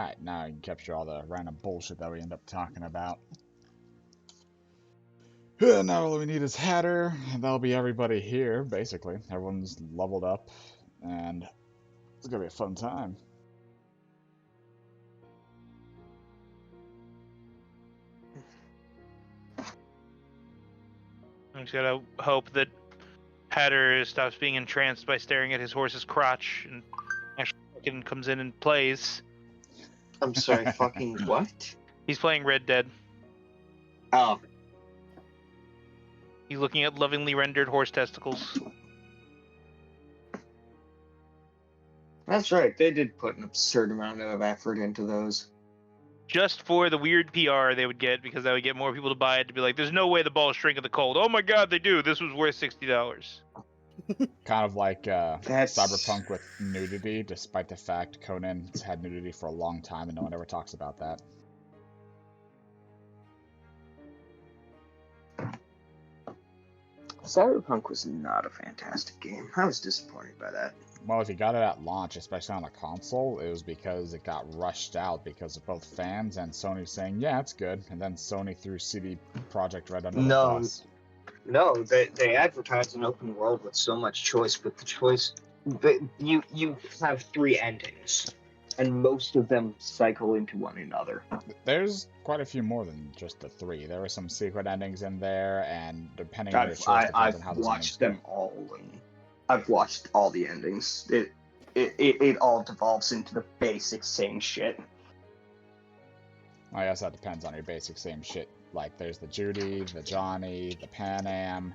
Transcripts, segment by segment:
Alright, now I can capture all the random bullshit that we end up talking about. Now all we need is Hatter, and that'll be everybody here, basically. Everyone's leveled up, and it's gonna be a fun time. I'm just gonna hope that Hatter stops being entranced by staring at his horse's crotch and actually fucking comes in and plays. I'm sorry, fucking what? He's playing Red Dead. Oh. He's looking at lovingly rendered horse testicles. That's right, they did put an absurd amount of effort into those. Just for the weird PR they would get, because that would get more people to buy it, to be like, there's no way the balls shrink in the cold. Oh my god, they do. This was worth $60. Kind of like Cyberpunk with nudity, despite the fact Conan's had nudity for a long time and no one ever talks about that. Cyberpunk was not a fantastic game. I was disappointed by that. Well, if you got it at launch, especially on a console, it was because it got rushed out because of both fans and Sony saying, yeah, it's good, and then Sony threw CD Projekt Red under the bus. No, they advertised an open world with so much choice, but the choice... You have 3 endings, and most of them cycle into one another. There's quite a few more than just the 3. There were some secret endings in there, and depending on your choice, depends on how I've those watched endings them all, and I've watched all the endings. It all devolves into the basic same shit. I guess that depends on your basic same shit. Like, there's the Judy, the Johnny, the Pan Am,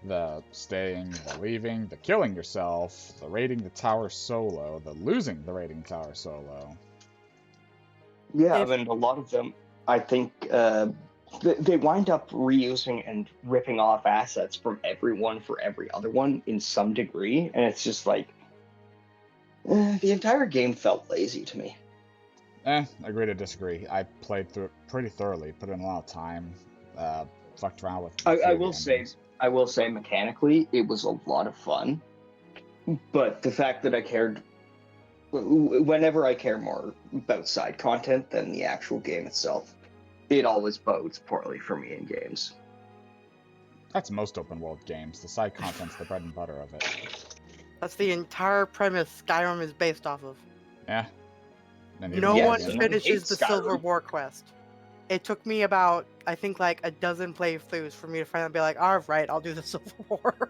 the staying, the leaving, the killing yourself, the raiding the tower solo, the losing the raiding tower solo. Yeah, and a lot of them, I think, they wind up reusing and ripping off assets from everyone for every other one in some degree, and it's just like, the entire game felt lazy to me. Agree to disagree. I played through it pretty thoroughly, put in a lot of time, fucked around with. I will say, mechanically, it was a lot of fun, but the fact that I cared, whenever I care more about side content than the actual game itself, it always bodes poorly for me in games. That's most open world games. The side content's the bread and butter of it. That's the entire premise Skyrim is based off of. Yeah. No one finishes the Silver War quest. It took me about, I think, like a dozen playthroughs for me to finally be like, all right, I'll do the Civil War.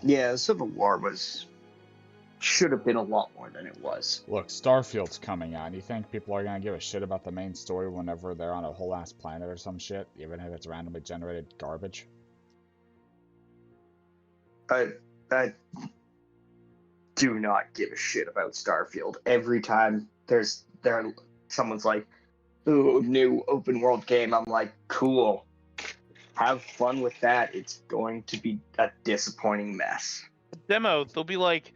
Yeah, Civil War should have been a lot more than it was. Look, Starfield's coming out, and you think people are gonna give a shit about the main story whenever they're on a whole ass planet or some shit, even if it's randomly generated garbage? I do not give a shit about Starfield. Every time someone's like, ooh, new open world game, I'm like, cool. Have fun with that. It's going to be a disappointing mess. Demo, there'll be like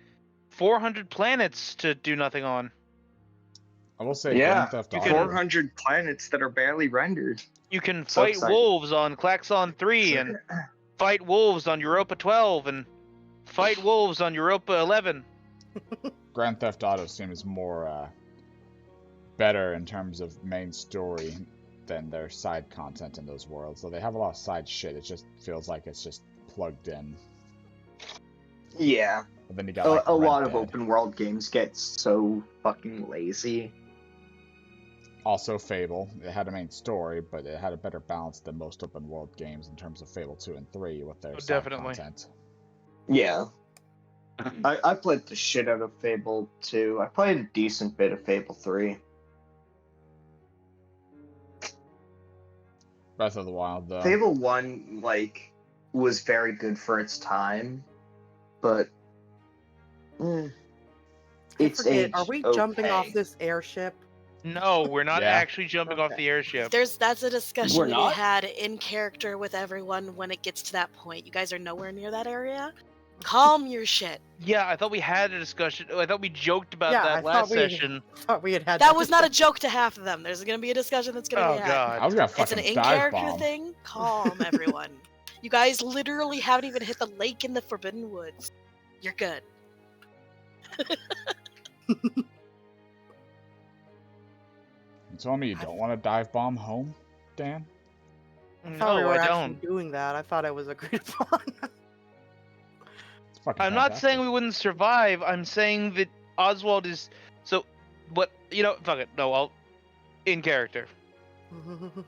400 planets to do nothing on. I will say, yeah, Grand Theft Auto. 400 planets that are barely rendered. You can fight wolves on Klaxon 3 and fight wolves on Europa 12 and fight wolves on Europa 11. Grand Theft Auto seems more better in terms of main story than their side content in those worlds. So they have a lot of side shit. It just feels like it's just plugged in. Yeah. But then you got like, a lot of open world games get so fucking lazy. Also, Fable. It had a main story, but it had a better balance than most open world games in terms of Fable 2 and 3 with their side content. Yeah. I played the shit out of Fable 2. I played a decent bit of Fable 3. Breath of the Wild, though. Fable 1, was very good for its time, but... it's aged Are we jumping off this airship? No, we're not actually jumping off the airship. That's a discussion we had in character with everyone when it gets to that point. You guys are nowhere near that area. Calm your shit. Yeah, I thought we had a discussion. I thought we joked about that last session. Thought we had that was not a joke to half of them. There's going to be a discussion that's going to be had. God. I was gonna it's an in-character thing. Calm, everyone. You guys literally haven't even hit the lake in the Forbidden Woods. You're good. You told me you don't want to dive bomb home, Dan? I thought we No, were I actually don't. doing that. I thought it was agreed upon. It's fucking I'm not saying fantastic. we wouldn't survive. I'm saying that Oswald is so. What fuck it. No, I'll in character.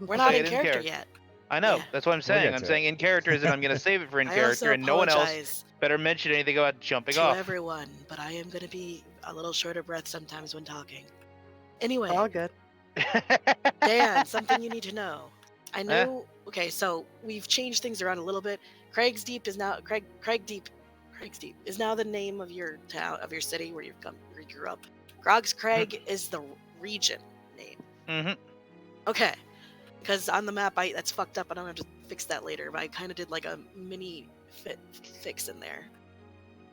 We're not say in it in character character. yet. I know. Yeah. That's what I'm saying. get I'm to saying it. in character is that I'm gonna save it for in I character, also and no one else apologize better mention anything about jumping to off. everyone, but I am gonna be a little short of breath sometimes when talking. Anyway, All good. Dan, something you need to know. I knew. Okay, so we've changed things around a little bit. Kraigdeep is now Kraigdeep is now the name of your town, of your city where you grew up. Grog's Craig is the region name. Mm-hmm. Okay, because on the map, that's fucked up, and I'm gonna have to fix that later. But I kind of did like a mini fix in there.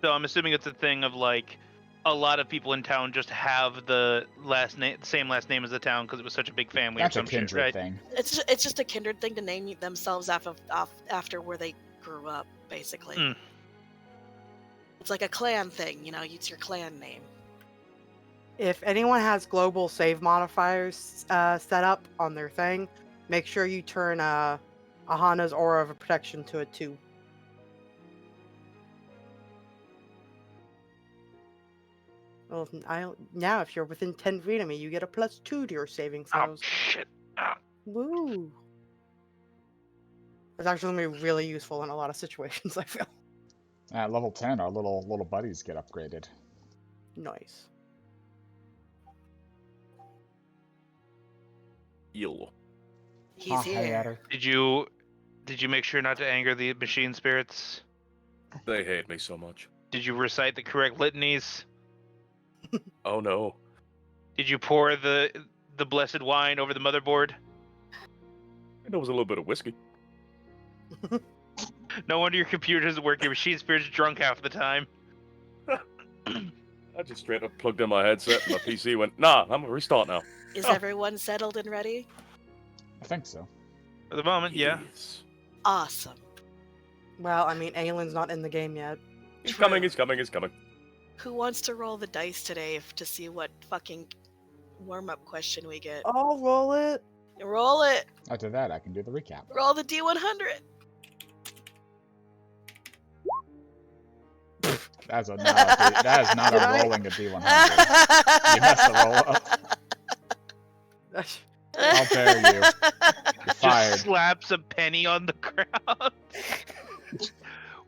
So I'm assuming it's a thing of like a lot of people in town just have the same last name as the town because it was such a big family That's or a some shit, Kindred right? thing. It's just a kindred thing to name themselves after where they grew up, basically. Mm. It's like a clan thing, it's your clan name. If anyone has global save modifiers set up on their thing, make sure you turn Aahana's Aura of Protection to a 2. Well, now if you're within 10 feet of me, you get a +2 to your saving Oh throws. shit! Oh. Woo! It's actually going to be really useful in a lot of situations, I feel. At level 10, our little buddies get upgraded. Nice. Yo. He's Hey, here. Adder. Did you make sure not to anger the machine spirits? They hate me so much. Did you recite the correct litanies? Oh no. Did you pour the blessed wine over the motherboard? There was a little bit of whiskey. No wonder your computer doesn't work. Your machine spirit's drunk half the time. I just straight up plugged in my headset and my PC went, nah, I'm gonna restart now. Is everyone settled and ready? I think so. For the moment, yeah. Yes. Awesome. Well, I mean, Aelin's not in the game yet. He's coming, he's coming, he's coming. Who wants to roll the dice today to see what fucking warm-up question we get? I'll roll it. Roll it! After that, I can do the recap. Roll the D100! That is not a rolling a D100. You messed the roll up. How dare you? You're fired. Just slaps a penny on the ground.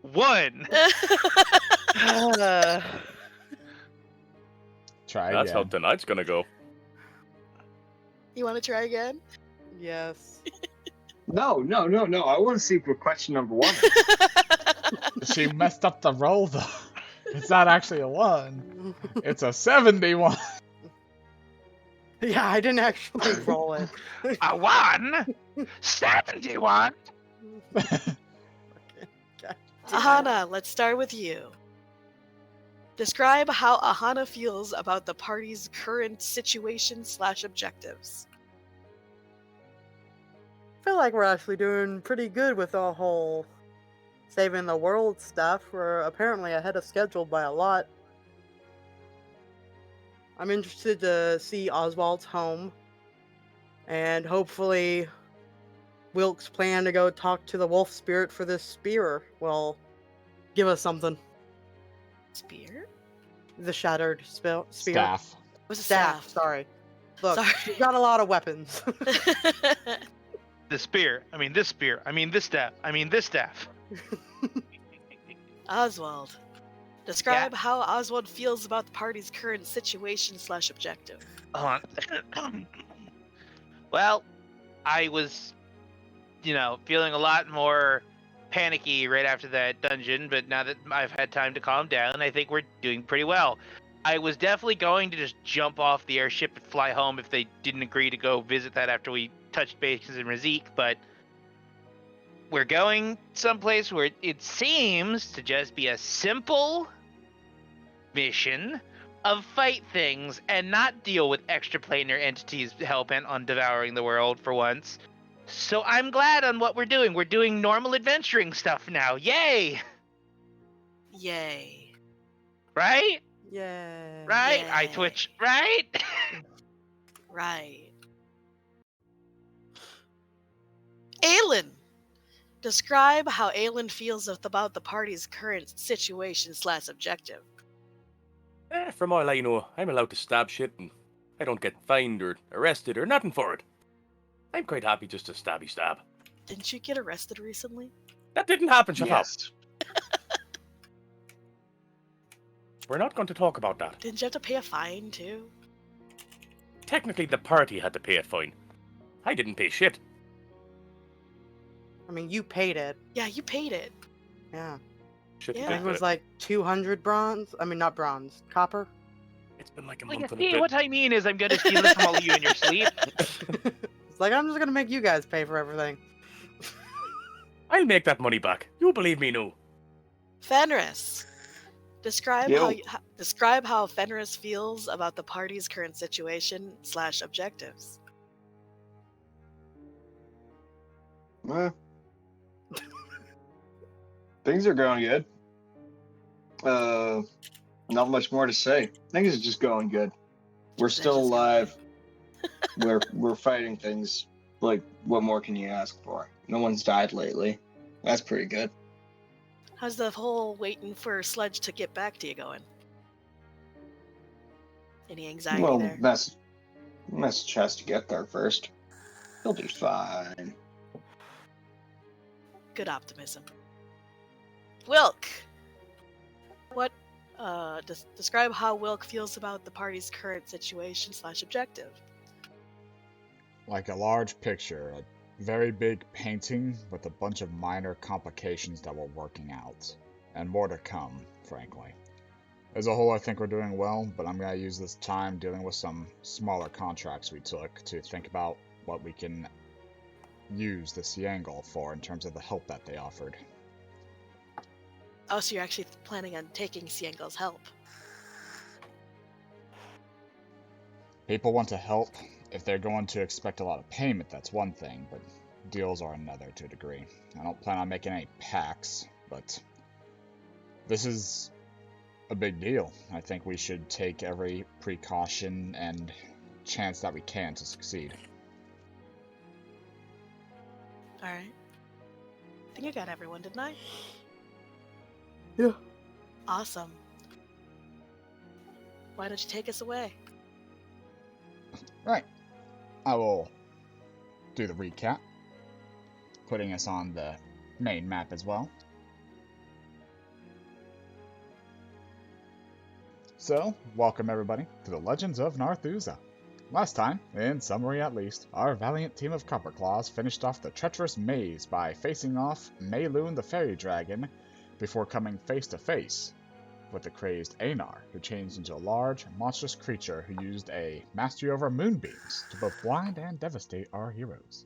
1. Try That's how again. tonight's gonna go. You want to try again? Yes. No. I want to see for question number 1. She messed up the roll, though. It's not actually a 1. It's a 71. Yeah, I didn't actually roll it. A 1? 71? Aahana, let's start with you. Describe how Aahana feels about the party's current situation / objectives. I feel like we're actually doing pretty good with the whole saving the world stuff. We're apparently ahead of schedule by a lot. I'm interested to see Oswald's home. And hopefully Wilk's plan to go talk to the wolf spirit for this spear will give us something. Spear? The shattered spear. Staff. It was a Staff, staff. sorry. Look, Sorry. she's got a lot of weapons. The spear. I mean this spear. I mean this staff. I mean this staff. Oswald. Describe how Oswald feels about the party's current situation / objective. Hold on. Well, I was, feeling a lot more panicky right after that dungeon, but now that I've had time to calm down, I think we're doing pretty well. I was definitely going to just jump off the airship and fly home if they didn't agree to go visit that after we touched bases in Razik, but we're going someplace where it seems to just be a simple mission of fight things and not deal with extraplanar entities hell-bent on devouring the world for once. So I'm glad on what we're doing. We're doing normal adventuring stuff now. Yay! Yay. Right? Yay. Right? I Yay. twitch. Right? Right. Aelin! Describe how Aelin feels about the party's current situation / objective. From all I know, I'm allowed to stab shit and I don't get fined or arrested or nothing for it. I'm quite happy just to stabby stab. Didn't you get arrested recently? That didn't happen, shut up. Yes. We're not going to talk about that. Didn't you have to pay a fine too? Technically, the party had to pay a fine. I didn't pay shit. I mean, you paid it. Yeah, you paid it. Yeah. Shit, Yeah. I think it was like 200 bronze. I mean, not bronze. Copper. It's been like a Well, you month and a see, bit. what I mean is I'm going to steal it from all of you in your sleep. It's like, I'm just going to make you guys pay for everything. I'll make that money back. You believe me, no? Fenris. Describe Yo. describe how Fenris feels about the party's current situation / objectives. Well, things are going good. Not much more to say. Things are just going good. We're Things are still just going alive. We're fighting things. Like, what more can you ask for? No one's died lately. That's pretty good. How's the whole waiting for Sledge to get back to you going? Any anxiety Well, there? message has to get there first. He'll be fine. Good optimism. Wilk. What? Describe how Wilk feels about the party's current situation / objective. Like a large picture, a very big painting with a bunch of minor complications that we're working out. And more to come, frankly. As a whole, I think we're doing well, but I'm going to use this time dealing with some smaller contracts we took to think about what we can use the Siangle for in terms of the help that they offered. Oh, so you're actually planning on taking Siengel's help. People want to help. If they're going to expect a lot of payment, that's one thing, but deals are another to a degree. I don't plan on making any pacts, but this is a big deal. I think we should take every precaution and chance that we can to succeed. Alright. I think I got everyone, didn't I? Yeah. Awesome. Why don't you take us away? Right. I will do the recap, putting us on the main map as well. So, welcome everybody to the Legends of Narthuza. Last time, in summary at least, our valiant team of Copperclaws finished off the treacherous maze by facing off Mayloon the Fairy Dragon before coming face to face with the crazed Aahana, who changed into a large, monstrous creature who used a mastery over moonbeams to both blind and devastate our heroes.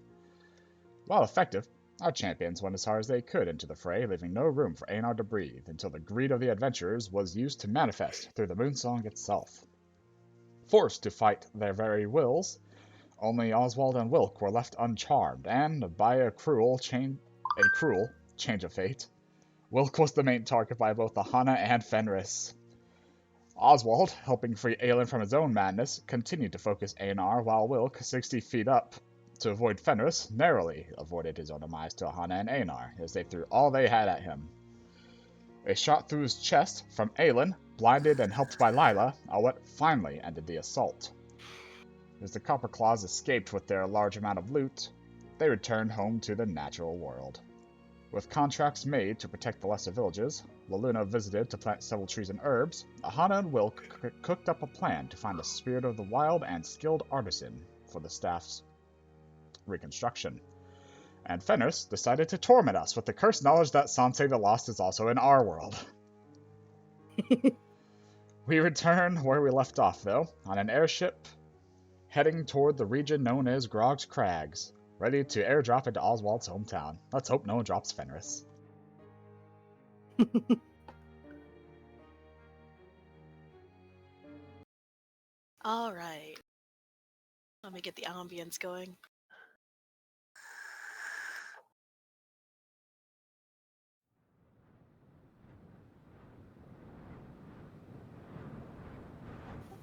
While effective, our champions went as hard as they could into the fray, leaving no room for Aahana to breathe until the greed of the adventurers was used to manifest through the Moonsong itself. Forced to fight their very wills, only Oswald and Wilk were left uncharmed, and by a cruel change of fate, Wilk was the main target by both Aahana and Fenris. Oswald, helping free Aelin from his own madness, continued to focus Aahana, while Wilk, 60 feet up to avoid Fenris, narrowly avoided his own demise to Aahana and Aahana, as they threw all they had at him. A shot through his chest from Aelin, blinded and helped by Lila, are what finally ended the assault. As the Copperclaws escaped with their large amount of loot, they returned home to the natural world. With contracts made to protect the lesser villages, La Luna visited to plant several trees and herbs, Aahana and Wilk cooked up a plan to find a spirit of the wild and skilled artisan for the staff's reconstruction. And Fenris decided to torment us with the cursed knowledge that Sanse the Lost is also in our world. We return where we left off, though, on an airship heading toward the region known as Grog's Crags, ready to airdrop into Oswald's hometown. Let's hope no one drops Fenris. All right. Let me get the ambience going.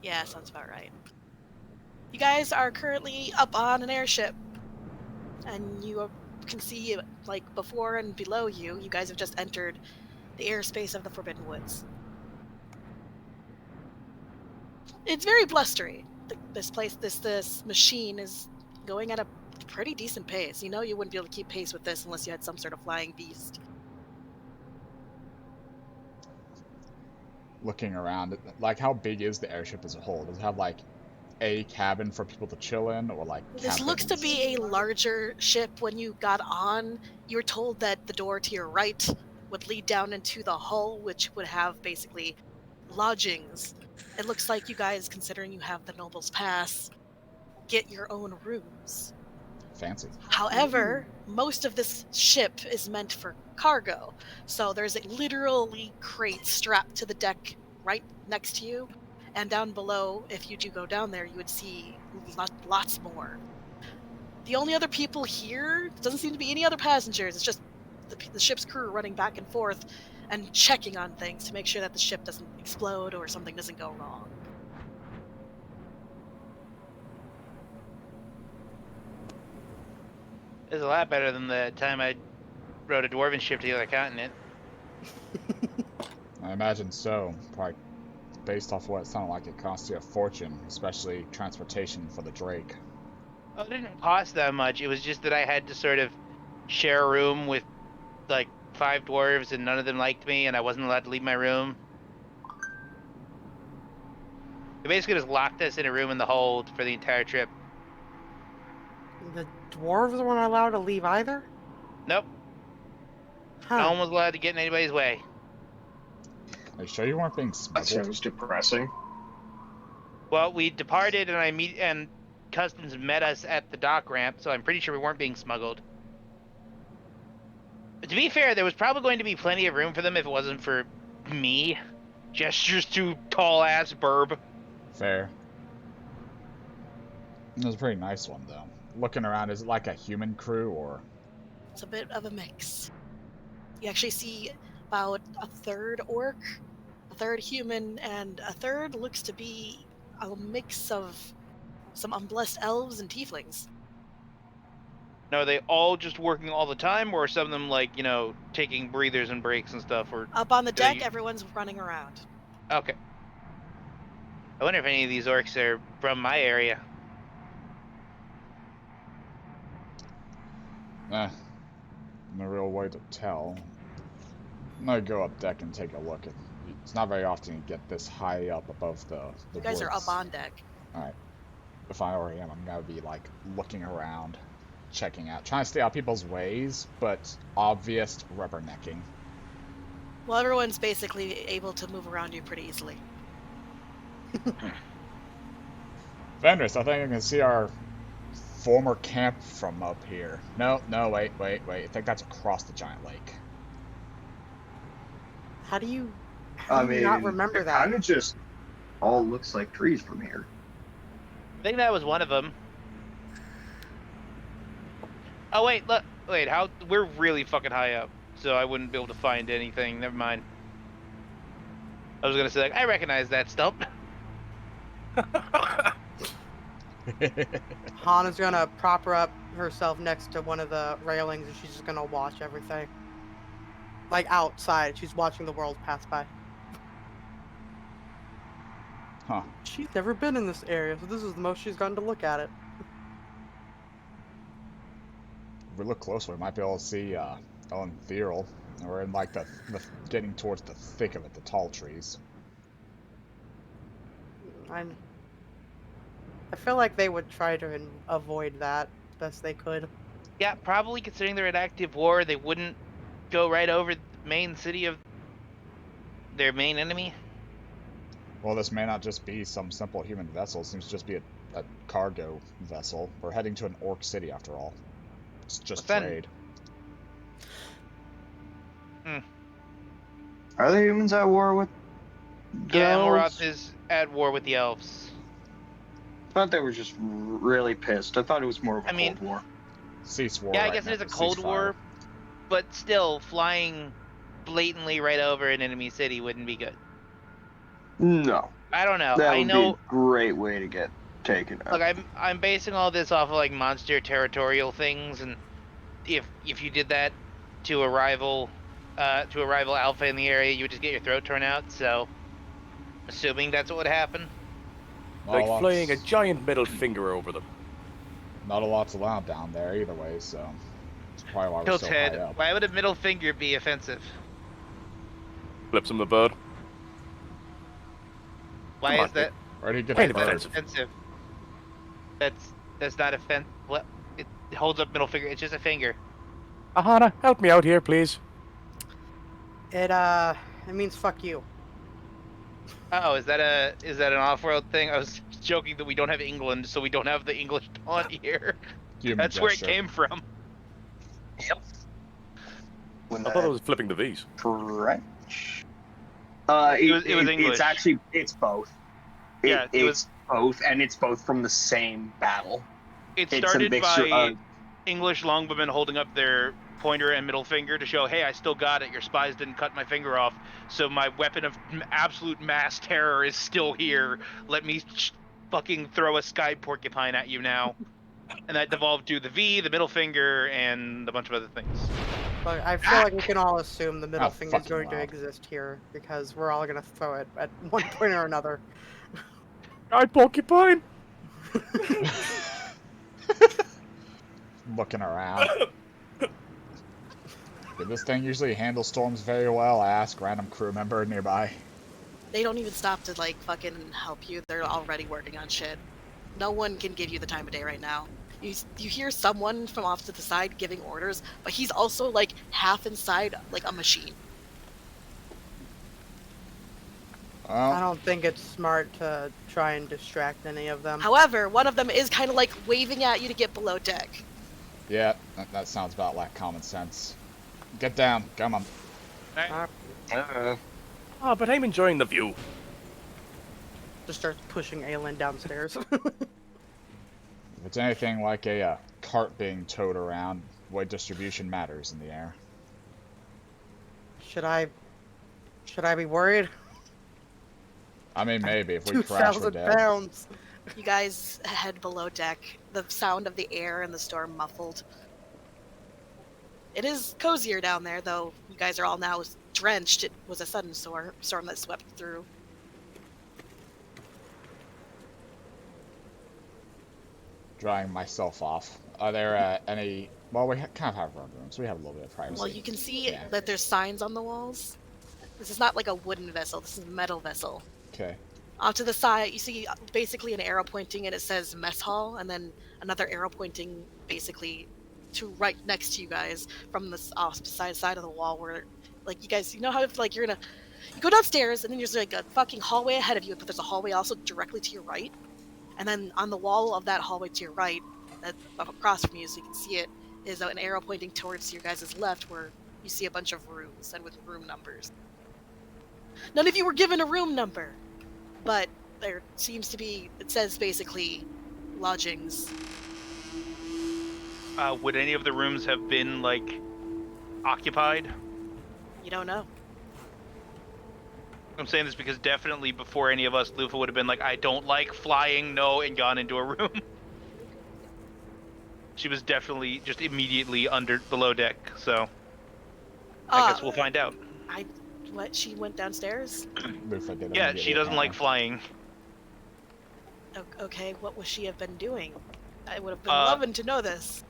Yeah, sounds about right. You guys are currently up on an airship, and you can see, like, before and below you, you guys have just entered the airspace of the Forbidden Woods. It's very blustery. This place, this machine is going at a pretty decent pace. You know you wouldn't be able to keep pace with this unless you had some sort of flying beast. Looking around, like, how big is the airship as a whole? Does it have, like, a cabin for people to chill in, or, like, This looks to cabins? be a larger ship. When you got on, you were told that the door to your right would lead down into the hull, which would have basically lodgings. It looks like you guys, considering you have the Noble's Pass, get your own rooms. Fancy. However, most of this ship is meant for cargo, so there's a literally crate strapped to the deck right next to you, and down below, if you do go down there, you would see lots more. The only other people here, doesn't seem to be any other passengers, it's just the ship's crew running back and forth and checking on things to make sure that the ship doesn't explode or something doesn't go wrong. It's a lot better than the time I rode a dwarven ship to the other continent. I imagine so. Probably based off what it sounded like, it cost you a fortune, especially transportation for the Drake. Oh, it didn't cost that much. It was just that I had to sort of share a room with, like, 5 dwarves, and none of them liked me, and I wasn't allowed to leave my room. They basically just locked us in a room in the hold for the entire trip. The dwarves weren't allowed to leave either? Nope. Huh. No one was allowed to get in anybody's way. Are you sure you weren't being That smuggled? sounds depressing. Well, we departed, and customs met us at the dock ramp, so I'm pretty sure we weren't being smuggled. But to be fair, there was probably going to be plenty of room for them if it wasn't for me. Gestures to tall-ass burb. Fair. It was a pretty nice one, though. Looking around, is it like a human crew, or...? It's a bit of a mix. You actually see about a third orc, a third human, and a third looks to be a mix of some unblessed elves and tieflings. Now, are they all just working all the time, or are some of them, like, you know, taking breathers and breaks and stuff? Or Up on the do they- deck, everyone's running around. Okay. I wonder if any of these orcs are from my area. No real way to tell. I'm gonna go up deck and take a look. It's not very often you get this high up above the You guys are woods. up on deck. Alright. If I already am, I'm gonna be, like, looking around, checking out, trying to stay out people's ways, but obvious rubbernecking. Well, everyone's basically able to move around you pretty easily. Fenris, I think I can see our former camp from up here. No, wait. I think that's across the giant lake. How do you I not mean, remember it that? kind of just all looks like trees from here. I think that was one of them. Oh, wait, look. Wait, how? We're really fucking high up, so I wouldn't be able to find anything. Never mind. I was gonna say, like, I recognize that stump. Hana's gonna prop her up herself next to one of the railings and she's just gonna watch everything. Like outside, she's watching the world pass by. Huh. She's never been in this area, so this is the most she's gotten to look at it. If we look closer, we might be able to see Aelin Thirl. We're in, like, the getting towards the thick of it, the tall trees. I feel like they would try to avoid that best they could. Yeah, probably considering they're at active war, they wouldn't go right over the main city of their main enemy. Well, this may not just be some simple human vessel. It seems to just be a cargo vessel. We're heading to an orc city, after all. It's just Well, then- trade. Are the humans at war with the Yeah, elves? Moroth is at war with the elves. I thought they were just really pissed. I thought it was more of a I mean- Cold War. Cease war. Yeah, I right guess now, it is a ceasefire. Cold War, but still, flying blatantly right over an enemy city wouldn't be good. No. I don't know. That I would be know. a great way to get taken out. Look, I'm basing all this off of like monster territorial things, and if you did that to a rival alpha in the area, you would just get your throat torn out. So, assuming that's what would happen. Not a Like flaying a lot's, giant middle finger over them. not a lot's allowed down there either way, so that's probably why we're so high Tilted. up. Why would a middle finger be offensive? Flips him the bird. Why Come is on, that Where did he get Kind that of bird? offensive. offensive? That's not offensive. What? It holds up middle finger. It's just a finger. Aahana, help me out here, please. It means fuck you. Oh, is that an off-world thing? I was joking that we don't have England, so we don't have the English taunt here. Human That's where it gesture. came from. Yep. When I thought it was flipping the V's. French. It was English. It's actually both. Yeah, it was- it's both, and it's both from the same battle. It It's a started mixture by of English longbowmen holding up their pointer and middle finger to show, hey, I still got it. Your spies didn't cut my finger off, so my weapon of absolute mass terror is still here. Let me fucking throw a sky porcupine at you now. And that devolved to the V, the middle finger, and a bunch of other things. But I feel like we can all assume the middle Oh, finger is fucking going to loud. exist here because we're all gonna throw it at one point or another. I porcupine. Looking around. Did this thing usually handle storms very well? I ask random crew member nearby. They don't even stop to like fucking help you. They're already working on shit. No one can give you the time of day right now. You hear someone from off to the side giving orders, but he's also like half inside like a machine. I Well, don't think it's smart to try and distract any of them. However, one of them is kind of like waving at you to get below deck. yeah, that sounds about like common sense. Get down, come on. Ah, but I'm enjoying the view. Just starts pushing Aelin downstairs. If it's anything like a cart being towed around, weight distribution matters in the air. Should I be worried? I mean, maybe if we crash, we're 2,000 dead. pounds. You guys head below deck. The sound of the air and the storm muffled. It is cozier down there, though you guys are all now drenched. It was a sudden storm that swept through. Drying myself off. Are there any... Well, we kind of have our own rooms, so we have a little bit of privacy. Well, you can see Yeah. that there's signs on the walls. This is not like a wooden vessel. This is a metal vessel. Okay. Off to the side, you see basically an arrow pointing, and it says mess hall, and then another arrow pointing basically to right next to you guys from the opposite side of the wall, where, like, you guys, you know how if, like, you go downstairs, and then there's like a fucking hallway ahead of you, but there's a hallway also directly to your right, and then on the wall of that hallway to your right, that across from you, so you can see it, is an arrow pointing towards your guys' left, where you see a bunch of rooms and with room numbers. None of you were given a room number, but there seems to be, it says basically lodgings. Would any of the rooms have been, like, occupied? You don't know. I'm saying this because definitely before any of us, Lufa would have been like, I don't like flying, no, and gone into a room. She was definitely just immediately below deck, so I guess we'll find out. What, she went downstairs? Lufa did Yeah, immediately, she doesn't like apparently. flying. Okay, what would she have been doing? I would have been Uh, loving to know this.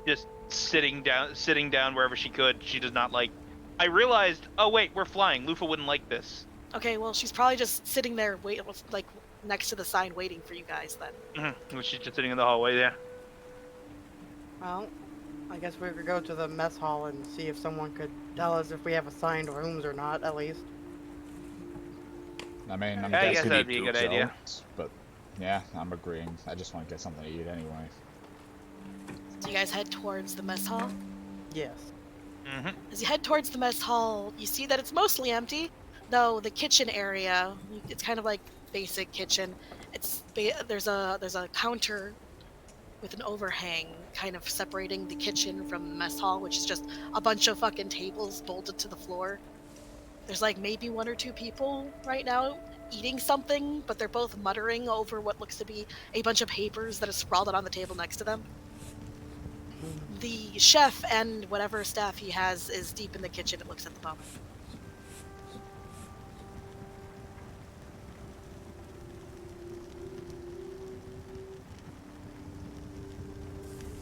Just sitting down wherever she could. She does not like... I realized, oh wait, we're flying. Lufa wouldn't like this. Okay, well, she's probably just sitting there, like, next to the sign waiting for you guys then. She's just sitting in the hallway there. Well, I guess we could go to the mess hall and see if someone could tell us if we have assigned rooms or not, at least. I mean, I'm I guess guessing that'd you be a good do, idea. But yeah, I'm agreeing. I just want to get something to eat anyway. So you guys head towards the mess hall? Yes. Mm-hmm. As you head towards the mess hall, you see that it's mostly empty, though the kitchen area, it's kind of like basic kitchen. There's a counter with an overhang kind of separating the kitchen from the mess hall, which is just a bunch of fucking tables bolted to the floor. There's like maybe one or two people right now eating something, but they're both muttering over what looks to be a bunch of papers that are sprawled out on the table next to them. The chef and whatever staff he has is deep in the kitchen, it looks at the moment.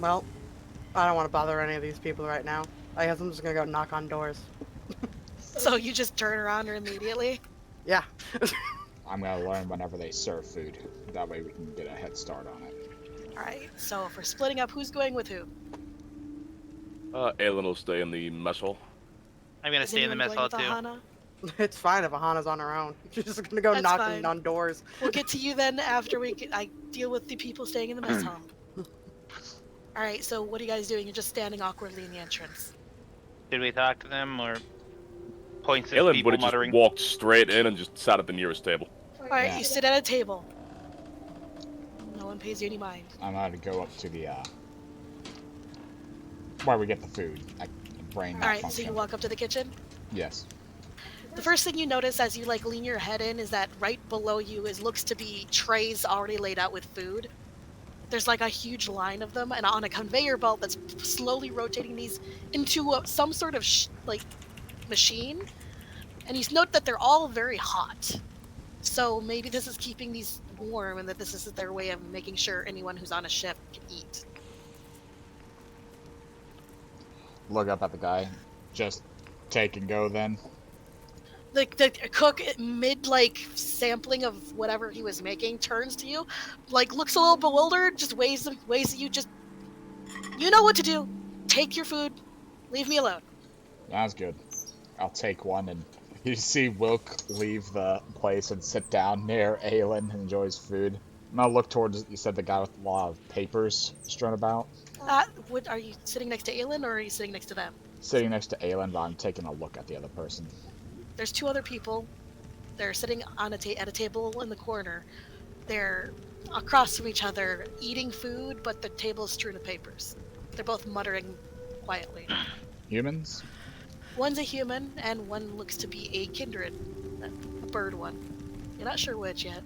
Well, I don't want to bother any of these people right now. I guess I'm just gonna go knock on doors. So you just turn around immediately? Yeah. I'm gonna learn whenever they serve food. That way we can get a head start on it. Alright, so if we're splitting up, who's going with who? Aelin will stay in the mess hall. I'm gonna Is stay in the anyone mess going hall with too. Aahana? It's fine if Aahana's on her own. She's just gonna go That's knocking fine. on doors. We'll get to you then after I deal with the people staying in the mess hall. Alright, so what are you guys doing? You're just standing awkwardly in the entrance. Did we talk to them or points at Aelin people would have just muttering? walked straight in and just sat at the nearest table. Alright, Yeah. you sit at a table. No one pays you any mind. I'm gonna go up to the, where we get the food. Brain not Alright, so function. you walk up to the kitchen. Yes. The first thing you notice as you lean your head in is that right below you looks to be trays already laid out with food. There's a huge line of them, and on a conveyor belt that's slowly rotating these into some sort of machine. And you note that they're all very hot. So maybe this is keeping these warm, and that this is their way of making sure anyone who's on a ship can eat. Look up at the guy. Just take and go then. The cook, mid sampling of whatever he was making, turns to you, looks a little bewildered, just waves at you, just, you know what to do. Take your food. Leave me alone. Sounds good. I'll take one, and you see Wilk leave the place and sit down near Aelin and enjoy his food. I'm gonna look towards, you said the guy with a lot of papers strewn about? Are you sitting next to Aelin, or are you sitting next to them? Sitting next to Aelin, but I'm taking a look at the other person. There's two other people. They're sitting on at a table in the corner. They're across from each other, eating food, but the table is strewn with papers. They're both muttering quietly. Humans? One's a human, and one looks to be a kindred. A bird one. You're not sure which yet.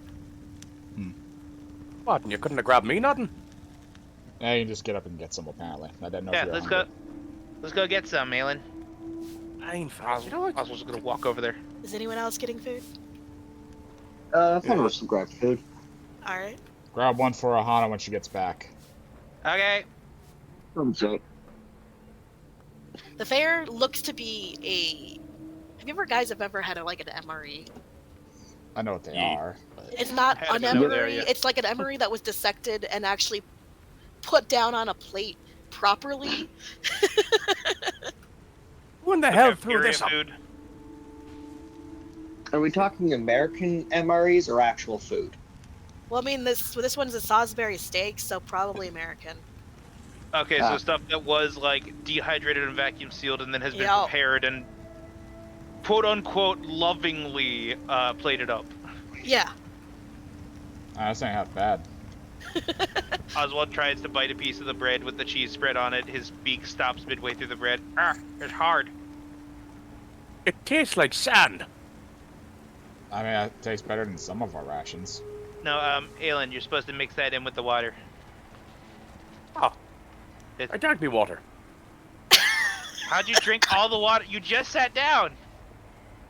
What, and you couldn't have grabbed me nothing? Yeah, you can just get up and get some, apparently. I didn't know if Yeah, you were let's hungry. go. Let's go get some, Aelin. I ain't fast. You know what? Oswald's gonna walk over there. Is anyone else getting food? Fenris will grab food. Alright. Grab one for Aahana when she gets back. Okay. Thumbs up. The fair looks to be a... Have you guys ever had an MRE? I know what they Yeah. are. But... It's not Had an been over there, emery. yeah. It's like an emery that was dissected and actually put down on a plate properly. Who in the hell threw Cafeteria this up? food. Are we talking American MREs or actual food? Well, I mean, this one's a Salisbury steak, so probably American. Okay, Ah. so stuff that was dehydrated and vacuum sealed and then has been Yeah. prepared and quote unquote lovingly plated up. Yeah. That's not half bad. Oswald tries to bite a piece of the bread with the cheese spread on it. His beak stops midway through the bread. It's hard. It tastes like sand. I mean, it tastes better than some of our rations. No, Aelin, you're supposed to mix that in with the water. Oh. I drank me water. How'd you drink all the water? You just sat down.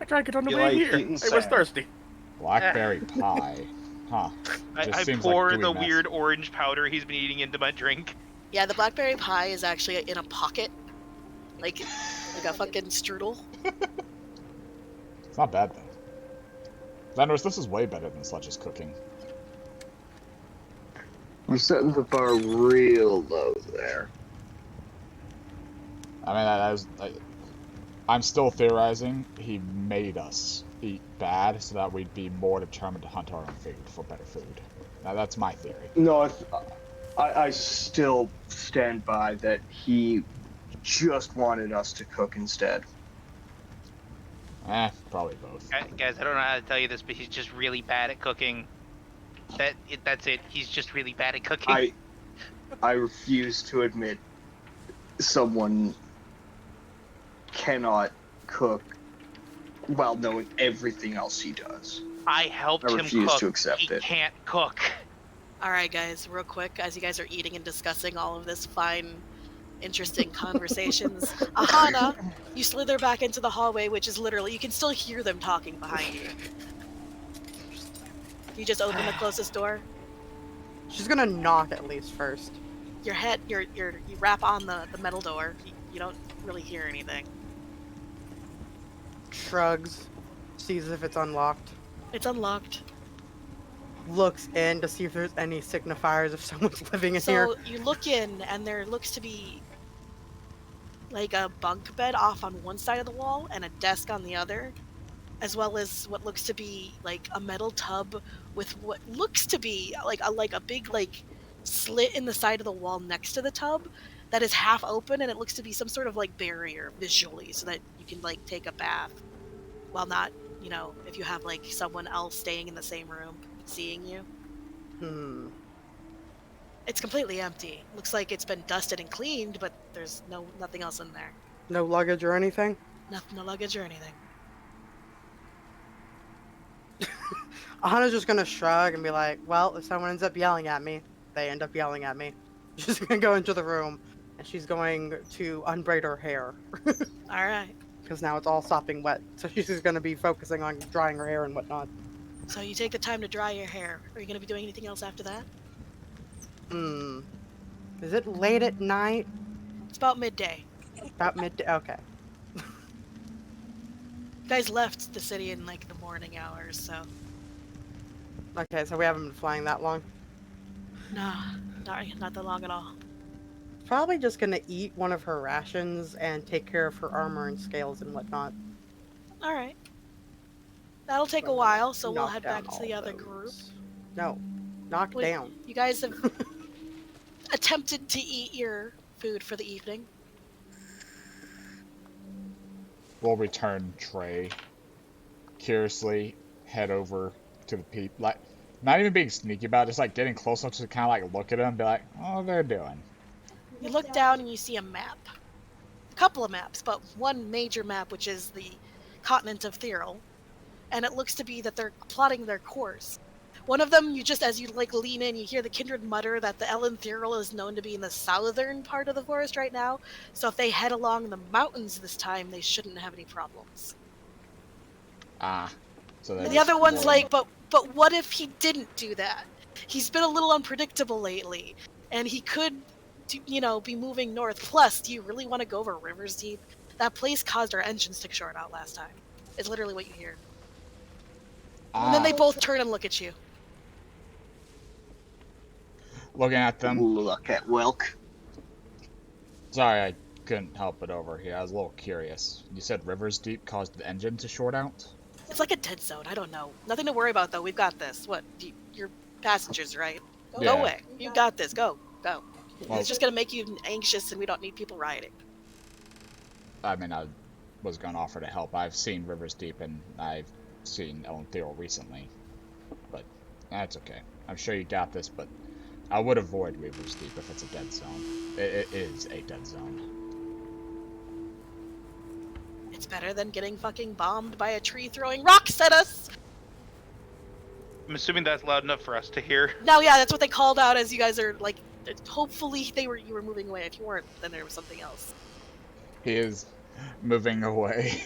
I drank it on the You way like here. eating I was sand. thirsty. Blackberry pie. Huh. Just I seems pour like the gooey mess. weird orange powder he's been eating into my drink. Yeah, the blackberry pie is actually in a pocket. Like a fucking strudel. It's not bad, though. Fenris, this is way better than Sledge's cooking. We're setting the bar real low there. I mean, I'm still theorizing he made us eat bad so that we'd be more determined to hunt our own food for better food. Now, that's my theory. No, I still stand by that he just wanted us to cook instead. Probably both. Guys, I don't know how to tell you this, but he's just really bad at cooking. That's it. He's just really bad at cooking. I refuse to admit someone cannot cook while knowing everything else he does. I helped I him refuse cook. to accept He it. can't cook. All right, guys, real quick, as you guys are eating and discussing all of this fine, interesting conversations, Aahana, you slither back into the hallway, which is literally, you can still hear them talking behind you. You just open the closest door. She's gonna knock at least first. You rap on the metal door. You don't really hear anything. Shrugs, sees if it's unlocked, It's unlocked. looks in to see if there's any signifiers if someone's living in here. So you look in, and there looks to be like a bunk bed off on one side of the wall and a desk on the other, as well as what looks to be like a metal tub with what looks to be like a big like slit in the side of the wall next to the tub that is half open, and it looks to be some sort of like barrier visually so that you can like take a bath while not, you know, if you have like someone else staying in the same room seeing you. It's completely empty. Looks like it's been dusted and cleaned, but there's nothing else in there. No luggage or anything? No luggage or anything. Ahana's just gonna shrug and be like, well, if someone ends up yelling at me, they end up yelling at me. She's gonna go into the room, and she's going to unbraid her hair. Alright. Because now it's all sopping wet, so she's just gonna be focusing on drying her hair and whatnot. So you take the time to dry your hair. Are you going to be doing anything else after that? Is it late at night? It's about midday. About midday? Okay. You guys left the city in like the morning hours, so... Okay, so we haven't been flying that long. No, not that long at all. Probably just gonna eat one of her rations and take care of her armor and scales and whatnot. Alright. That'll take a while, so we'll Knock head down back to the all other those. group. No. Knock Wait, down. You guys have attempted to eat your food for the evening. We'll return tray. Curiously head over to the people. Like, not even being sneaky about it, just like getting close enough to kind of like look at them and be like, oh, they're doing. You look down and you see a map. A couple of maps, but one major map, which is the continent of Thyril. And it looks to be that they're plotting their course. One of them, you just, as you like lean in, you hear the Kindred mutter that the Aelin Thyril is known to be in the southern part of the forest right now. So if they head along the mountains this time, they shouldn't have any problems. Ah. So And the other one's like, but what if he didn't do that? He's been a little unpredictable lately, and he could, you know, be moving north. Plus, do you really want to go over Rivers Deep? That place caused our engines to short out last time. It's literally what you hear. And then they both turn and look at you. Looking at them. Look at Wilk. Sorry, I couldn't help but over here. I was a little curious. You said Rivers Deep caused the engine to short out? It's like a dead zone. I don't know. Nothing to worry about, though. We've got this. What? You're passengers, right? Go Yeah. away. You got this. Go. Well, It's just going to make you anxious, and we don't need people rioting. I mean, I was going to offer to help. I've seen Rivers Deep, and I've seen Aelin Thyril recently. But that's okay. I'm sure you got this, but I would avoid Rivers Deep if it's a dead zone. It is a dead zone. It's better than getting fucking bombed by a tree throwing rocks at us! I'm assuming that's loud enough for us to hear. No, yeah, that's what they called out as you guys are, like, hopefully you were moving away. If you weren't, then there was something else. He is moving away.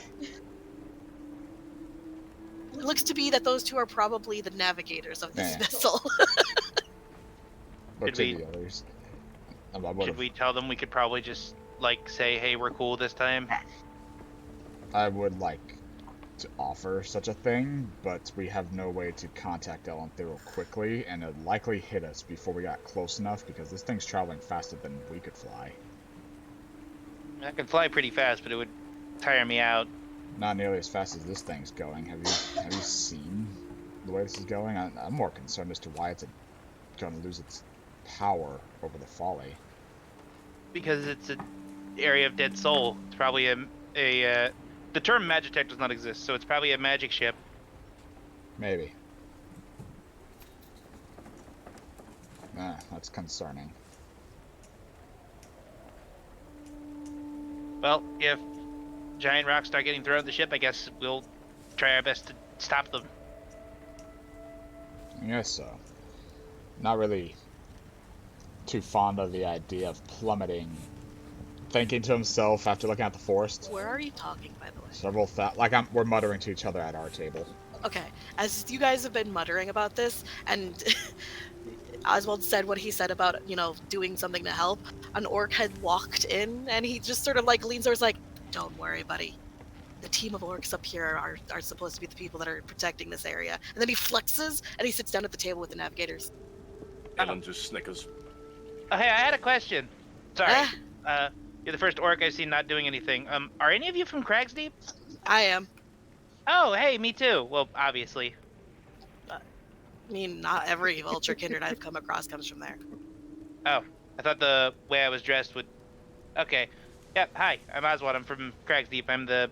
It looks to be that those two are probably the navigators of this Yeah. vessel. But Should to we- the others. Should we tell them we could probably just, like, say, hey, we're cool this time? I would like to offer such a thing, but we have no way to contact Aelin Thyril quickly, and it'd likely hit us before we got close enough, because this thing's traveling faster than we could fly. I can fly pretty fast, but it would tire me out. Not nearly as fast as this thing's going. Have you seen the way this is going? I'm more concerned as to why it's going to lose its power over the folly. Because it's an area of dead soul. It's probably the term Magitech does not exist, so it's probably a magic ship. Maybe. That's concerning. Well, if giant rocks start getting thrown at the ship, I guess we'll try our best to stop them. Yes, so. Not really too fond of the idea of plummeting. Thinking to himself after looking at the forest. Where are you talking, by the way? Several we're muttering to each other at our table. Okay, as you guys have been muttering about this, and Oswald said what he said about, doing something to help, an orc had walked in, and he just sort of like leans over, like, don't worry, buddy. The team of orcs up here are supposed to be the people that are protecting this area. And then he flexes, and he sits down at the table with the navigators. Aelin just snickers. Oh, hey, I had a question. Sorry. Eh? You're the first orc I've seen not doing anything. Are any of you from Kraigdeep? I am. Oh, hey, me too. Well, obviously. I mean, not every vulture kindred I've come across comes from there. Oh, I thought the way I was dressed would... Okay. Yep, hi, I'm Oswald. I'm from Kraigdeep. I'm the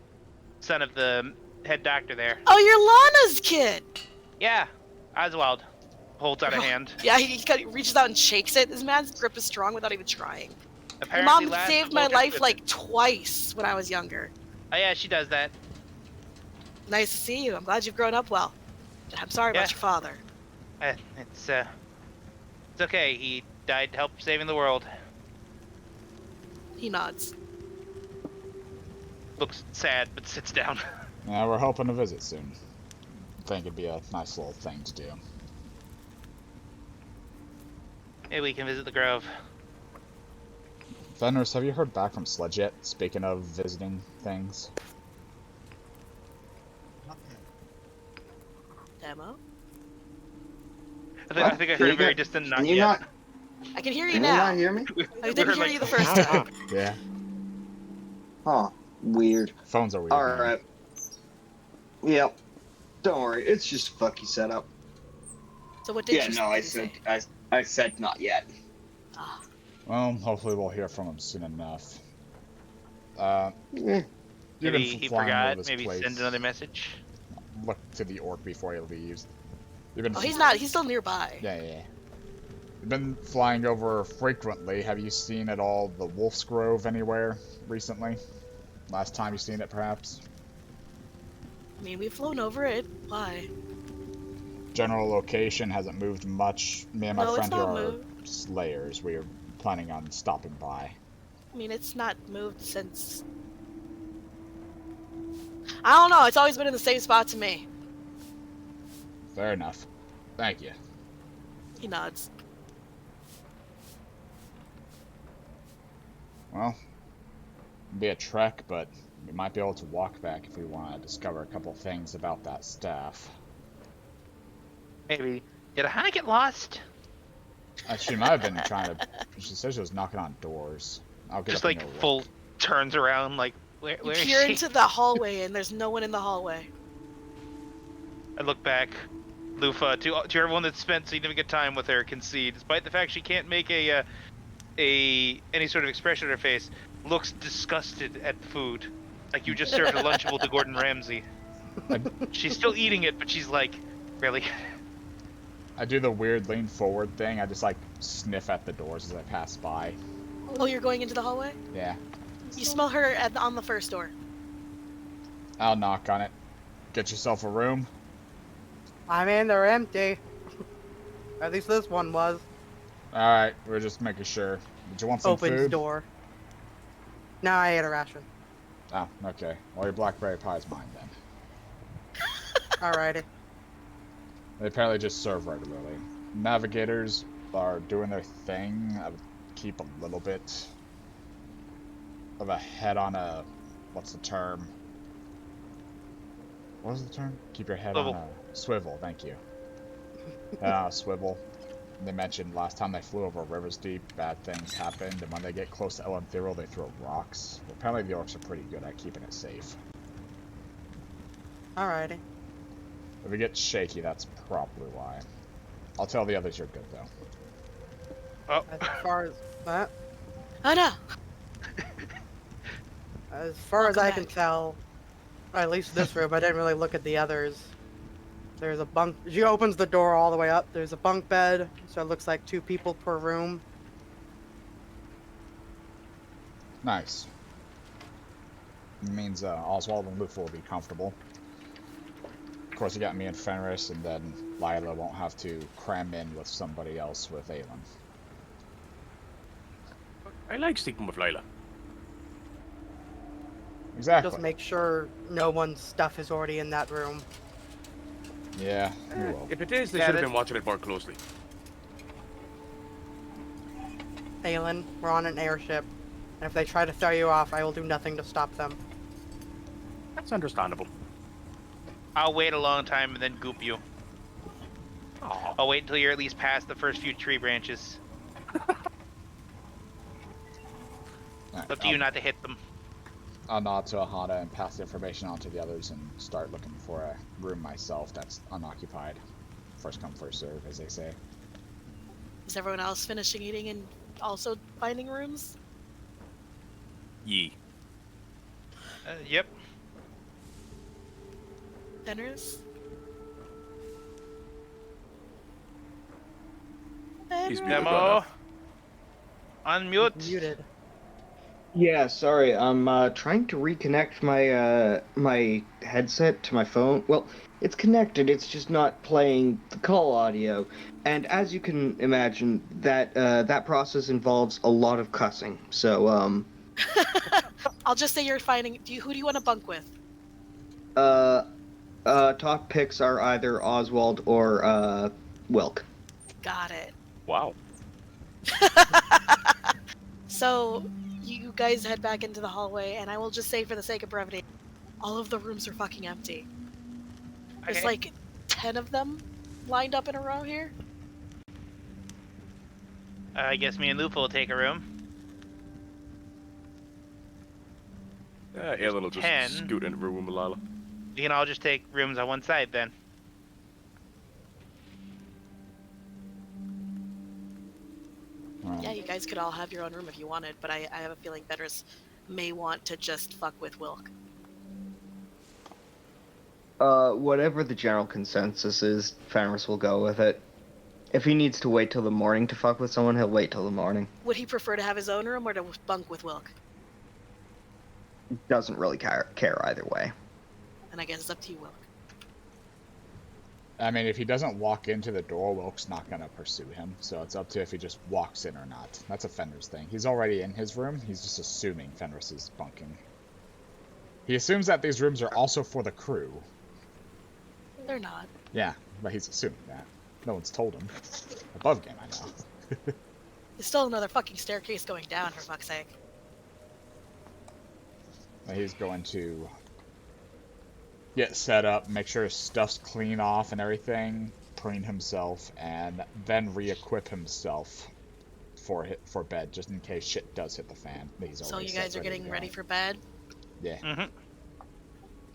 son of the head doctor there. Oh, you're Lana's kid! Yeah, Oswald. Holds out a hand. Yeah, he reaches out and shakes it. This man's grip is strong without even trying. Your Apparently mom last saved my Vulcan life couldn't. like twice when I was younger. Oh yeah, she does that. Nice to see you. I'm glad you've grown up well. I'm sorry Yeah. about your father. It's okay. He died to help saving the world. He nods. Looks sad, but sits down. Yeah, we're hoping to visit soon. Think it'd be a nice little thing to do. Maybe we can visit the grove. Fenris, have you heard back from Sledge yet? Speaking of visiting things. Demo? I think I heard a very distant knock. Can you yet. not? I can hear you Can you now. not hear me? I didn't hear you the first time. Yeah. Huh. Weird. Phones are weird. All man. right. Yep. Don't worry. It's just a fucky setup. So what did Yeah. you No, I say? said I said not yet. Ah, Well, hopefully we'll hear from him soon enough. Eh. You've Maybe been he flying over forgot. this Maybe place. send another message. Look to the orc before he leaves. You've been oh, he's not. He's still nearby. Yeah. You've been flying over frequently. Have you seen at all the Wolf's Grove anywhere recently? Last time you seen it, perhaps? I mean, we've flown over it. Why? General location hasn't moved much. Me and my No, it's friend here not are moved. slayers. We are planning on stopping by. I mean, it's not moved since... I don't know. It's always been in the same spot to me. Fair enough. Thank you. He nods. Well, it'd be a trek, but we might be able to walk back if we want to discover a couple things about that staff. Maybe. Did Aahana get lost? She might have been trying to... She said she was knocking on doors. I'll get Just up and like go look. full turns around, like where You is peer she? into the hallway, and there's no one in the hallway. I look back. Lufa, to everyone that's spent significant time with her, can see, despite the fact she can't make any sort of expression on her face, looks disgusted at the food. Like you just served a Lunchable to Gordon Ramsay. She's still eating it, but she's like, really? I do the weird lean forward thing. I just like sniff at the doors as I pass by. Oh, you're going into the hallway? Yeah. You smell her on the first door. I'll knock on it. Get yourself a room. I mean, they're empty. At least this one was. Alright, we're just making sure. Did you want some Opens food? door. No, I ate a ration. Oh, okay. Well, your blackberry pie's mine then. Alrighty. They apparently just serve regularly. Navigators are doing their thing. I would keep a little bit of a head on a... What's the term? What was the term? Keep your head Swivel. on a... Swivel, thank you. Swivel. They mentioned last time they flew over Rivers Deep, bad things happened, and when they get close to Elenthero, they throw rocks. Apparently the orcs are pretty good at keeping it safe. Alrighty. If it gets shaky, that's probably why. I'll tell the others you're good, though. Oh, As far as that, Oh no! as far as I Welcome can back. tell, or at least this room, I didn't really look at the others. There's a bunk. She opens the door all the way up. There's a bunk bed, so it looks like 2 people per room. Nice. It means Oswald and Lufa will be comfortable. course, you got me and Fenris, and then Lila won't have to cram in with somebody else with Aelin. I like sleeping with Lila. Exactly. Just make sure no one's stuff is already in that room. Yeah, you will. If it is, they Yeah, should have that- been watching it more closely. Aelin, we're on an airship. And if they try to throw you off, I will do nothing to stop them. That's understandable. I'll wait a long time and then goop you. Aw. I'll wait until you're at least past the first few tree branches. Alright, Up to you not to hit them. I'll nod to Aahana and pass the information on to the others and start looking for a room myself that's unoccupied. First come, first serve, as they say. Is everyone else finishing eating and also finding rooms? Yee. Yep. Fenris? He's Fenris? muted. Demo. Unmute. Muted. Yeah, sorry. I'm trying to reconnect my my headset to my phone. Well, it's connected. It's just not playing the call audio. And as you can imagine, that process involves a lot of cussing. So I'll just say you're finding. Who do you want to bunk with? top picks are either Oswald or Wilk. Got it. Wow. So you guys head back into the hallway, and I will just say, for the sake of brevity, all of the rooms are fucking empty. There's Okay. like 10 of them lined up in a row here. I guess me and Lupa will take a room. Aelin will just 10. scoot into the room with Lila. You can all just take rooms on one side then. Yeah, you guys could all have your own room if you wanted, but I have a feeling Fenris may want to just fuck with Wilk. Whatever the general consensus is, Fenris will go with it. If he needs to wait till the morning to fuck with someone, he'll wait till the morning. Would he prefer to have his own room or to bunk with Wilk? Doesn't really care either way. And I guess it's up to you, Wilk. I mean, if he doesn't walk into the door, Wilk's not going to pursue him. So it's up to if he just walks in or not. That's a Fenris thing. He's already in his room. He's just assuming Fenris is bunking. He assumes that these rooms are also for the crew. They're not. Yeah, but he's assuming that. No one's told him. Above game, I know. There's still another fucking staircase going down, for fuck's sake. But he's going to get set up, make sure his stuff's clean off and everything, clean himself, and then re-equip himself for bed, just in case shit does hit the fan. He's So already you guys set, are getting to ready go. for bed? Yeah. Mm-hmm.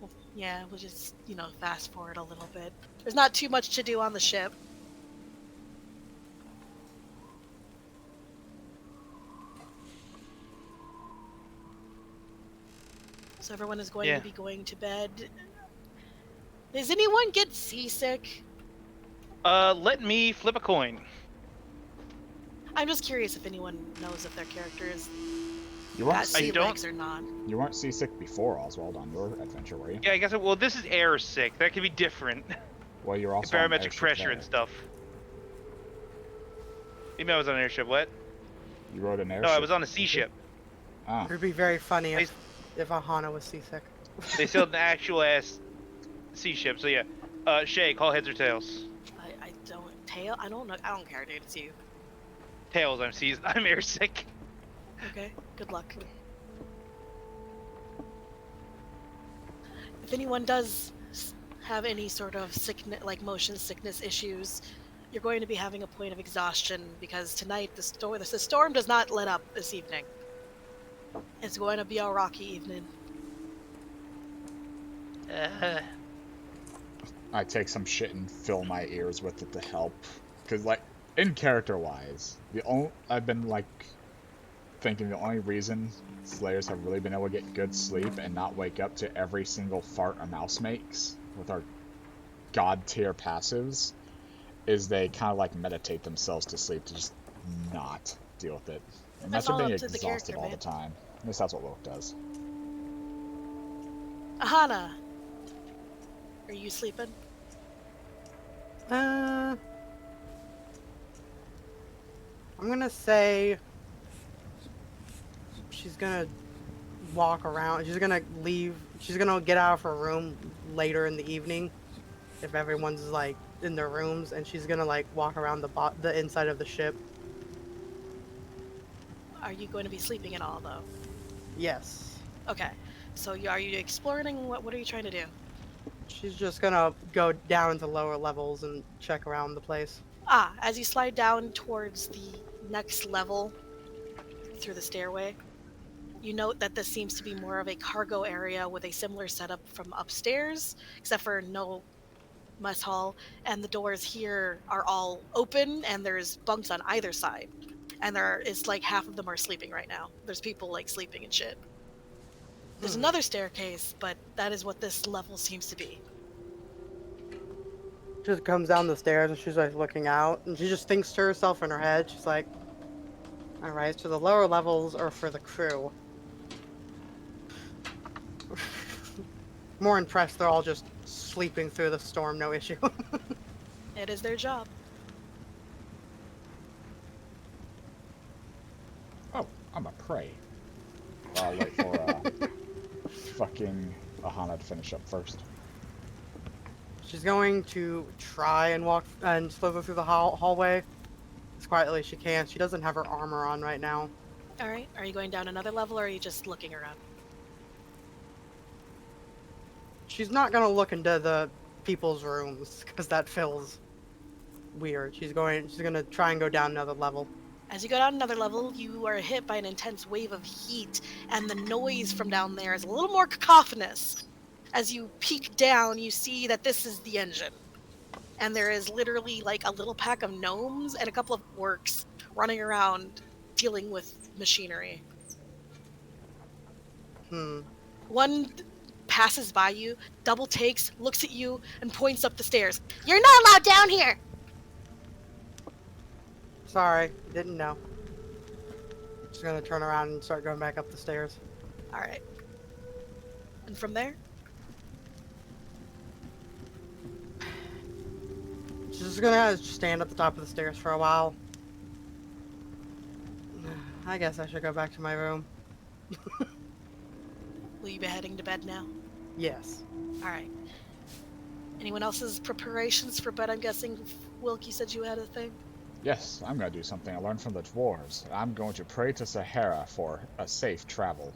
Well, yeah, we'll just, fast forward a little bit. There's not too much to do on the ship. So everyone is going Yeah. to be going to bed. Does anyone get seasick? Let me flip a coin. I'm just curious if anyone knows if their character is You got weren't, I sea don't- legs or not. you weren't seasick before, Oswald, on your adventure, were you? Yeah, I guess. Well, this is air sick. That could be different. Well, you're also on Barometric airship pressure there. and stuff. Maybe I was on an airship. What? You rode an airship? No, I was on a sea ship. Ah. It would be very funny if Aahana was seasick. They sailed an actual ass sea ship. So yeah. Shay, call heads or tails. I don't tail. I don't know. I don't care, dude. It's you. Tails. I'm air sick. Okay. Good luck. If anyone does have any sort of sickness, like motion sickness issues, you're going to be having a point of exhaustion because tonight the storm does not let up this evening. It's going to be a rocky evening. I take some shit and fill my ears with it to help. Because, like, in character-wise, I've been, like, thinking the only reason Slayers have really been able to get good sleep and not wake up to every single fart a mouse makes with our god-tier passives is they kind of, like, meditate themselves to sleep to just not deal with it. And That's that's what all being up to the exhausted character, all man. the time. At least that's what Wilk does. Aahana, are you sleeping? I'm gonna say she's gonna walk around. She's gonna leave. She's gonna get out of her room later in the evening, if everyone's like in their rooms, and she's gonna like walk around the inside of the ship. Are you going to be sleeping at all, though? Yes. Okay. So are you exploring? What are you trying to do? She's just gonna go down to lower levels and check around the place. As you slide down towards the next level through the stairway, you note that this seems to be more of a cargo area with a similar setup from upstairs, except for no mess hall, and the doors here are all open, and there's bunks on either side. And it's like half of them are sleeping right now. There's people like sleeping and shit. There's another staircase, but that is what this level seems to be. She just comes down the stairs and she's like looking out, and she just thinks to herself in her head. She's like, "All right, so the lower levels are for the crew." More impressed, they're all just sleeping through the storm, no issue. It is their job. Oh, I'm a prey. I'll wait for fucking Aahana to finish up first. She's going to try and walk and slither through the hallway as quietly as she can. She doesn't have her armor on right now. All right. Are you going down another level, or are you just looking around? She's not gonna look into the people's rooms because that feels weird. She's gonna try and go down another level. As you go down another level, you are hit by an intense wave of heat, and the noise from down there is a little more cacophonous. As you peek down, you see that this is the engine. And there is literally like a little pack of gnomes and a couple of orcs running around dealing with machinery. One passes by you, double takes, looks at you, and points up the stairs. "You're not allowed down here!" Sorry, didn't know. She's gonna turn around and start going back up the stairs. All right. And from there? She's just gonna stand at the top of the stairs for a while. I guess I should go back to my room. Will you be heading to bed now? Yes. All right. Anyone else's preparations for bed? I'm guessing, Wilk, you said you had a thing? Yes, I'm gonna do something I learned from the dwarves. I'm going to pray to Sahara for a safe travel.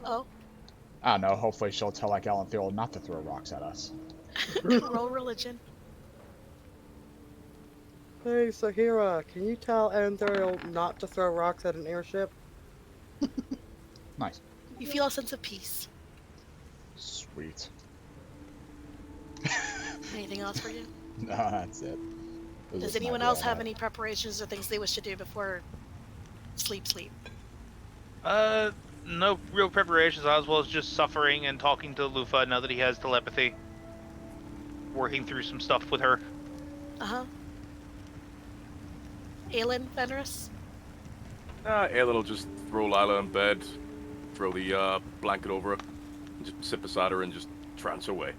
Oh? I don't know, hopefully she'll tell like Aelin not to throw rocks at us. Roll religion. Hey, Sahara, can you tell Andariel not to throw rocks at an airship? Nice. You feel a sense of peace. Sweet. Anything else for you? No, that's it. Does anyone else have any preparations or things they wish to do before sleep? No real preparations. Oswald's just suffering and talking to Lufa now that he has telepathy. Working through some stuff with her. Uh-huh. Aelin, Fenris? Aelin will just throw Lila in bed, throw the blanket over her, and just sit beside her and just trance away.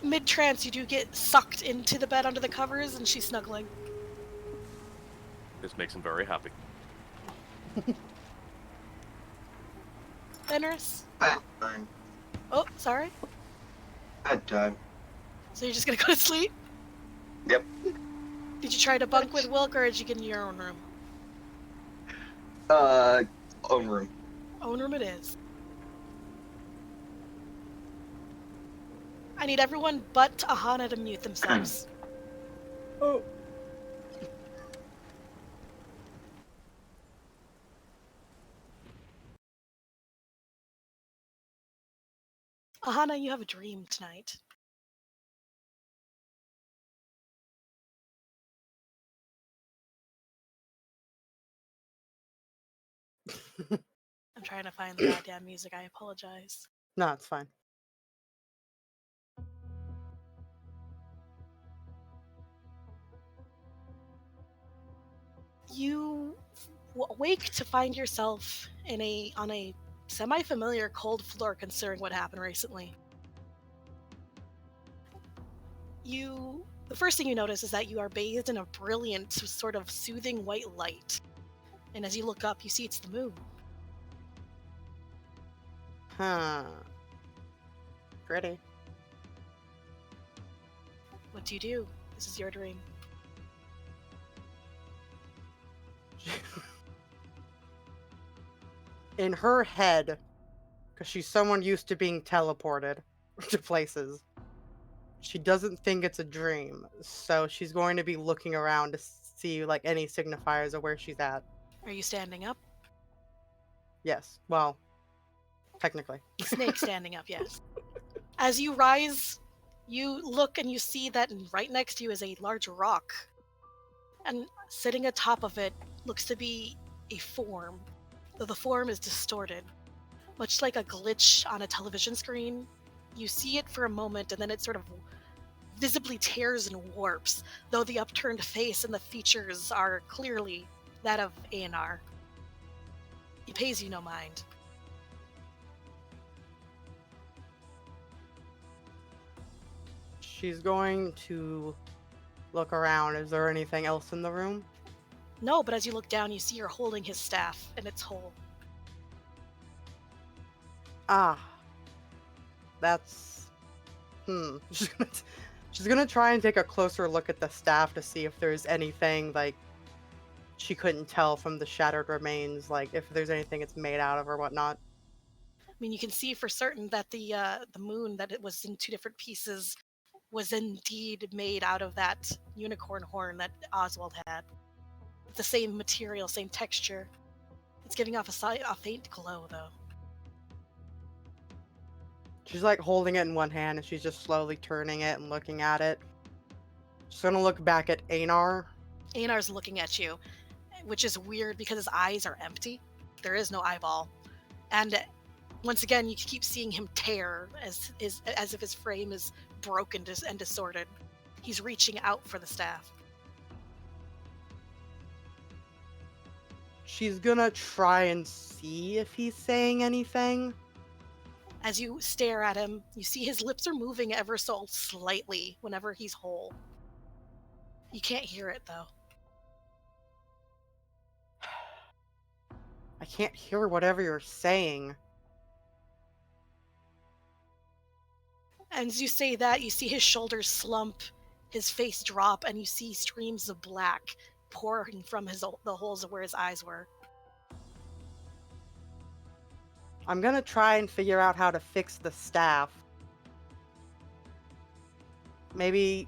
Mid-trance, you do get sucked into the bed under the covers, and she's snuggling. This makes him very happy. Fenris? Bedtime. Oh, sorry? Bedtime. So you're just gonna go to sleep? Yep. Did you try to bunk with Wilk, or did you get in your own room? Own room. Own room it is. I need everyone but Aahana to mute themselves. Oh. Aahana, you have a dream tonight. I'm trying to find the goddamn music. I apologize. No, it's fine. You wake to find yourself on a semi-familiar cold floor, considering what happened recently. The first thing you notice is that you are bathed in a brilliant, sort of soothing white light. And as you look up, you see it's the moon. Huh. Pretty. What do you do? This is your dream. In her head, because she's someone used to being teleported to places, she doesn't think it's a dream, so she's going to be looking around to see like any signifiers of where she's at. Are you standing up? Yes, well, technically. Snake standing up, yes. As you rise, you look and you see that right next to you is a large rock. And sitting atop of it looks to be a form, though the form is distorted. Much like a glitch on a television screen, you see it for a moment and then it sort of visibly tears and warps, though the upturned face and the features are clearly that of Aahana. He pays you no mind. She's going to look around. Is there anything else in the room? No, but as you look down, you see her holding his staff in its hole. Ah. That's... She's gonna try and take a closer look at the staff to see if there's anything, like, she couldn't tell from the shattered remains, like, if there's anything it's made out of or whatnot. I mean, you can see for certain that the moon, that it was in two different pieces, was indeed made out of that unicorn horn that Oswald had. The same material, same texture. It's giving off a faint glow, though. She's like holding it in one hand and she's just slowly turning it and looking at it. She's gonna look back at Aahana. Aenar's looking at you, which is weird because his eyes are empty. There is no eyeball. And once again, you keep seeing him tear as if his frame is broken and distorted. He's reaching out for the staff. She's gonna try and see if he's saying anything. As you stare at him, you see his lips are moving ever so slightly whenever he's whole. You can't hear it, though. I can't hear whatever you're saying. And as you say that, you see his shoulders slump, his face drop, and you see streams of black pouring from the holes of where his eyes were. I'm gonna try and figure out how to fix the staff. Maybe...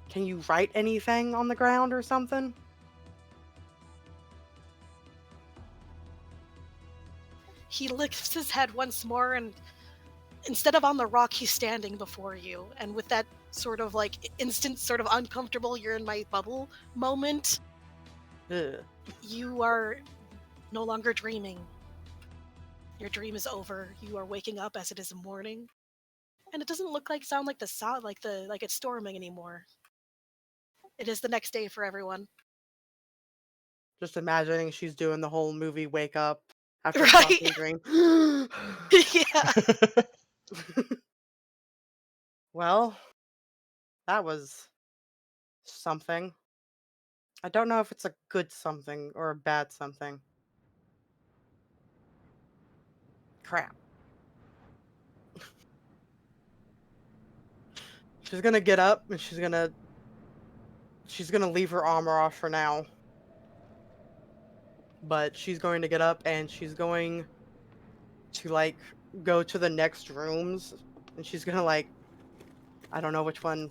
Can you write anything on the ground or something? He lifts his head once more, and instead of on the rock, he's standing before you. And with that sort of like instant sort of uncomfortable, you're in my bubble moment, Ugh. you are no longer dreaming. Your dream is over. You are waking up as it is morning. And it doesn't sound like it's storming anymore. It is the next day for everyone. Just imagining she's doing the whole movie Wake Up after a Right. fucking dream. Yeah. Well, that was something. I don't know if it's a good something or a bad something. Crap. She's gonna get up and she's gonna leave her armor off for now. But she's going to get up and she's going to like go to the next rooms and she's gonna like, I don't know which one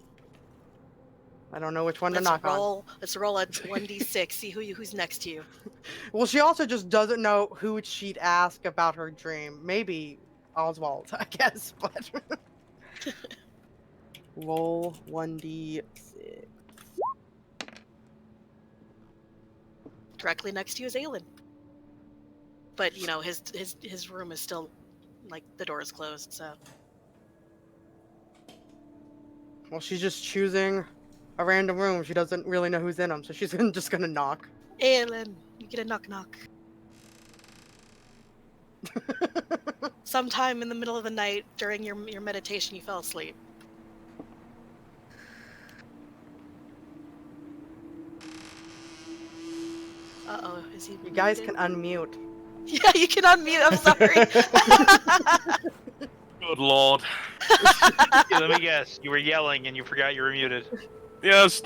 to knock on. Let's roll a 1d6, see who's next to you. Well, she also just doesn't know who she'd ask about her dream. Maybe Oswald, I guess, but roll 1d6. Directly next to you is Aelin. But you know, his room is still like the door is closed, so. Well, she's just choosing a random room. She doesn't really know who's in them, so she's just gonna knock. Aelin, you get a knock knock. Sometime in the middle of the night during your meditation, you fell asleep. Uh-oh, is he You guys muted? can unmute. Yeah, you can unmute. I'm sorry. Good lord. Yeah, let me guess. You were yelling and you forgot you were muted. Yes.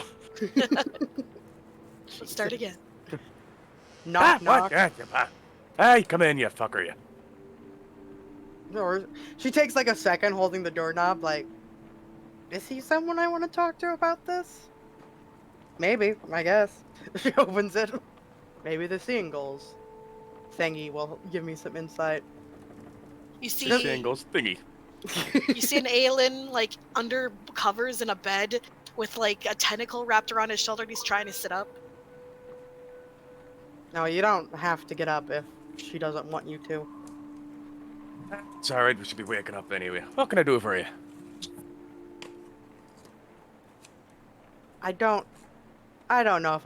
Let's start again. Knock, knock. What? Hey, come in, you fucker, you. Or she takes like a second holding the doorknob, like, is he someone I want to talk to about this? Maybe, I guess. She opens it. Maybe the seeing goals thingy will give me some insight. You see, Shingles thingy. you see an Aelin like under covers in a bed with like a tentacle wrapped around his shoulder, and he's trying to sit up. No, you don't have to get up if she doesn't want you to. It's alright, we should be waking up anyway. What can I do for you? I don't know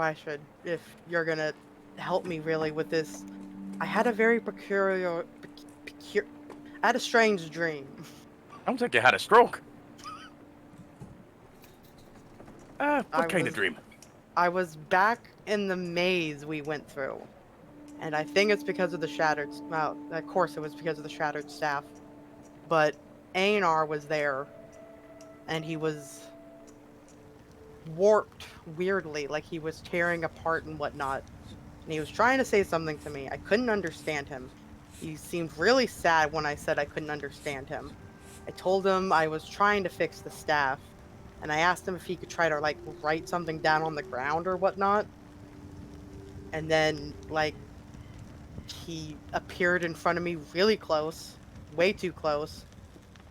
if you're gonna help me really with this. I had a very I had a strange dream. Sounds like you had a stroke. What kind of was- dream? I was back in the maze we went through. And I think it's because of the shattered... Well, of course it was because of the shattered staff. But Aahana was there. And he was warped weirdly, like he was tearing apart and whatnot. And he was trying to say something to me. I couldn't understand him. He seemed really sad when I said I couldn't understand him. I told him I was trying to fix the staff. And I asked him if he could try to, like, write something down on the ground or whatnot. And then, like, he appeared in front of me really close. Way too close.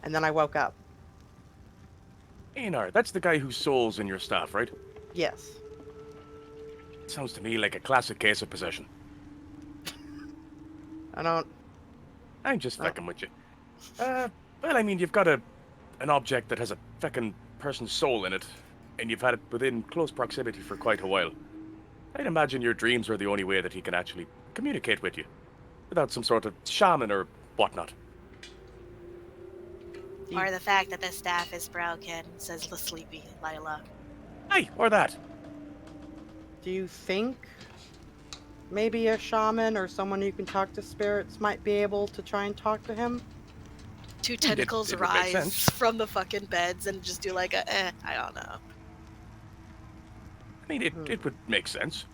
And then I woke up. Einar, that's the guy whose soul's in your staff, right? Yes. Sounds to me like a classic case of possession. I don't... I'm just fucking with you. Well, I mean, you've got an object that has a fucking person's soul in it, and you've had it within close proximity for quite a while. I'd imagine your dreams are the only way that he can actually communicate with you, without some sort of shaman or whatnot. Or the fact that the staff is broken, says the sleepy Lila. Hey, or that. Do you think maybe a shaman or someone who can talk to spirits might be able to try and talk to him? Two tentacles it would make rise sense. from the fucking beds and just do like a, I don't know. I mean, it would make sense.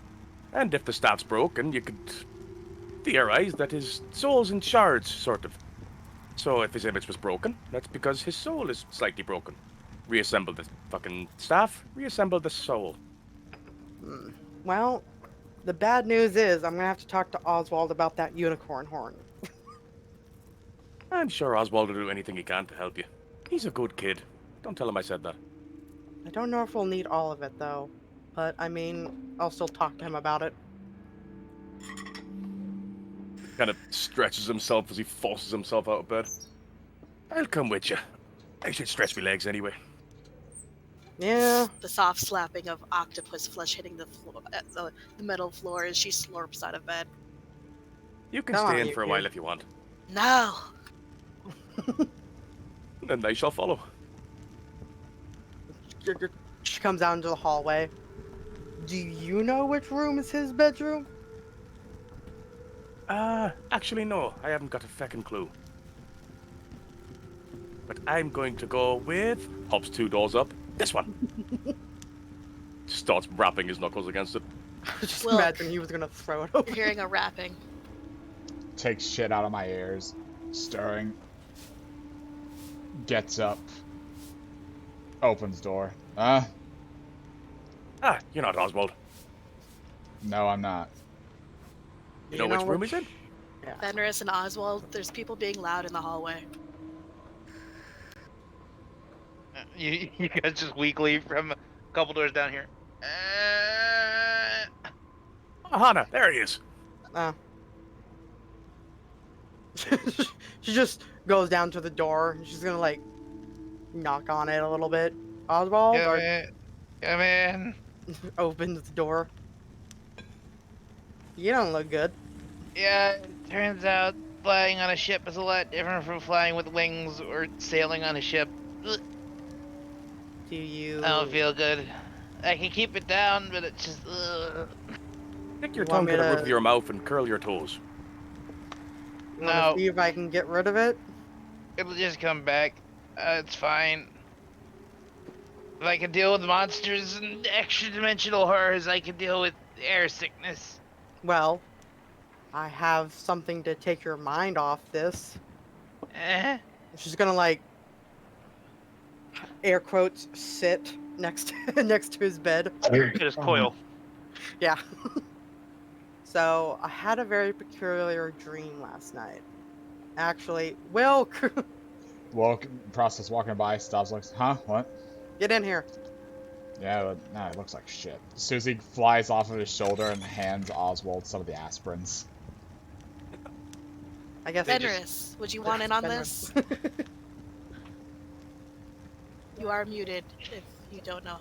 And if the staff's broken, you could theorize that his soul's in shards, sort of. So if his image was broken, that's because his soul is slightly broken. Reassemble the fucking staff, reassemble the soul. Well, the bad news is I'm gonna have to talk to Oswald about that unicorn horn. I'm sure Oswald will do anything he can to help you. He's a good kid. Don't tell him I said that. I don't know if we'll need all of it, though. But, I mean, I'll still talk to him about it. Kind of stretches himself as he forces himself out of bed. I'll come with you. I should stretch my legs anyway. Yeah. The soft slapping of octopus flesh hitting the floor, the metal floor as she slurps out of bed. You can Come stay on, in for a you while kid. if you want. No. And I shall follow. She comes out into the hallway. Do you know which room is his bedroom? Actually no, I haven't got a feckin' clue. But I'm going to go with... Hops 2 doors up. This one. Starts rapping his knuckles against it. Just Wilk. imagine he was gonna throw it over. You're hearing a rapping. Takes shit out of my ears. Stirring. Gets up. Opens door. Ah, you're not Oswald. No, I'm not. You know which room he's in? Yeah. Fenris and Oswald, there's people being loud in the hallway. You guys just weakly from a couple doors down here. Aahana, there he is. She just goes down to the door. And she's gonna, like, knock on it a little bit. Oswald? Come in. Opens the door. You don't look good. Yeah, it turns out flying on a ship is a lot different from flying with wings or sailing on a ship. Ugh, Do you... I don't feel good. I can keep it down, but it's just... Ugh. Stick your You want tongue me to the roof to- of your mouth and curl your toes. You want to No. see if I can get rid of it? It'll just come back. It's fine. If I can deal with monsters and extra-dimensional horrors, I can deal with air sickness. Well, I have something to take your mind off this. Eh? She's gonna like, air quotes, sit next next to his bed. Just coil. Yeah. So I had a very peculiar dream last night. Actually, Wilk, Wilk, process walking by, stops, looks, huh? What? get in here. Yeah, but, nah, it looks like shit. Susie flies off of his shoulder and hands Oswald some of the aspirins. I guess. Fenris, would you want in on Fenris. this? You are muted if you don't know.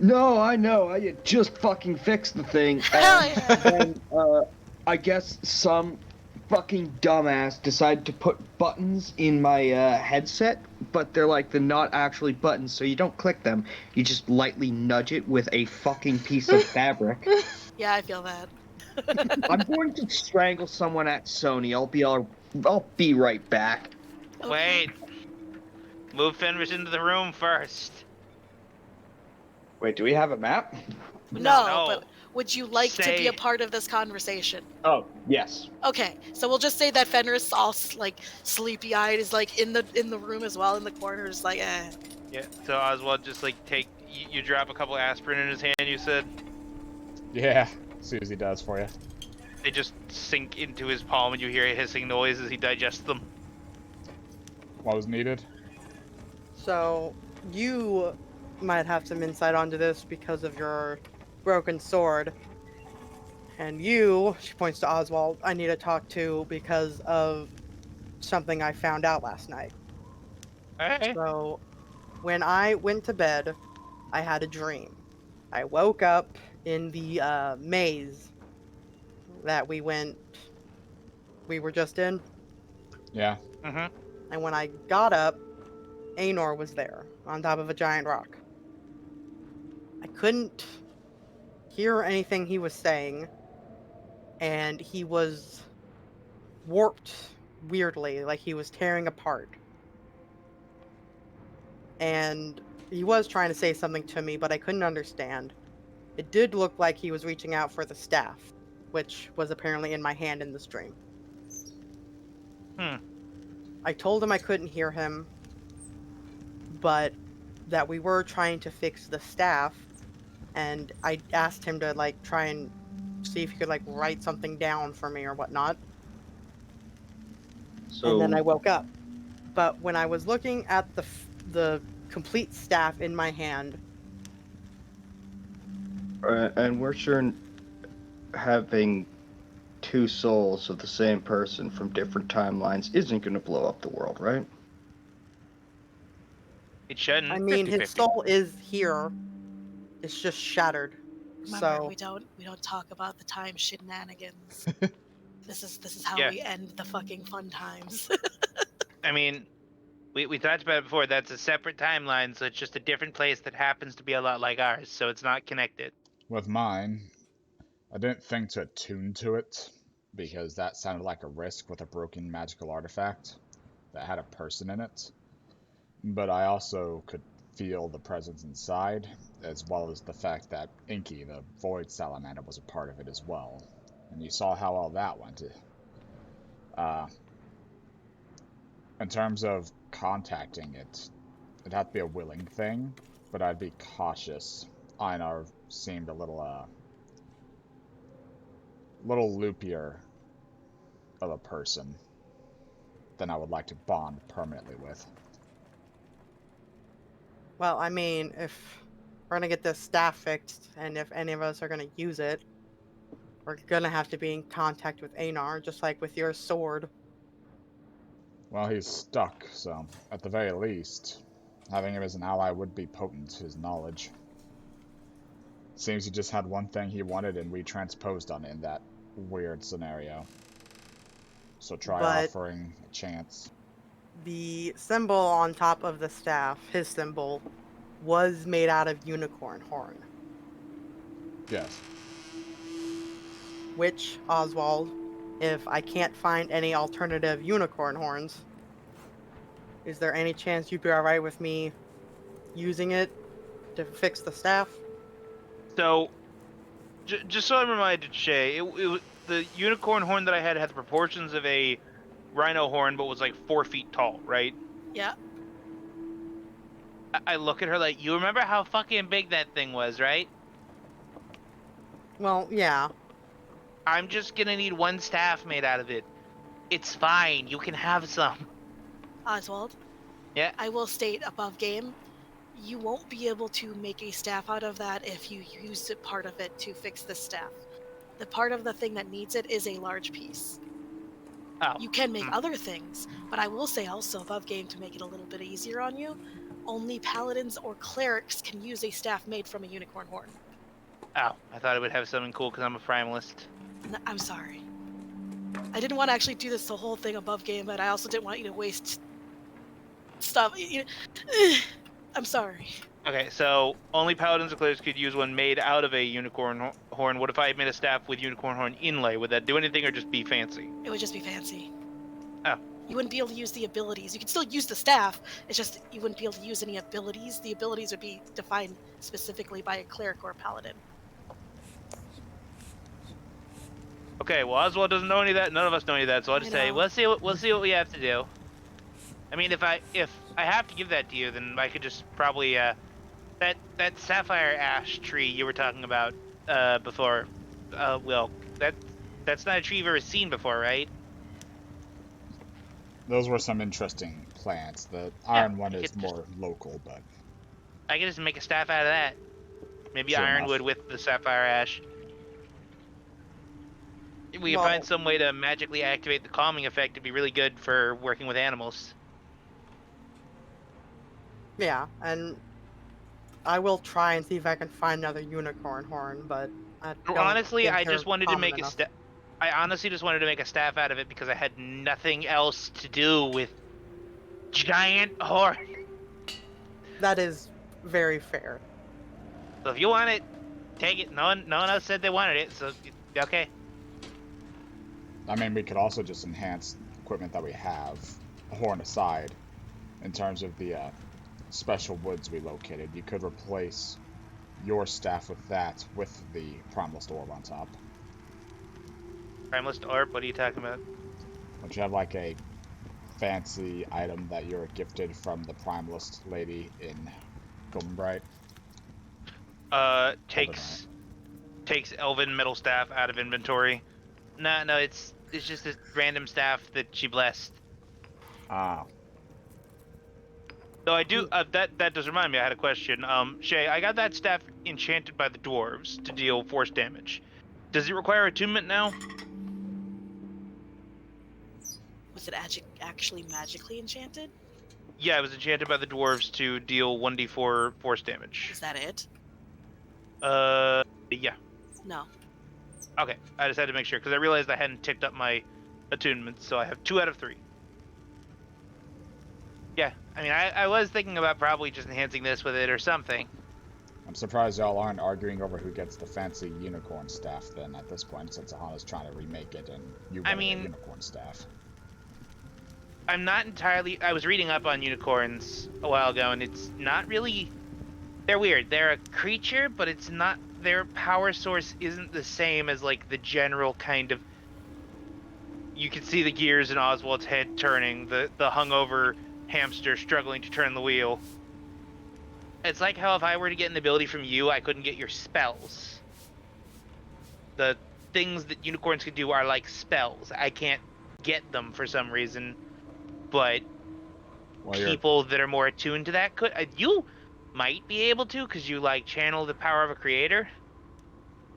No, I know. I just fucking fixed the thing. Hell yeah! And I guess some fucking dumbass decided to put buttons in my headset, but they're not actually buttons, so you don't click them. You just lightly nudge it with a fucking piece of fabric. Yeah, I feel that. I'm going to strangle someone at Sony. I'll be right back. Okay. Wait. Move Fenris into the room first. Wait, do we have a map? No, but would you like to be Say- a part of this conversation? Oh, yes. Okay, so we'll just say that Fenris, all sleepy-eyed, is in the room as well, in the corner, is eh. Yeah. So Oswald just take you drop a couple aspirin in his hand. You said Yeah, Susie does for you. they just sink into his palm, and you hear a hissing noise as he digests them. What was needed? So you might have some insight onto this because of your broken sword. And you, she points to Oswald, I need to talk to because of something I found out last night. Hey. So when I went to bed, I had a dream. I woke up in the maze that we were just in. Yeah. Mm-hmm. And when I got up, Aenor was there on top of a giant rock. I couldn't hear anything he was saying, and he was warped weirdly, like he was tearing apart. And he was trying to say something to me, but I couldn't understand. It did look like he was reaching out for the staff, which was apparently in my hand in the stream. I told him I couldn't hear him, but that we were trying to fix the staff, and I asked him to try and see if he could write something down for me or whatnot. So, And then I woke up. But when I was looking at the complete staff in my hand, and we're sure having two souls of the same person from different timelines isn't going to blow up the world, right? It shouldn't. I mean, 50-50. his soul is here. It's just shattered. Remember, So we don't talk about the time shenanigans. This is how Yeah. we end the fucking fun times. I mean, we talked about it before. That's a separate timeline, so it's just a different place that happens to be a lot like ours, so it's not connected. With mine, I didn't think to attune to it, because that sounded like a risk with a broken magical artifact that had a person in it. But I also could feel the presence inside, as well as the fact that Inky, the Void Salamander, was a part of it as well. And you saw how all that went. In terms of contacting it, it'd have to be a willing thing, but I'd be cautious. Einar seemed a little loopier of a person than I would like to bond permanently with. well, I mean, if we're gonna get this staff fixed, and if any of us are gonna use it, we're gonna have to be in contact with Einar, just like with your sword. Well, he's stuck, so at the very least, having him as an ally would be potent, his knowledge. Seems he just had one thing he wanted and we transposed on it in that weird scenario. So try But- offering a chance. The symbol on top of the staff, his symbol, was made out of unicorn horn. Yes. which, Oswald, if I can't find any alternative unicorn horns, is there any chance you'd be alright with me using it to fix the staff? So, just so I'm reminded, Shay, the unicorn horn that I had the proportions of a rhino horn, but was like 4 feet tall, right? Yeah. I look at her like, you remember how fucking big that thing was, right? Well, yeah. I'm just gonna need one staff made out of it. It's fine. You can have some. Oswald. Yeah. I will state above game, you won't be able to make a staff out of that if you use part of it to fix the staff. The part of the thing that needs it is a large piece. Oh. You can make other things, but I will say also above game, to make it a little bit easier on you, only paladins or clerics can use a staff made from a unicorn horn. Oh, I thought it would have something cool because I'm a primalist. No, I'm sorry. I didn't want to actually do this the whole thing above game, but I also didn't want you to waste stuff. I'm sorry. Okay, so only paladins or clerics could use one made out of a unicorn horn. What if I made a staff with unicorn horn inlay? Would that do anything or just be fancy? It would just be fancy. Oh. You wouldn't be able to use the abilities. You could still use the staff. It's just you wouldn't be able to use any abilities. The abilities would be defined specifically by a cleric or a paladin. Okay, well Oswald doesn't know any of that. None of us know any of that. So I'll just say we'll see what we have to do. I mean, if I have to give that to you, then I could just probably that sapphire ash tree you were talking about before, Wilk. That's not a tree you've ever seen before, right? Those were some interesting plants. The iron one is more local, but I could just make a staff out of that. Maybe Sure ironwood enough. with the sapphire ash. If we can find some way to magically activate the calming effect, it'd be really good for working with animals. Yeah, and I will try and see if I can find another unicorn horn, but Honestly, I just wanted to make a staff. I honestly just wanted to make a staff out of it because I had nothing else to do with giant horn. That is very fair. So if you want it, take it. No one else said they wanted it, so okay. I mean, we could also just enhance the equipment that we have, horn aside, in terms of the special woods we located. You could replace your staff with that, with the Primalist orb on top. Primalist orb? What are you talking about? Don't you have like a fancy item that you're gifted from the Primalist lady in Goldenbright? Takes Elven metal staff out of inventory. No, it's just this random staff that she blessed. Ah. So I do. That does remind me. I had a question. Shay, I got that staff enchanted by the dwarves to deal force damage. Does it require attunement now? Was it actually magically enchanted? Yeah, it was enchanted by the dwarves to deal 1d4 force damage. Is that it? Yeah. No. Okay, I just had to make sure because I realized I hadn't ticked up my attunement, so I have 2 out of 3. Yeah, I mean, I was thinking about probably just enhancing this with it or something. I'm surprised y'all aren't arguing over who gets the fancy unicorn staff then at this point, since Aahana's trying to remake it and you want a unicorn staff. I'm not entirely... I was reading up on unicorns a while ago, and it's not really... They're weird. They're a creature, but it's not... Their power source isn't the same as, like, the general kind of... You can see the gears in Oswald's head turning, the hungover hamster struggling to turn the wheel. It's like how if I were to get an ability from you, I couldn't get your spells. The things that unicorns can do are like spells. I can't get them for some reason, but people that are more attuned to that could. You might be able to, because you like channel the power of a creator.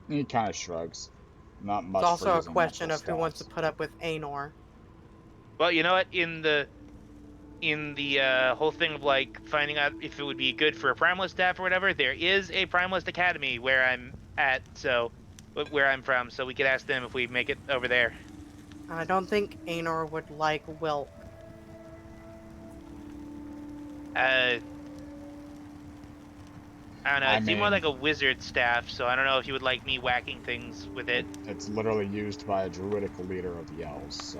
He kind of shrugs. Not much. It's also for a using question of natural who wants to staffs. put up with Aenor. Well, you know what? In the whole thing of like finding out if it would be good for a Primalist staff or whatever, there is a Primalist Academy where I'm at, so where I'm from, so we could ask them if we make it over there. I don't think Aenor would like Wilk. I don't know. I It seemed more mean- like a wizard staff, so I don't know if you would like me whacking things with it. It's literally used by a druidical leader of the elves, so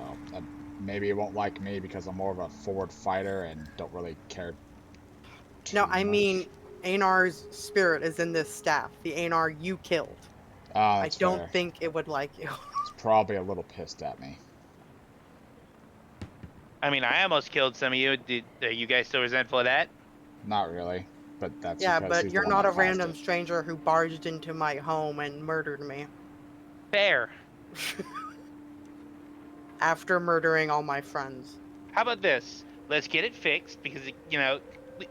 maybe it won't like me because I'm more of a forward fighter and don't really care. No, too I much. mean, Aenar's spirit is in this staff. The Aenar you killed. Ah, I that's don't fair. think it would like you. It's probably a little pissed at me. I mean, I almost killed some of you. Are you guys still resentful of that? Not really, but that's Yeah, because but he's you're the one not a that caused random it. stranger who barged into my home and murdered me. Fair. After murdering all my friends. How about this? Let's get it fixed because, you know,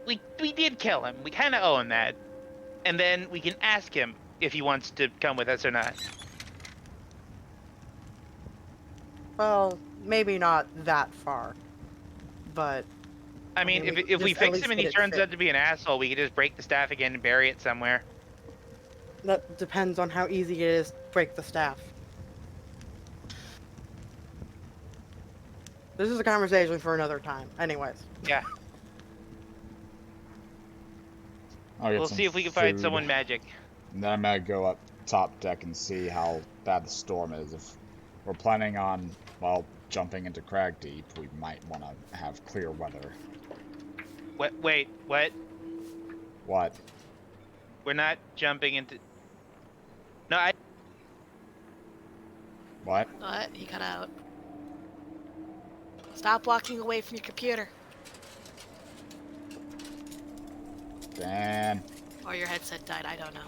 we did kill him. We kind of owe him that. And then we can ask him if he wants to come with us or not. Well, maybe not that far. But I mean, mean, we if we just at fix least him and get he it turns out fixed. to be an asshole, we could just break the staff again and bury it somewhere. that depends on how easy it is to break the staff. This is a conversation for another time. Anyways. Yeah. I'll get We'll some see if we can find food, someone magic. and then I'm gonna go up top deck and see how bad the storm is. If we're planning on, well, jumping into Kraigdeep, we might want to have clear weather. Wait, what? What? We're not jumping into... No, What? What? He got out. Stop walking away from your computer. Dan. Or your headset died, I don't know.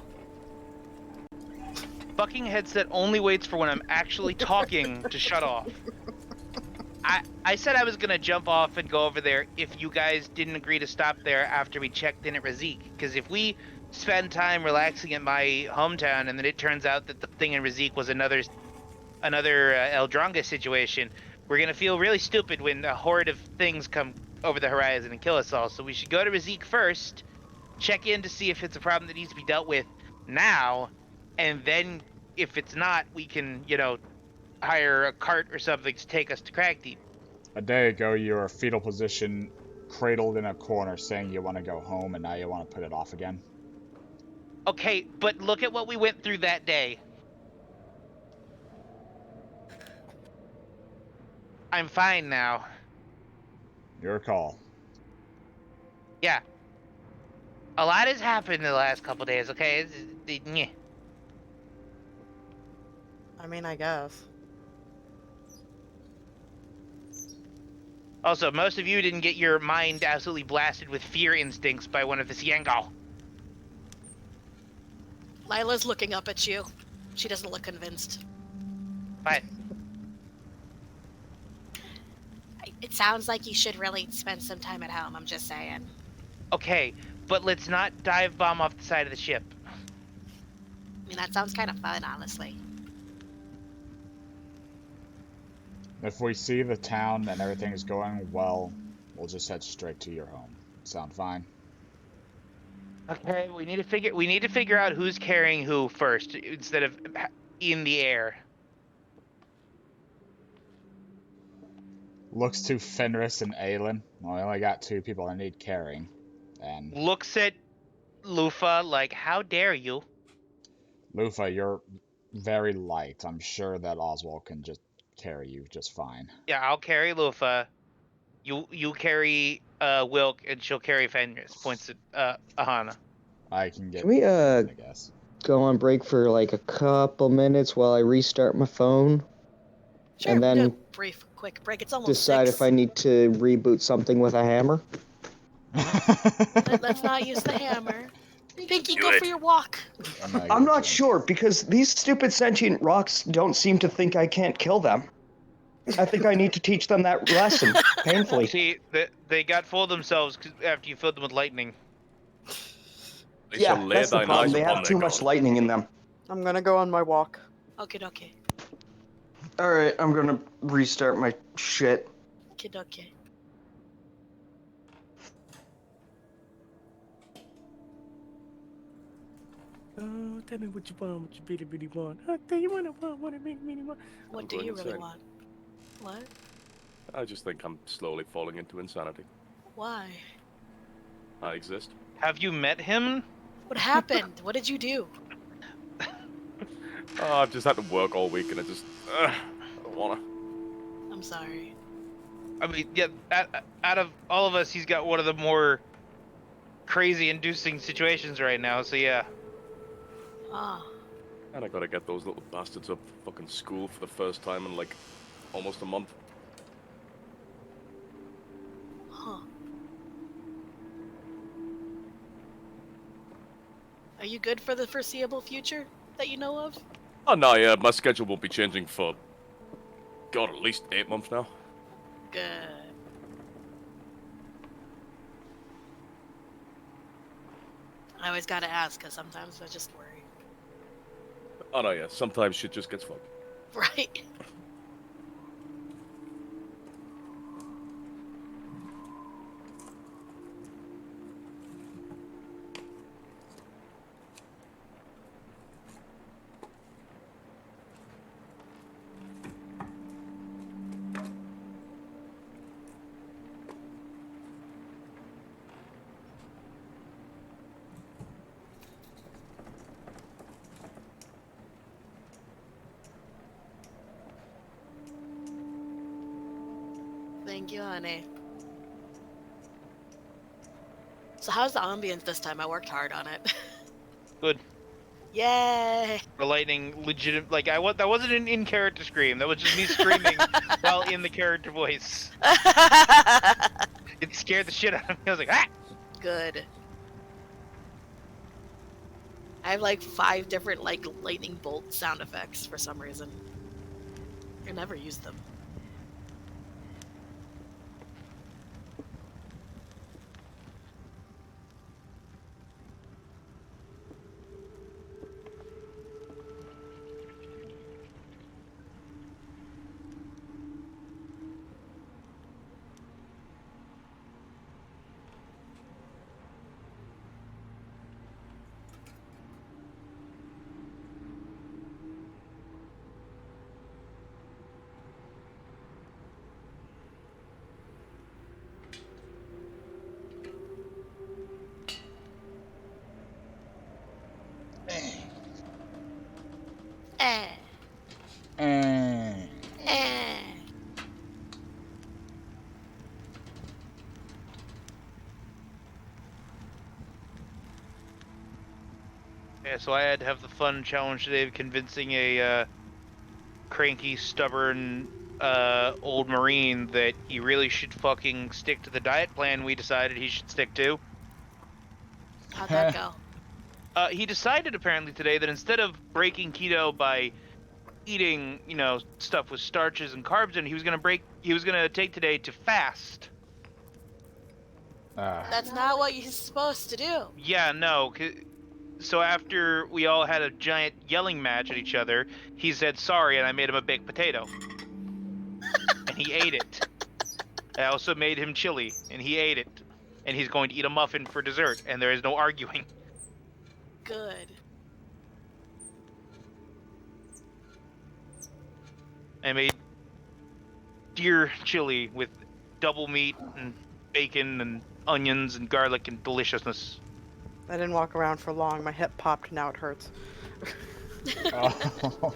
fucking headset only waits for when I'm actually talking to shut off. I said I was gonna jump off and go over there if you guys didn't agree to stop there after we checked in at Razik. Because if we spend time relaxing at my hometown and then it turns out that the thing in Razik was another Eldronga situation, we're gonna feel really stupid when a horde of things come over the horizon and kill us all. So we should go to Razik first, check in to see if it's a problem that needs to be dealt with now, and then if it's not, we can, you know, hire a cart or something to take us to Kraigdeep. A day ago, you were fetal position, cradled in a corner, saying you want to go home, and now you want to put it off again. Okay, but look at what we went through that day. I'm fine now. Your call. Yeah. A lot has happened in the last couple days, okay? I mean, I guess. Also, most of you didn't get your mind absolutely blasted with fear instincts by one of the Siengal. Lila's looking up at you. She doesn't look convinced. But It sounds like you should really spend some time at home, I'm just saying. okay, but let's not dive bomb off the side of the ship. I mean, that sounds kind of fun, honestly. If we see the town and everything is going well, we'll just head straight to your home. Sound fine? Okay, we need to figure out who's carrying who first instead of in the air. Looks to Fenris and Aelin. Well, I only got 2 people I need carrying. And Looks at Lufa like, how dare you? Lufa, you're very light. I'm sure that Oswald can just carry you just fine. Yeah, I'll carry Lufa. You carry Wilk, and she'll carry Fenris. Points at Aahana. I can get. Can we I guess. go on break for like a couple minutes while I restart my phone? Sure, And then do a brief, quick break. It's almost decide 6. if I need to reboot something with a hammer? Let's not use the hammer. Pinky, Do go it. for your walk. I'm not sure, because these stupid sentient rocks don't seem to think I can't kill them. I think I need to teach them that lesson, painfully. See, they got full of themselves after you filled them with lightning. They Yeah, shall lay that's the thine problem. eyes They upon have their too much God. lightning in them. I'm gonna go on my walk. Okay. Alright, I'm gonna restart my shit. Okay. Oh, tell me what you want, what you really want. I'll tell you what I want, what I really want. What I'm do going you really insane. want? What? I just think I'm slowly falling into insanity. Why? I exist. Have you met him? What happened? What did you do? Oh, I've just had to work all week, and I don't wanna. I'm sorry. I mean, yeah, out of all of us, he's got one of the more crazy-inducing situations right now, so yeah. Ah, And I gotta get those little bastards up for fucking school for the first time in, like, almost a month. huh. Are you good for the foreseeable future that you know of? Oh, no, yeah, my schedule won't be changing for, God, at least 8 months now. Good. I always gotta ask, because sometimes I just worry. Oh, no, yeah, sometimes shit just gets fucked. Right? Thank you, honey. So how's the ambience this time? I worked hard on it. Good. Yay! The lightning, legit. Like that wasn't an in-character scream. That was just me screaming while in the character voice. It scared the shit out of me. I was like, ah! Good. I have like 5 different like lightning bolt sound effects for some reason. I never use them. Eh. Eh. Eh. Yeah, so I had to have the fun challenge today of convincing a cranky, stubborn old Marine that he really should fucking stick to the diet plan we decided he should stick to. How'd that go? He decided apparently today that instead of breaking keto by eating, stuff with starches and carbs in, he was gonna take today to fast. That's not what you're supposed to do. Yeah, no. So after we all had a giant yelling match at each other, he said sorry, and I made him a baked potato. And he ate it. I also made him chili, and he ate it. And he's going to eat a muffin for dessert, and there is no arguing. Good. I made deer chili with double meat and bacon and onions and garlic and deliciousness. I didn't walk around for long. My hip popped, now it hurts. Oh.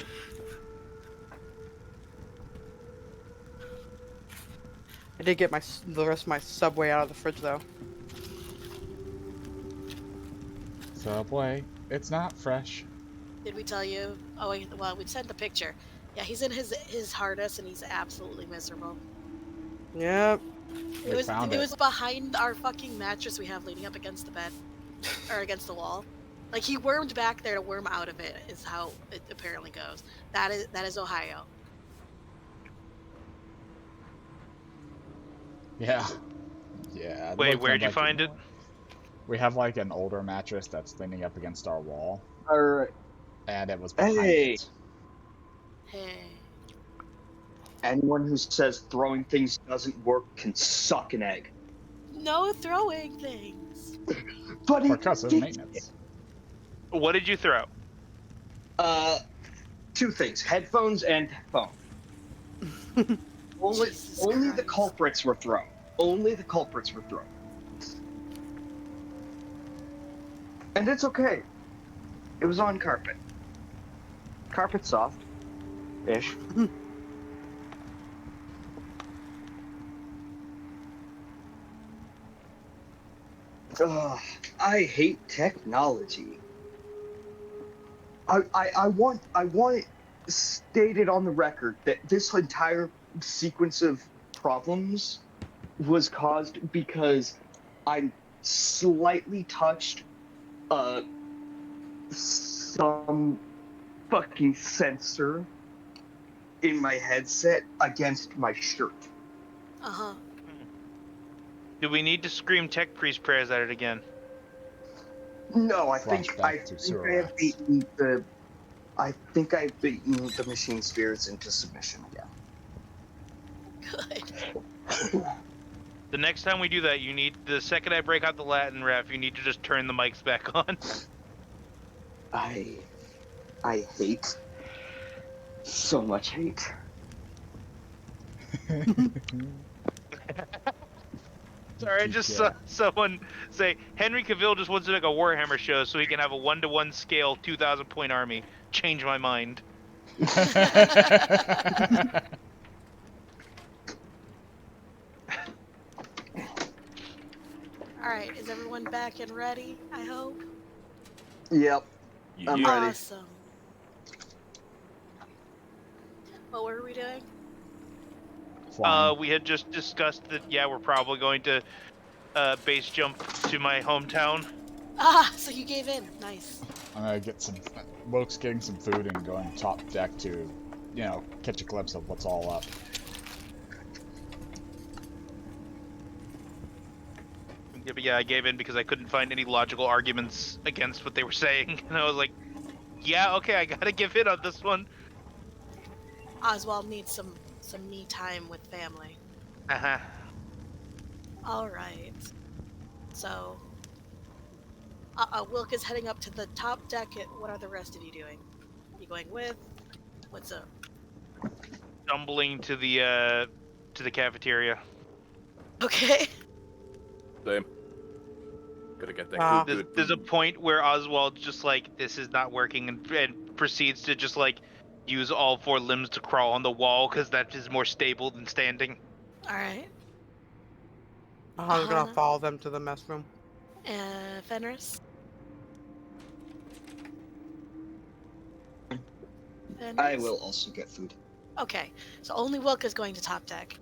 I did get the rest of my Subway out of the fridge, though. Subway, it's not fresh. Did we tell you? Oh, well, we sent the picture. Yeah, he's in his harness and he's absolutely miserable. Yep. We found it it. was behind our fucking mattress we have leaning up against the bed. Or against the wall. Like he wormed back there to worm out of it is how it apparently goes. That is Ohio. Yeah. Yeah. Wait, where'd you find it? We have like an older mattress that's leaning up against our wall, Alright. and it was behind Hey. it. Hey. Anyone who says throwing things doesn't work can suck an egg. No throwing things. But Percussive maintenance. What did you throw? 2 things: headphones and phone. Only Jesus the Christ. culprits were thrown. Only the culprits were thrown. And it's okay. It was on carpet. Carpet soft-ish. Ugh, I hate technology. I want it stated on the record that this entire sequence of problems was caused because I slightly touched some fucking sensor in my headset against my shirt. Uh-huh. Do we need to scream tech priest prayers at it again? No, I think Flashback to sewer I have rats. beaten the I've beaten the machine spirits into submission again. Good. The next time we do that, you need, the second I break out the Latin ref, you need to just turn the mics back on. I hate so much hate. Sorry, I just saw someone say, Henry Cavill just wants to make a Warhammer show so he can have a 1-to-1 scale 2,000 point army. Change my mind. Alright, is everyone back and ready, I hope? Yep. I'm Yeah. ready. Awesome. What were we doing? Flying. We had just discussed that, yeah, we're probably going to base jump to my hometown. Ah, so you gave in. Nice. I'm gonna get some. Wilk's getting some food and going top deck to, you know, catch a glimpse of what's all up. Yeah, but yeah, I gave in because I couldn't find any logical arguments against what they were saying. And I was like, yeah, okay, I gotta give in on this one. Oswald needs some me time with family. Uh-huh. Alright. So, Wilk is heading up to the top deck. What are the rest of you doing? You going with? What's up? Stumbling to the cafeteria. Okay. Same. Gotta get that Ah. good There's a food. point where Oswald's just like, this is not working, and proceeds to just like use all 4 limbs to crawl on the wall because that is more stable than standing. Alright. I was gonna Aahana. follow them to the mess room. Fenris? Fenris? I will also get food. Okay, so only Wilk is going to top deck.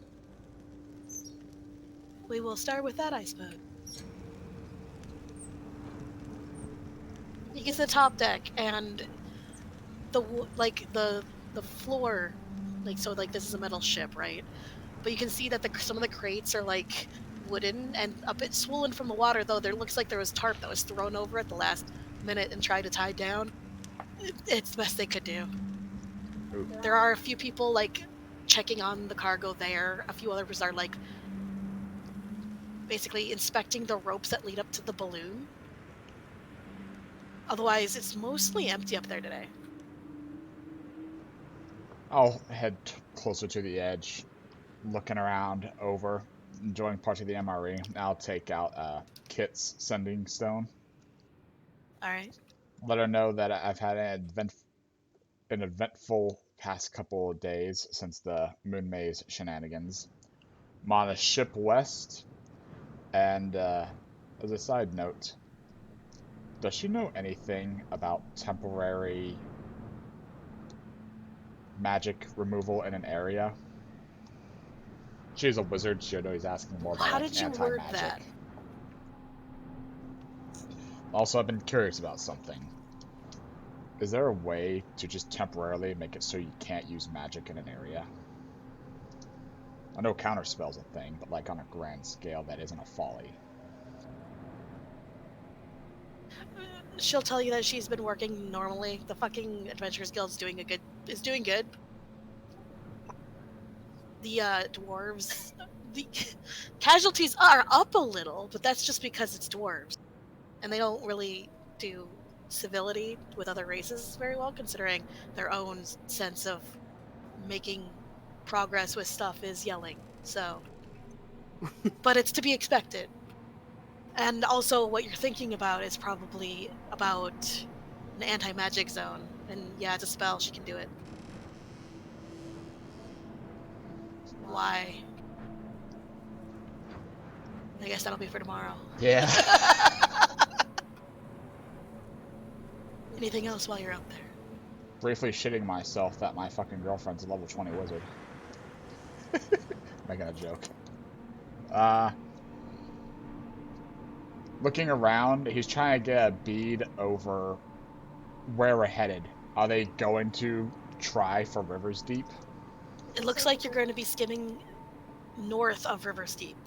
We will start with that, I suppose. You get to the top deck, and the floor, so this is a metal ship, right? But you can see that some of the crates are like wooden and a bit swollen from the water, though. There looks like there was tarp that was thrown over at the last minute and tried to tie down. It's the best they could do. Ooh. There are a few people checking on the cargo there. A few others are basically inspecting the ropes that lead up to the balloon. Otherwise, it's mostly empty up there today. I'll head closer to the edge, looking around over, enjoying parts of the MRE. I'll take out Kit's sending stone. Alright. Let her know that I've had an eventful past couple of days since the Moon Maze shenanigans. I'm on a ship west, and as a side note, does she know anything about temporary magic removal in an area? She's a wizard. She'll know he's asking more about How did you word anti-magic. that? Also, I've been curious about something. Is there a way to just temporarily make it so you can't use magic in an area? I know counterspell's a thing, but on a grand scale, that isn't a folly. She'll tell you that she's been working normally. The fucking Adventurers Guild is doing good. The dwarves, the casualties are up a little, but that's just because it's dwarves, and they don't really do civility with other races very well, considering their own sense of making progress with stuff is yelling. So, but it's to be expected. And also, what you're thinking about is probably about an anti-magic zone. And yeah, it's a spell. She can do it. Why? I guess that'll be for tomorrow. Yeah. Anything else while you're out there? Briefly shitting myself that my fucking girlfriend's a level 20 wizard. Making a joke. Looking around, he's trying to get a bead over where we're headed. Are they going to try for Rivers Deep? It looks like you're going to be skimming north of Rivers Deep.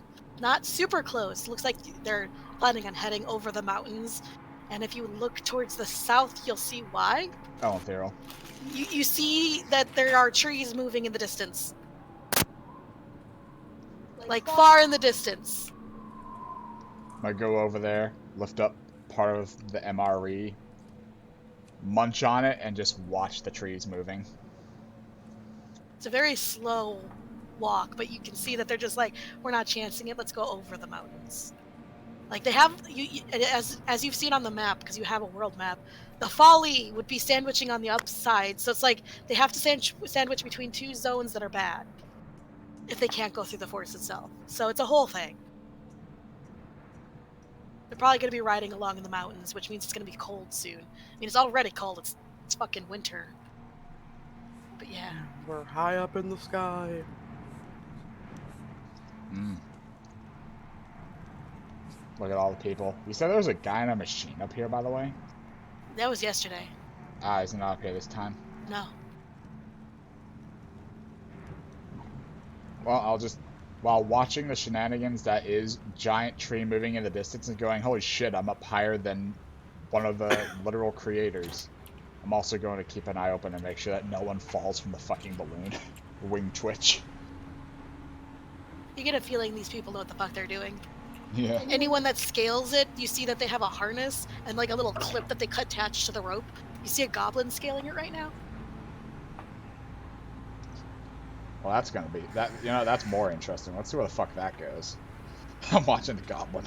Not super close. Looks like they're planning on heading over the mountains. And if you look towards the south, you'll see why. Oh, Ethereal. You see that there are trees moving in the distance. Like far in the distance. I go over there, lift up part of the MRE, munch on it, and just watch the trees moving. It's a very slow walk, but you can see that they're just like, we're not chancing it, let's go over the mountains. Like they have, as you've seen on the map, because you have a world map, the folly would be sandwiching on the upside, so it's like they have to sandwich between two zones that are bad if they can't go through the forest itself. So it's a whole thing. They're probably going to be riding along in the mountains, which means it's going to be cold soon. I mean, it's already cold. It's fucking winter. But yeah. We're high up in the sky. Look at all the people. You said there was a guy in a machine up here, by the way? That was yesterday. Ah, he's not up here this time. No. Well, I'll just... While watching the shenanigans that is giant tree moving in the distance and going, holy shit, I'm up higher than one of the literal creators. I'm also going to keep an eye open and make sure that no one falls from the fucking balloon. Wing twitch. You get a feeling these people know what the fuck they're doing. Yeah. Anyone that scales it, you see that they have a harness and like a little clip that they cut attached to the rope. You see a goblin scaling it right now? Well, that's gonna be that. You know, that's more interesting. Let's see where the fuck that goes. I'm watching the goblin.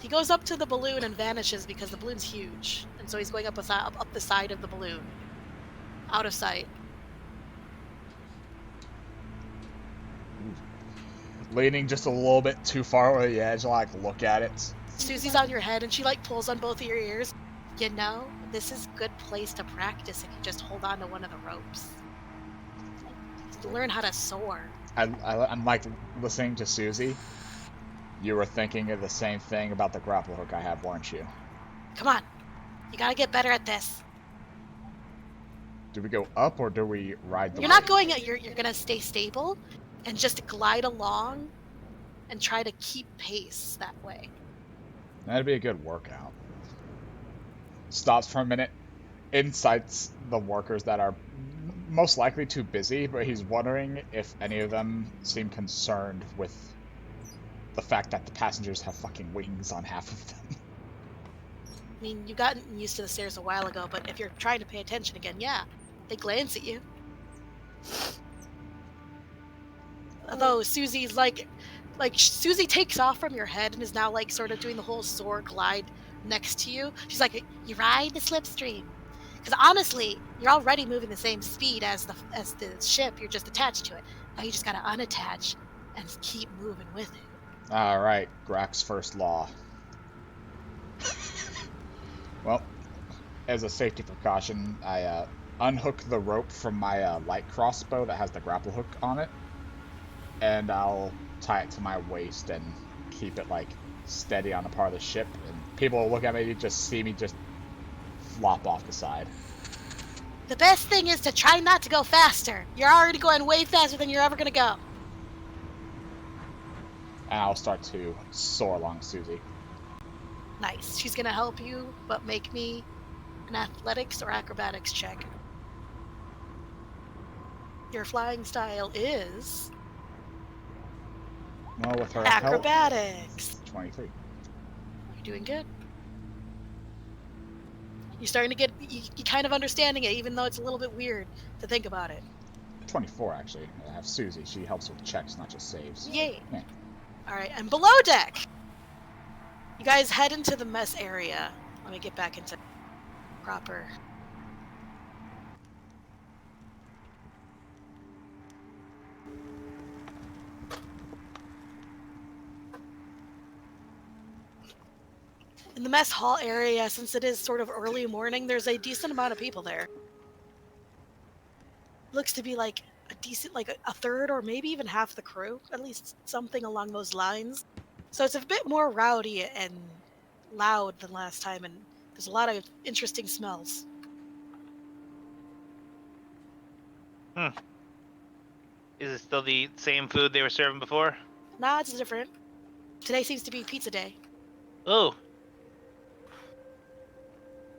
He goes up to the balloon and vanishes because the balloon's huge, and so he's going up the side of the balloon, out of sight. Leaning just a little bit too far over the edge, like look at it. Susie's on your head, and she like pulls on both of your ears. You know, this is a good place to practice if you just hold on to one of the ropes. Learn how to soar. I'm like listening to Susie. You were thinking of the same thing about the grapple hook I have, weren't you? Come on, you gotta get better at this. Do we go up or do we ride the? You're not going. You're gonna stay stable, and just glide along, and try to keep pace that way. That'd be a good workout. Stops for a minute, incites the workers that are most likely too busy, but he's wondering if any of them seem concerned with the fact that the passengers have fucking wings on half of them. I mean, you got used to the stairs a while ago, but if you're trying to pay attention again, yeah, they glance at you. Although Susie's like Susie takes off from your head and is now like sort of doing the whole soar glide next to you. She's like, you ride the slipstream. Because honestly, you're already moving the same speed as the ship. You're just attached to it. Now you just gotta unattach and keep moving with it. All right, Grak's first law. Well, as a safety precaution, I unhook the rope from my light crossbow that has the grapple hook on it, and I'll tie it to my waist and keep it like steady on a part of the ship. And people will look at me, just see me just flop off the side. The best thing is to try not to go faster. You're already going way faster than you're ever gonna go. And I'll start to soar along Susie. Nice. She's gonna help you, but make me an athletics or acrobatics check. Your flying style is Well, with her acrobatics. help, 23. You're doing good. You're starting to get, you kind of understanding it, even though it's a little bit weird to think about it. 24, actually. I have Susie. She helps with checks, not just saves. Yay. Yeah. All right, and below deck. You guys head into the mess area. Let me get back into proper. In the mess hall area, since it is sort of early morning, there's a decent amount of people there. Looks to be like a decent, like a third or maybe even half the crew, at least something along those lines. So it's a bit more rowdy and loud than last time, and there's a lot of interesting smells. Is it still the same food they were serving before? Nah, it's different. Today seems to be pizza day. Oh.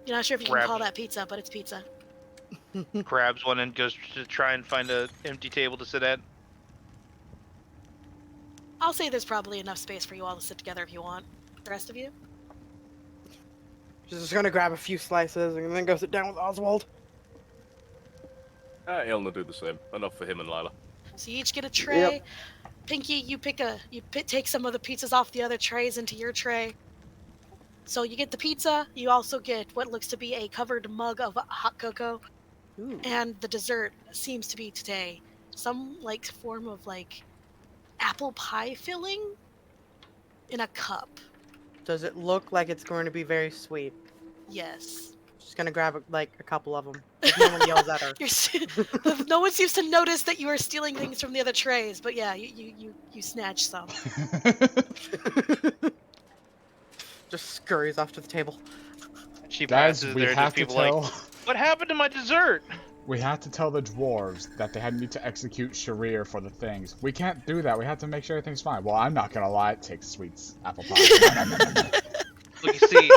You're not sure if you can call that pizza, but it's pizza. Grabs one and goes to try and find an empty table to sit at. I'll say there's probably enough space for you all to sit together if you want. The rest of you? She's just gonna grab a few slices and then go sit down with Oswald. Aelin will do the same. Enough for him and Lila. So you each get a tray. Yep. Pinky, you take some of the pizzas off the other trays into your tray. So you get the pizza. You also get what looks to be a covered mug of hot cocoa. Ooh. And the dessert seems to be today some like form of like apple pie filling in a cup. Does it look like it's going to be very sweet? Yes. She's gonna grab a couple of them. If no one yells at her. No one seems to notice that you are stealing things from the other trays, but yeah, you snatch some. Just scurries off to the table. She Guys, passes we there have to to people tell. like, what happened to my dessert? We have to tell the dwarves that they need to execute Sharir for the things. We can't do that. We have to make sure everything's fine. Well, I'm not gonna lie. It takes sweets, apple pie. Look, you see,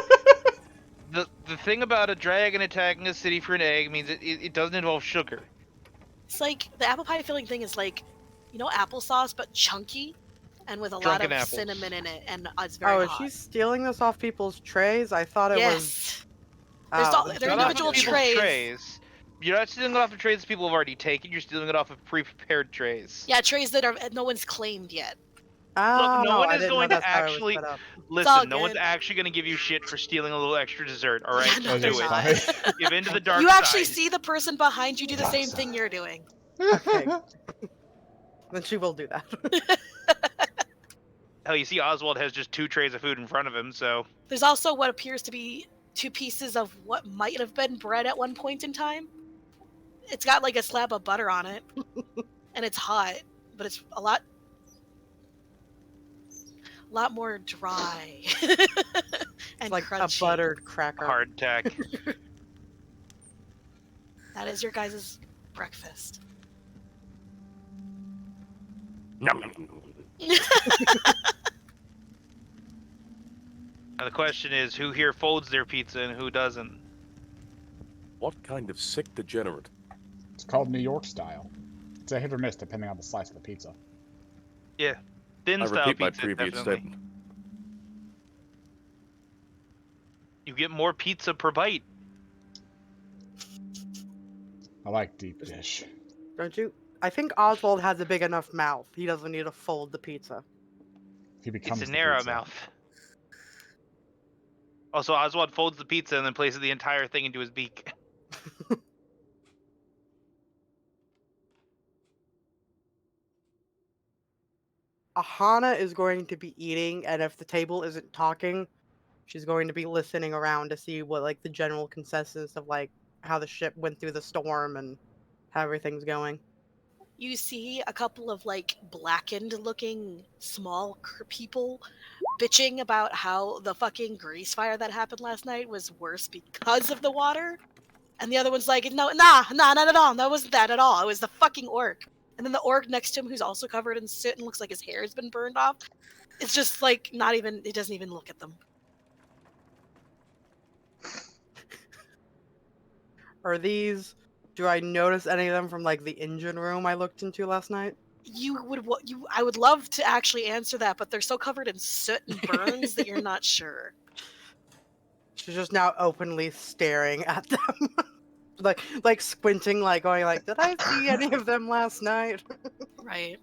the thing about a dragon attacking a city for an egg means it doesn't involve sugar. It's like the apple pie filling thing is like, you know, applesauce but chunky, and with a Drunken lot of apples. cinnamon in it, and it's very Is hot. she stealing this off people's trays? I thought it was. Yes. They're Not off individual of people's trays. You're not stealing it off of trays that people have already taken. You're stealing it off of pre-prepared trays. Yeah, trays that are no one's claimed yet. Oh, Look, no one I is didn't know going to that's how it was actually set up. all listen. No one's good. actually going to give you shit for stealing a little extra dessert. All right, Yeah, no, just they're do not. it. Give in to the dark You actually side. see the person behind you do the same thing you're doing. Okay. Then she will do that. Hell, you see, Oswald has just 2 trays of food in front of him. So There's also what appears to be 2 pieces of what might have been bread at one point in time. It's got like a slab of butter on it, and it's hot, but it's a lot more dry and It's like crunchy. a buttered cracker. hardtack. That is your guys' breakfast. Nom, nom, nom. Now the question is, who here folds their pizza and who doesn't? What kind of sick degenerate? It's called New York style. It's a hit or miss depending on the slice of the pizza. Yeah, thin I style repeat my pizza. previous Definitely. statement. You get more pizza per bite. I like deep dish. Don't you? I think Oswald has a big enough mouth. He doesn't need to fold the pizza. He becomes It's a the narrow pizza. mouth. Also, Oswald folds the pizza and then places the entire thing into his beak. Aahana is going to be eating, and if the table isn't talking, she's going to be listening around to see what like the general consensus of like how the ship went through the storm and how everything's going. You see a couple of like blackened looking small people bitching about how the fucking grease fire that happened last night was worse because of the water. And the other one's like, no, nah, not at all. That wasn't that at all. It was the fucking orc. And then the orc next to him, who's also covered in soot and looks like his hair has been burned off. It's just like not even, it doesn't even look at them. Are these? Do I notice any of them from like the engine room I looked into last night? I would love to actually answer that, but they're so covered in soot and burns that you're not sure. She's just now openly staring at them, like squinting, like going like, "Did I see any of them last night?" Right.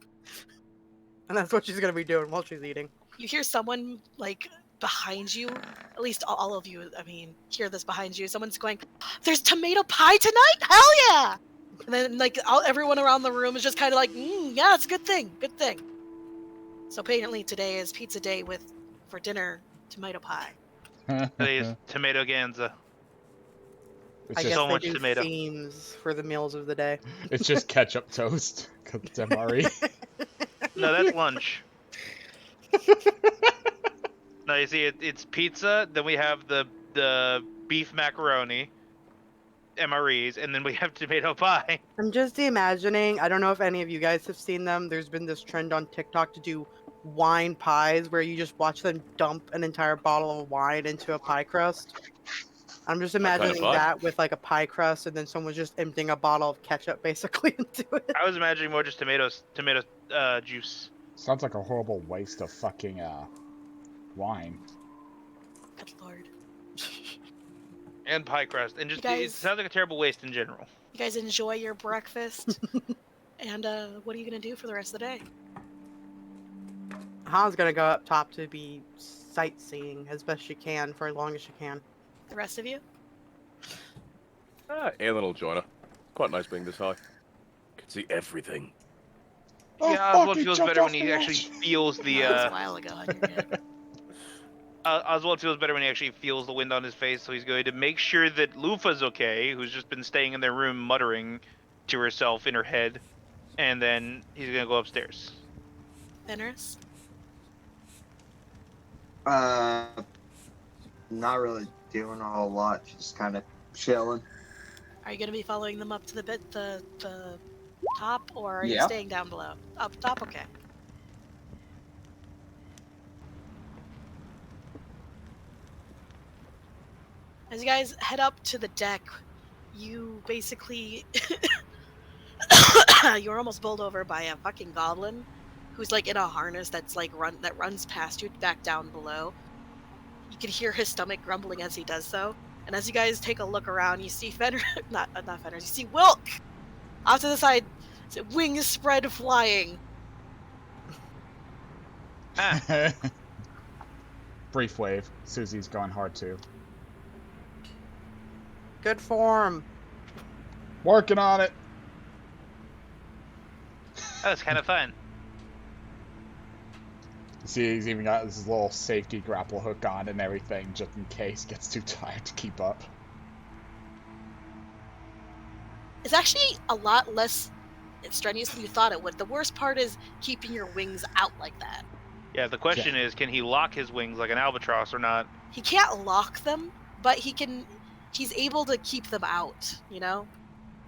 And that's what she's gonna be doing while she's eating. You hear someone like behind you, at least all of you, I mean, hear this behind you. Someone's going, "There's tomato pie tonight? Hell yeah!" And then, like, everyone around the room is just kind of like, "Yeah, it's a good thing, good thing." So apparently today is pizza day for dinner, tomato pie. Today is tomato ganza. It's I guess just, so they much do tomato. themes for the meals of the day. it's just ketchup toast, because it's MRE. No, that's lunch. No, you see, it's pizza. Then we have the beef macaroni, MREs, and then we have tomato pie. I'm just imagining, I don't know if any of you guys have seen them. There's been this trend on TikTok to do wine pies where you just watch them dump an entire bottle of wine into a pie crust. I'm just kind of imagining pie? that with like a pie crust and then someone's just emptying a bottle of ketchup basically into it. I was imagining more just tomato juice. Sounds like a horrible waste of fucking, wine. Good lord. And pie crust, and just You it guys- sounds like a terrible waste in general. You guys enjoy your breakfast. And what are you gonna do for the rest of the day? Han's gonna go up top to be sightseeing as best she can for as long as she can. The rest of you? Aelin will join her. Quite nice being this high. Can see everything. Oh, Yeah, fuck, Oswald he feels jumped better off when he the actually ledge. feels the. That was a while ago on your head. Oswald feels better when he actually feels the wind on his face, so he's going to make sure that Lufa's okay, who's just been staying in their room muttering to herself in her head, and then he's gonna go upstairs. Fenris? Not really doing a whole lot, just kind of chilling. Are you gonna be following them up to the top, or are you Yeah. staying down below? Up top, okay. As you guys head up to the deck, you basically you're almost bowled over by a fucking goblin who's like in a harness that's like runs past you back down below. You can hear his stomach grumbling as he does so. And as you guys take a look around, you see Fenris, not Fenris, you see Wilk off to the side, wings spread flying. Brief wave. Susie's going hard too. Good form. Working on it. That was kind of fun. See, he's even got his little safety grapple hook on and everything, just in case he gets too tired to keep up. It's actually a lot less strenuous than you thought it would. The worst part is keeping your wings out like that. Yeah, the question is, can he lock his wings like an albatross or not? He can't lock them, but he's able to keep them out, you know?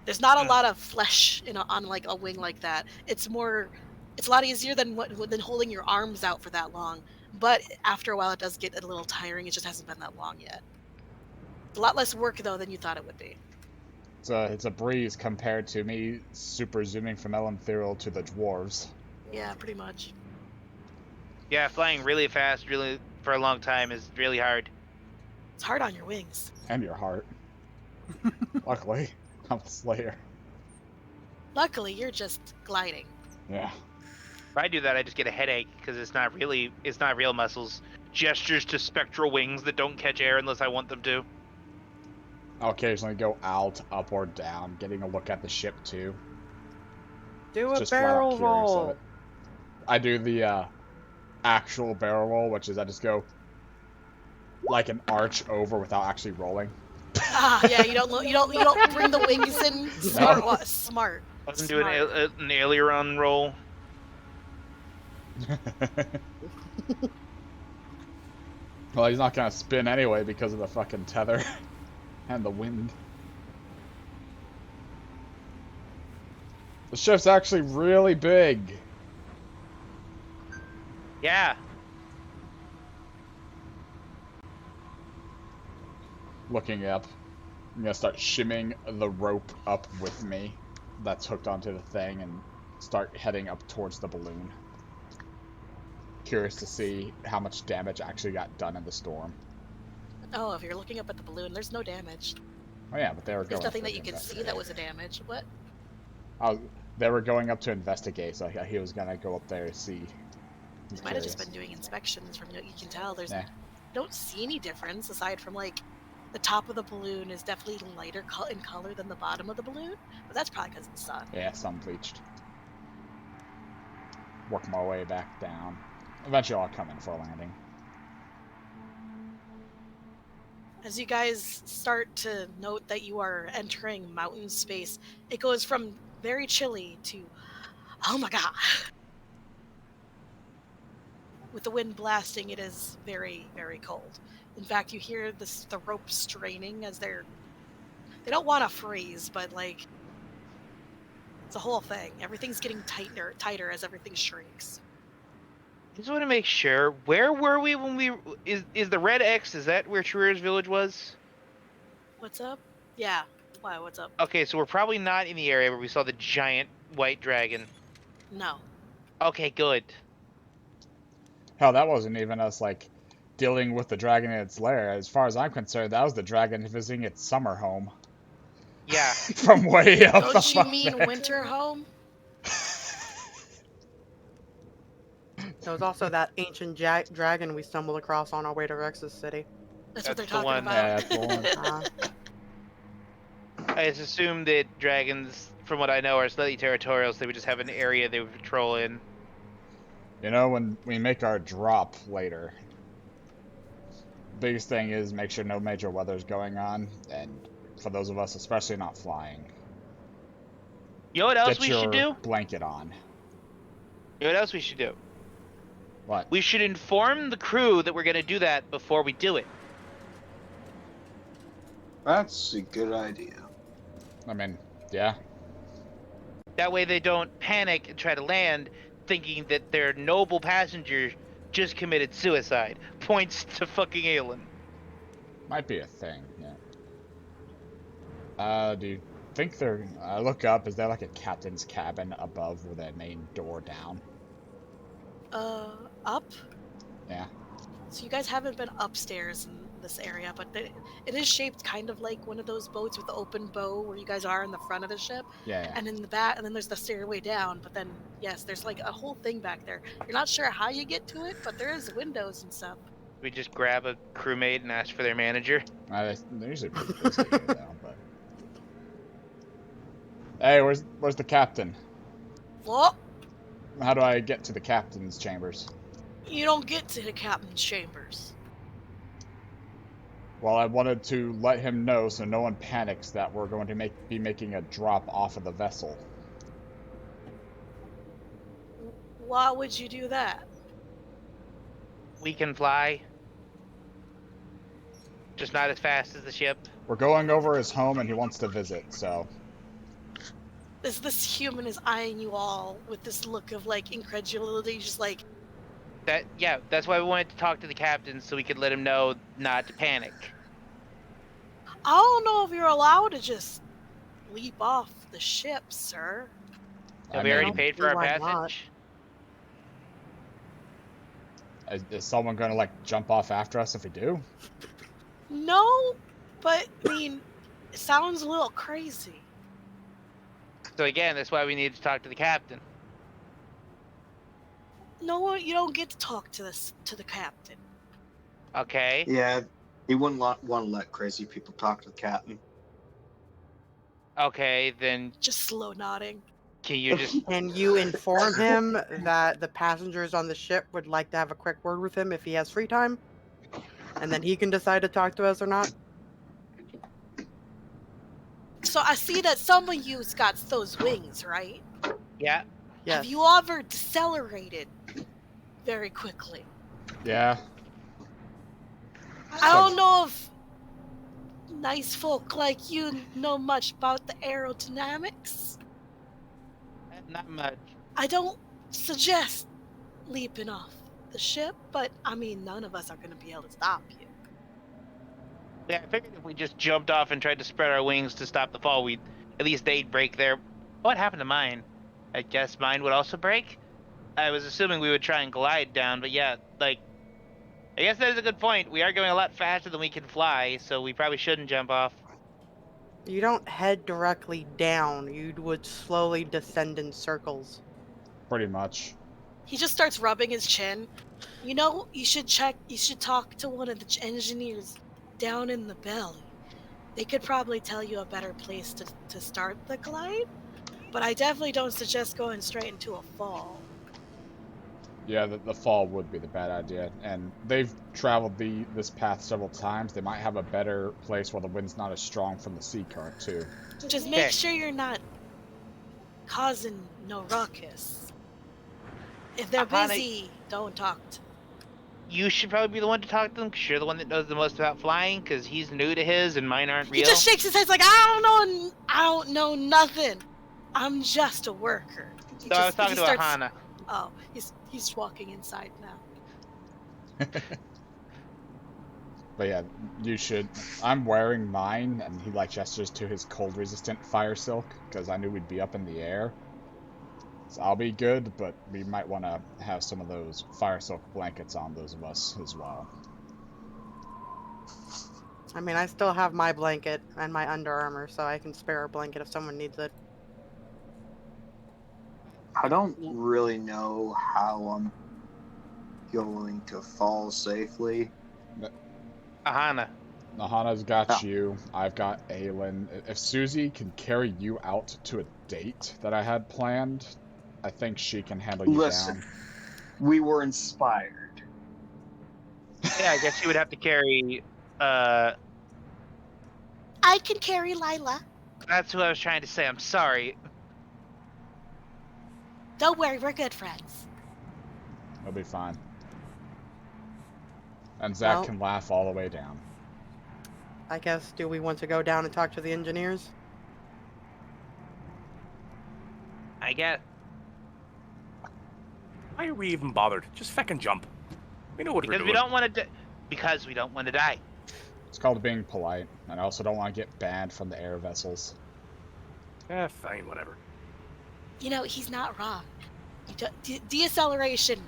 There's not a lot of flesh on like a wing like that. It's a lot easier than holding your arms out for that long. But after a while it does get a little tiring. It just hasn't been that long yet. It's a lot less work though than you thought it would be. It's a breeze compared to me super zooming from Elenthiril to the dwarves. Yeah, pretty much. Yeah, flying really fast, really for a long time is really hard. It's hard on your wings. And your heart. Luckily, I'm a slayer. Luckily, you're just gliding. Yeah. If I do that, I just get a headache because it's not real muscles. Gestures to spectral wings that don't catch air unless I want them to. I'll occasionally go out, up, or down, getting a look at the ship too. Do a Just flat out barrel curious of roll. it. I do the actual barrel roll, which is I just go like an arch over without actually rolling. Yeah, you don't bring the wings in. Smart. Smart. Doesn't do an aileron roll. Well, he's not gonna spin anyway because of the fucking tether and the wind. The ship's actually really big. Yeah. Looking up, I'm gonna start shimming the rope up with me that's hooked onto the thing and start heading up towards the balloon. Curious to see how much damage actually got done in the storm. Oh, if you're looking up at the balloon, there's no damage. Oh yeah, but they were going. There's nothing that you to can see that was a damage. What? They were going up to investigate, so he was gonna go up there to see. They might have just been doing inspections from what you can tell. There's Yeah. don't see any difference aside from like the top of the balloon is definitely lighter in color than the bottom of the balloon, but that's probably because of the sun. Yeah, sun bleached. Work my way back down. Eventually I'll come in for a landing. As you guys start to note that you are entering mountain space, it goes from very chilly to, oh my god. With the wind blasting, it is very, very cold. In fact, you hear the ropes straining as they don't want to freeze, but like, it's a whole thing. Everything's getting tighter as everything shrinks. I just want to make sure. Where were we when we... Is the red X, is that where Trier's village was? What's up? Yeah. Why, what's up? Okay, so we're probably not in the area where we saw the giant white dragon. No. Okay, good. Hell, that wasn't even us, like, dealing with the dragon in its lair. As far as I'm concerned, that was the dragon visiting its summer home. Yeah. From way up Don't you above mean there. winter home? There was also that ancient dragon we stumbled across on our way to Rex's city. That's what they're That's the talking one. about. Yeah, that's the one. I just assume that dragons, from what I know, are slightly territorial, so they would just have an area they would patrol in. You know, when we make our drop later, biggest thing is make sure no major weather's going on, and for those of us especially not flying, You know what else get we your should do? blanket on. You know what else we should do? What? We should inform the crew that we're going to do that before we do it. That's a good idea. I mean, yeah. That way they don't panic and try to land thinking that their noble passenger just committed suicide. Points to fucking Aelin. Might be a thing, yeah. Do you think they're... look up, is there like a captain's cabin above with a main door down? Up? Yeah. So you guys haven't been upstairs in this area, but it is shaped kind of like one of those boats with the open bow where you guys are in the front of the ship. Yeah, yeah. And in the back, and then there's the stairway down, but then, yes, there's like a whole thing back there. You're not sure how you get to it, but there is windows and stuff. We just grab a crewmate and ask for their manager. They're usually pretty busy here, though, but... Hey, where's the captain? What? How do I get to the captain's chambers? You don't get to the captain's chambers. Well, I wanted to let him know so no one panics that we're going to be making a drop off of the vessel. Why would you do that? We can fly. Just not as fast as the ship. We're going over his home and he wants to visit, so... This human is eyeing you all with this look of like incredulity, just like, That's why we wanted to talk to the captain so we could let him know not to panic. I don't know if you're allowed to just leap off the ship, sir. Have we already mean, paid for our why passage? Is someone going to, like, jump off after us if we do? No, but I mean, it sounds a little crazy. So again, that's why we need to talk to the captain. No, you don't get to talk to the captain. Okay. Yeah, he wouldn't want to let crazy people talk to the captain. Okay, then Just slow nodding. can you just... Can you inform him that the passengers on the ship would like to have a quick word with him if he has free time? And then he can decide to talk to us or not? So I see that some of you's got those wings, right? Yeah. Yes. Have you ever decelerated very quickly? Yeah. I don't know if nice folk like you know much about the aerodynamics. Not much. I don't suggest leaping off the ship, but I mean, none of us are going to be able to stop you. Yeah, I figured if we just jumped off and tried to spread our wings to stop the fall, at least they'd break their... What happened to mine? I guess mine would also break? I was assuming we would try and glide down, but yeah, like... I guess that is a good point. We are going a lot faster than we can fly, so we probably shouldn't jump off. You don't head directly down. You would slowly descend in circles. Pretty much. He just starts rubbing his chin. You know, you should talk to one of the engineers down in the belly. They could probably tell you a better place to start the glide, but I definitely don't suggest going straight into a fall. Yeah, the fall would be the bad idea, and they've traveled this path several times. They might have a better place where the wind's not as strong from the sea current, too. Just make sure you're not causing no ruckus. If they're busy, don't talk to them. You should probably be the one to talk to them, because you're the one that knows the most about flying, because he's new to his and mine aren't real. He just shakes his head like, I don't know nothing. I'm just a worker. I was talking to Aahana. Oh, he's walking inside now. But yeah, you should. I'm wearing mine, and he like gestures to his cold-resistant fire silk, because I knew we'd be up in the air. So I'll be good, but we might want to have some of those fire silk blankets on those of us as well. I mean, I still have my blanket and my Under Armour, so I can spare a blanket if someone needs it. I don't really know how I'm going to fall safely. Aahana's got you. I've got Aelin. If Susie can carry you out to a date that I had planned, I think she can handle you down. We were inspired. Yeah, I guess you would have to carry, I can carry Lila. That's who I was trying to say, I'm sorry. Don't worry, we're good friends. It'll be fine. And Zach can laugh all the way down. I guess, do we want to go down and talk to the engineers? I guess. Why are we even bothered? Just feckin' jump. We know what we're doing. Because we don't want to die. It's called being polite, and I also don't want to get banned from the air vessels. Fine, whatever. You know, he's not wrong. Deceleration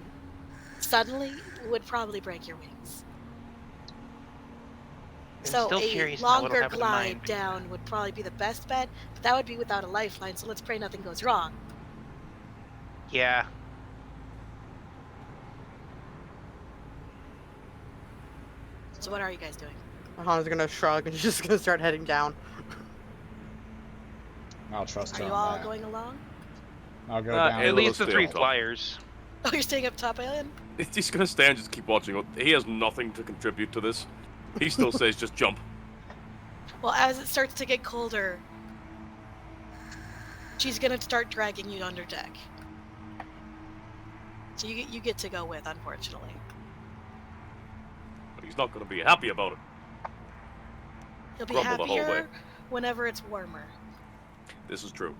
suddenly would probably break your wings. So a longer glide down would probably be the best bet, but that would be without a lifeline, so let's pray nothing goes wrong. Yeah. So what are you guys doing? Aahana's gonna shrug and she's just gonna start heading down. I'll trust her. Are you all going along? I'll go down. At least the 3 flyers. Oh, you're staying up top, Aelin? He's gonna stay and just keep watching. He has nothing to contribute to this. He still says just jump. Well, as it starts to get colder, she's gonna start dragging you under deck. So you get to go with, unfortunately. But he's not gonna be happy about it. He'll be Grumble the whole way. happier whenever it's warmer. This is true.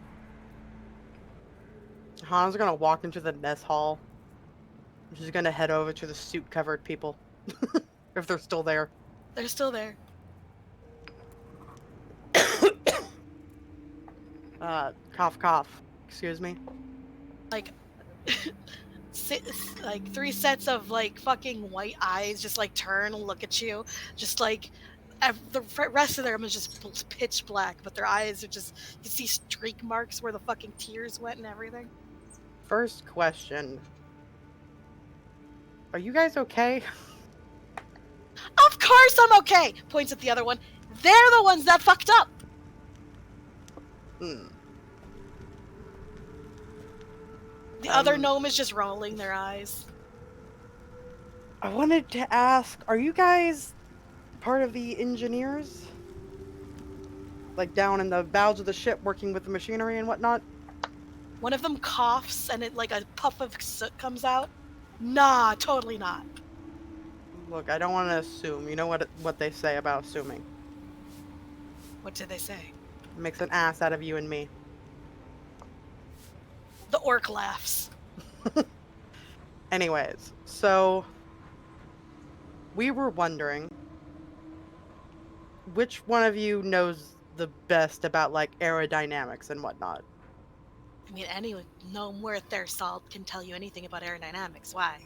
Aahana's gonna walk into the mess hall. She's gonna head over to the suit-covered people. If they're still there. They're still there. Cough, cough. Excuse me. Like, like 3 sets of like fucking white eyes just like turn and look at you. Just like, the rest of them is just pitch black, but their eyes are just, you see streak marks where the fucking tears went and everything. First question. Are you guys okay? Of course I'm okay! Points at the other one. They're the ones that fucked up! The other gnome is just rolling their eyes. I wanted to ask, are you guys part of the engineers? Like down in the bowels of the ship working with the machinery and whatnot? One of them coughs and it like a puff of soot comes out. Nah, totally not. Look, I don't want to assume. You know what they say about assuming. What did they say? It makes an ass out of you and me. The orc laughs. Anyways, so we were wondering which one of you knows the best about like aerodynamics and whatnot. I mean, anyone gnome worth their salt can tell you anything about aerodynamics. Why?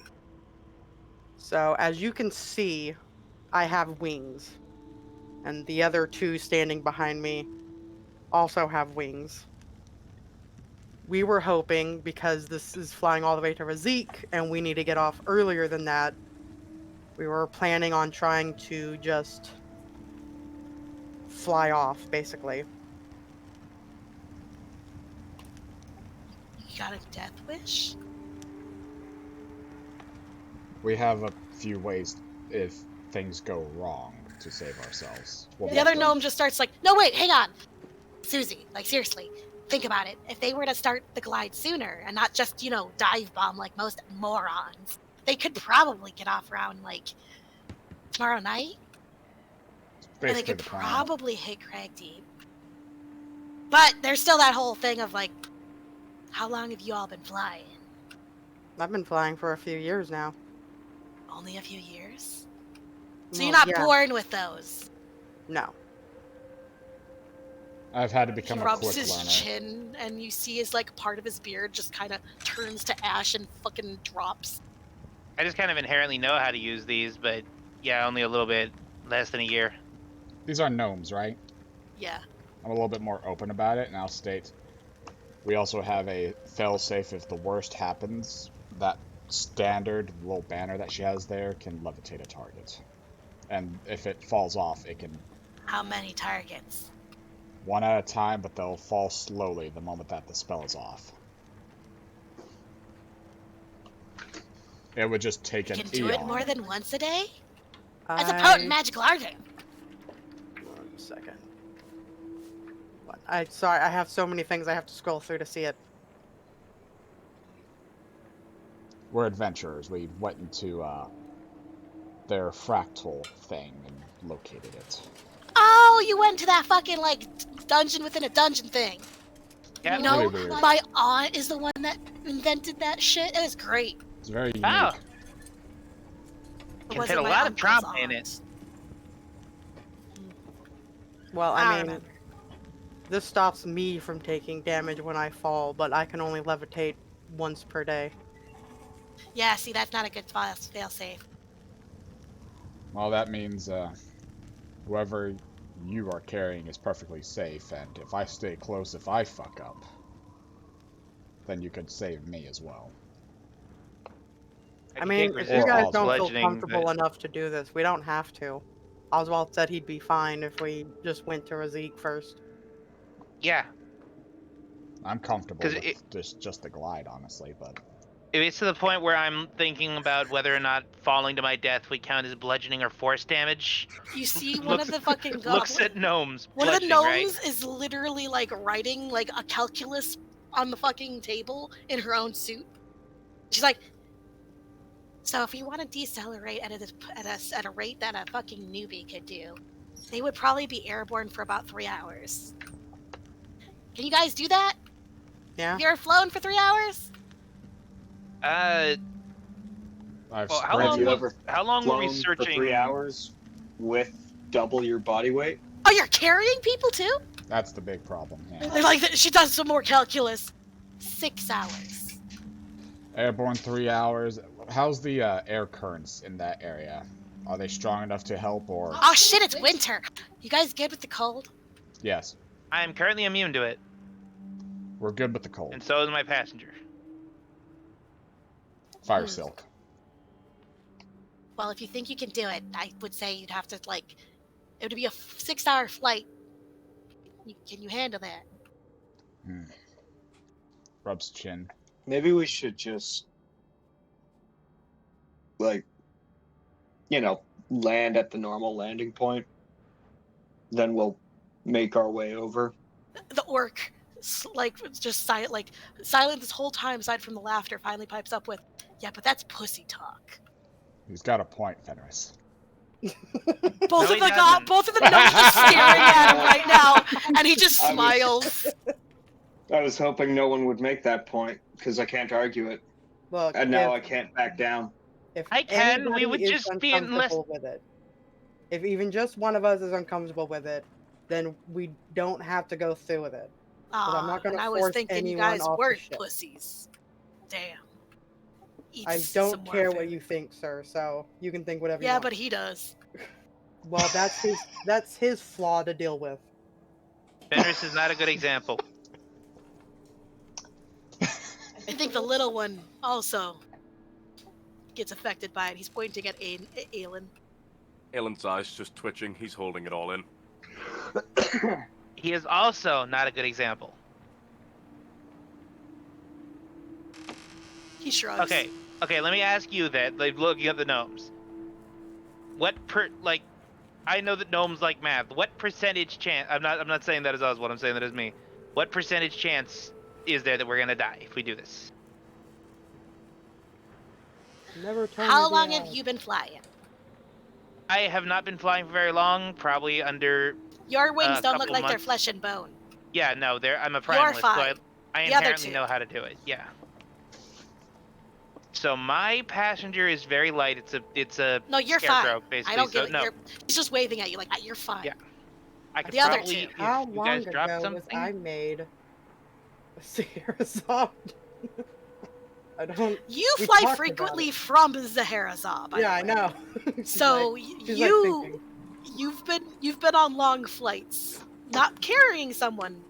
So as you can see, I have wings, and the other 2 standing behind me also have wings. we were hoping, because this is flying all the way to Razik, and we need to get off earlier than that, we were planning on trying to just fly off, basically. You got a death wish? We have a few ways if things go wrong to save ourselves. We'll The other make gnome just starts like, no, wait, hang on. Susie, like, seriously, think about it. If they were to start the glide sooner and not just, you know, dive bomb like most morons, they could probably get off around, like, tomorrow night. And they basically could the plan. probably hit Kraigdeep. But there's still that whole thing of, like, how long have you all been flying? I've been flying for a few years now. Only a few years? So Well, you're not yeah. born with those. No. I've had to He become a rubs quick his learner. chin, and you see his, like, part of his beard just kind of turns to ash and fucking drops. I just kind of inherently know how to use these, but yeah, only a little bit less than a year. These are gnomes, right? Yeah. I'm a little bit more open about it, and I'll state we also have a failsafe if the worst happens. That standard little banner that she has there can levitate a target. And if it falls off, it can How many targets? one at a time, but they'll fall slowly the moment that the spell is off. It would just take You an can do it eon. more than once a day? As a potent magical archer. 1 second. Sorry, I have so many things I have to scroll through to see it. We're adventurers. We went into their fractal thing and located it. Oh, you went to that fucking, like, dungeon within a dungeon thing. Yeah, You know, Really weird. my aunt is the one that invented that shit. It was great. It's very unique. Oh. It Can wasn't fit a my lot of uncle's trauma in it. aunt. Well, I I don't mean, remember. this stops me from taking damage when I fall, but I can only levitate once per day. Yeah, see, that's not a good fail safe. Well, that means whoever you are carrying is perfectly safe, and if I stay close, if I fuck up, then you could save me as well. I mean, can't if you resist guys Oswald. don't feel bludgeoning, comfortable but- enough to do this, we don't have to. Oswald said he'd be fine if we just went to Razik first. Yeah, I'm comfortable 'Cause with just the glide, honestly, but if it's to the point where I'm thinking about whether or not falling to my death would count as bludgeoning or force damage. You see one of the fucking Looks goblins. at gnomes. One of the bludgeoning, gnomes is literally like writing like a calculus on the fucking table in her own suit. She's like, so if you want to decelerate at a rate that a fucking newbie could do, they would probably be airborne for about 3 hours. Can you guys do that? Yeah? Have you ever flown for 3 hours? Right? I've Well, how spread long you you. ever How long were we flown searching? for 3 hours with double your body weight? Oh, you're carrying people too? That's the big problem. Yeah. They're like, she does some more calculus. 6 hours. Airborne 3 hours. How's the air currents in that area? Are they strong enough to help, or? Oh shit, it's winter. You guys good with the cold? Yes, I am currently immune to it, we're good with the cold. and so is my passenger. Fire silk. Well, if you think you can do it, I would say you'd have to, like, it would be a 6-hour flight. Can you handle that? Rubs chin. Maybe we should just, like, you know, land at the normal landing point. Then we'll make our way over. The orc, like, just silent this whole time, aside from the laughter, finally pipes up with, "Yeah, but that's pussy talk." He's got a point, Fenris. Both No, of he the doesn't. both of the gnomes just staring at him right now, and he just I was- smiles. I was hoping no one would make that point, because I can't argue it. Look, And now I if, can't back down. if I can, we anybody would is just be in less- uncomfortable with it, if even just one of us is uncomfortable with it, then we don't have to go through with it. I'm not gonna and I was force thinking you anyone guys off the weren't ship. pussies. Damn. Eat I some don't more care food. what you think, sir, so you can think whatever you Yeah, want. but he does. Well, that's his flaw to deal with. Fenris is not a good example. I think the little one also gets affected by it. He's pointing at Aelin. Aelin's eyes just twitching. He's holding it all in. He is also not a good example. He shrugs. Okay, let me ask you that, like, looking at the gnomes. I know that gnomes like math. What percentage chance, I'm not saying that as Oswald, I'm saying that as me. What percentage chance is there that we're gonna die if we do this? Never told How me long the have you been flying? I have not been flying for very long, probably under, Your wings don't look couple like they're months. flesh and bone. yeah, no, I'm a You're primalist, so fine. I The other inherently two. know how to do it, yeah. So my passenger is very light, it's a No, you're scarecrow, fine. basically, I don't so get it. no. He's just waving at you like, you're fine. Yeah. I could The other probably, two. How if you long guys drop ago something, was I made a Scheherazade? I don't. You We fly talked frequently about it. from Scheherazade. by Yeah, I the way. know. She's So like- she's like you, thinking. you've been on long flights, not carrying someone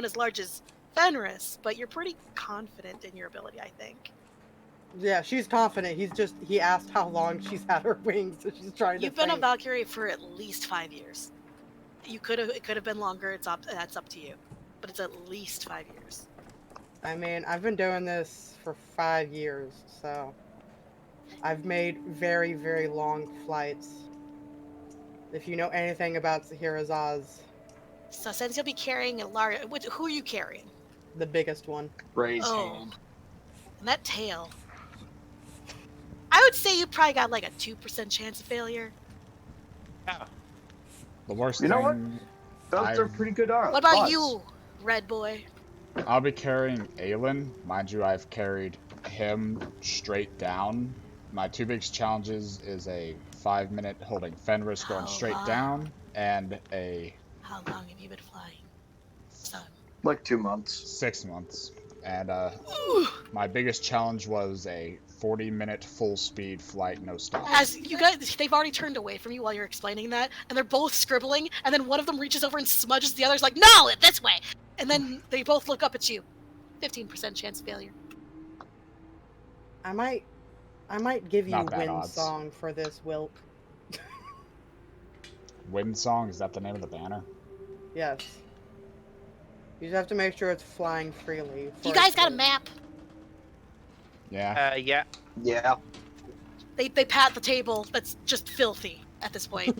as large as Fenris, but you're pretty confident in your ability, I think. Yeah, she's confident. He asked how long she's had her wings, so she's trying You've to been a think. Valkyrie for at least 5 years. It could have been longer. That's up to you, but it's at least 5 years. I mean, I've been doing this for 5 years, so I've made very, very long flights. If you know anything about Scheherazades, So since you'll be carrying a large, who are you carrying? the biggest one. Raise Oh. hand. And that tail. I would say you probably got like a 2% chance of failure. yeah. The worst You know what? thing, Those are I've- pretty good odds. What about you, Red Boy? I'll be carrying Aelin. Mind you, I've carried him straight down. My two biggest challenges is a 5-minute holding Fenris going How straight long? down, and a How long have you been flying, son? Like 2 months. 6 months. And Ooh. my biggest challenge was a 40-minute full speed flight, no stop. As you guys, they've already turned away from you while you're explaining that, and they're both scribbling, and then one of them reaches over and smudges the other's like, no, this way! And then they both look up at you. 15% chance of failure. I might give you Not bad Wind odds. Song for this, Wilk. Wind Song, is that the name of the banner? Yes. You just have to make sure it's flying freely. You for guys it got a to- map? Yeah. Yeah. Yeah. They pat the table that's just filthy at this point.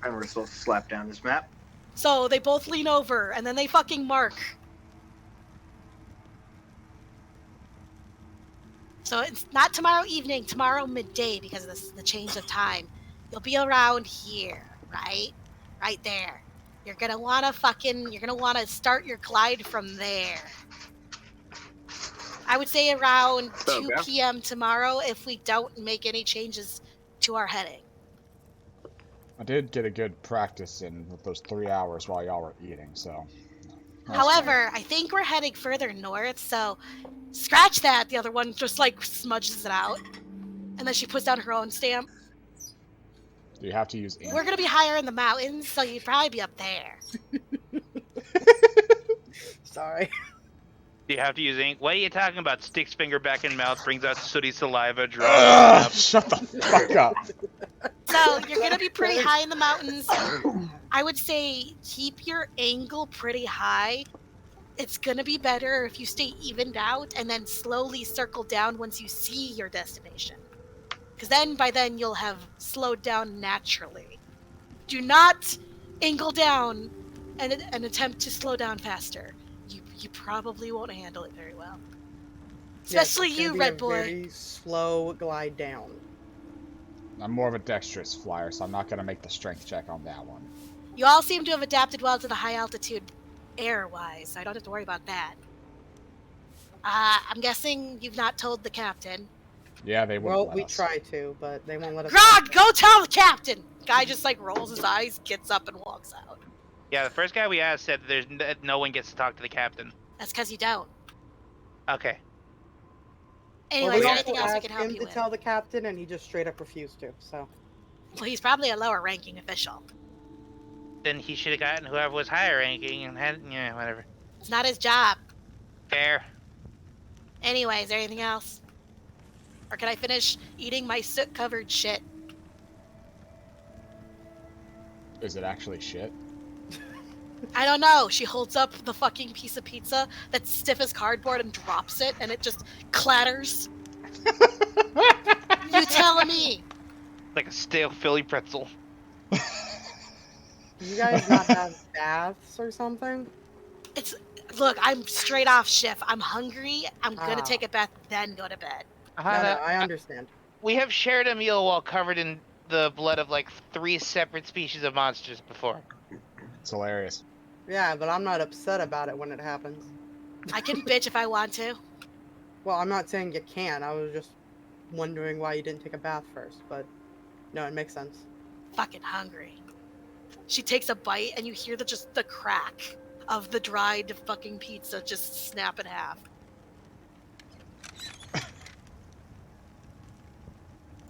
And we're supposed to slap down this map. So they both lean over, and then they fucking mark. So it's not tomorrow evening, tomorrow midday, because of the change of time. You'll be around here, right? Right there. You're gonna wanna start your glide from there. I would say around 2 Okay. p.m. tomorrow if we don't make any changes to our heading. I did get a good practice in with those 3 hours while y'all were eating, so. that's However, I think we're heading further north, so scratch that. The other one just like smudges it out. And then she puts down her own stamp. fine. Do you have to use ink? We're gonna be higher in the mountains, so you'd probably be up there. Sorry. Do you have to use ink? What are you talking about? Sticks finger back in mouth, brings out sooty saliva, draws it Shut the fuck up. So you're gonna be pretty high in the mountains. I would say keep your angle pretty high. It's gonna be better if you stay evened out and then slowly circle down once you see your destination. Because by then you'll have slowed down naturally. Do not angle down and attempt to slow down faster. You probably won't handle it very well. Yes, Especially it's gonna you, be Red a Boy. Very slow glide down. I'm more of a dexterous flyer, so I'm not going to make the strength check on that one. You all seem to have adapted well to the high altitude air-wise, so I don't have to worry about that. I'm guessing you've not told the captain. Yeah, they won't Well, let we us. try to, but they won't let us. Grog, go tell the captain! Guy just like rolls his eyes, gets up, and walks out. Yeah, the first guy we asked said no one gets to talk to the captain. That's because you don't. Okay. Anyways, Well, we anything also else we asked can help him you to with? tell the captain, and he just straight up refused to. So. Well, he's probably a lower ranking official. Then he should have gotten whoever was higher ranking and had, yeah, whatever. It's not his job. Fair. Anyway, is there anything else? Or can I finish eating my soot-covered shit? Is it actually shit? I don't know. She holds up the fucking piece of pizza that's stiff as cardboard and drops it, and it just clatters. You tell me. Like a stale Philly pretzel. Do you guys not have baths or something? Look, I'm straight off shift. I'm hungry. I'm gonna Ah. take a bath, then go to bed. No, Aahana, I understand. we have shared a meal while covered in the blood of like 3 separate species of monsters before. It's hilarious. Yeah, but I'm not upset about it when it happens. I can bitch if I want to. Well, I'm not saying you can. I was just wondering why you didn't take a bath first, but no, it makes sense. Fucking hungry. She takes a bite, and you hear the crack of the dried fucking pizza just snap in half.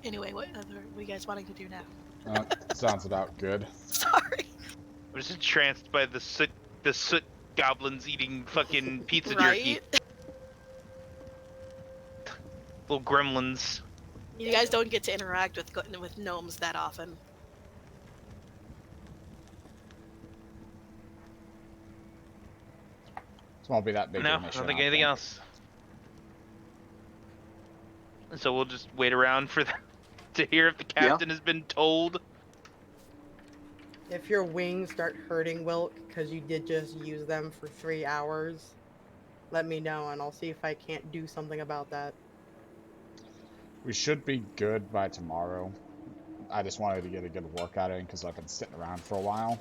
Anyway, what are you guys wanting to do now? Sounds about good. Sorry. I'm just entranced by the soot goblins eating fucking pizza jerky. Right? Little gremlins. You guys don't get to interact with gnomes that often. This won't be that big No, of a I mission. don't think anything else. So we'll just wait around for to hear if the captain has been told. If your wings start hurting, Wilk, because you did just use them for 3 hours, let me know and I'll see if I can't do something about that. We should be good by tomorrow. I just wanted to get a good workout in because I've been sitting around for a while.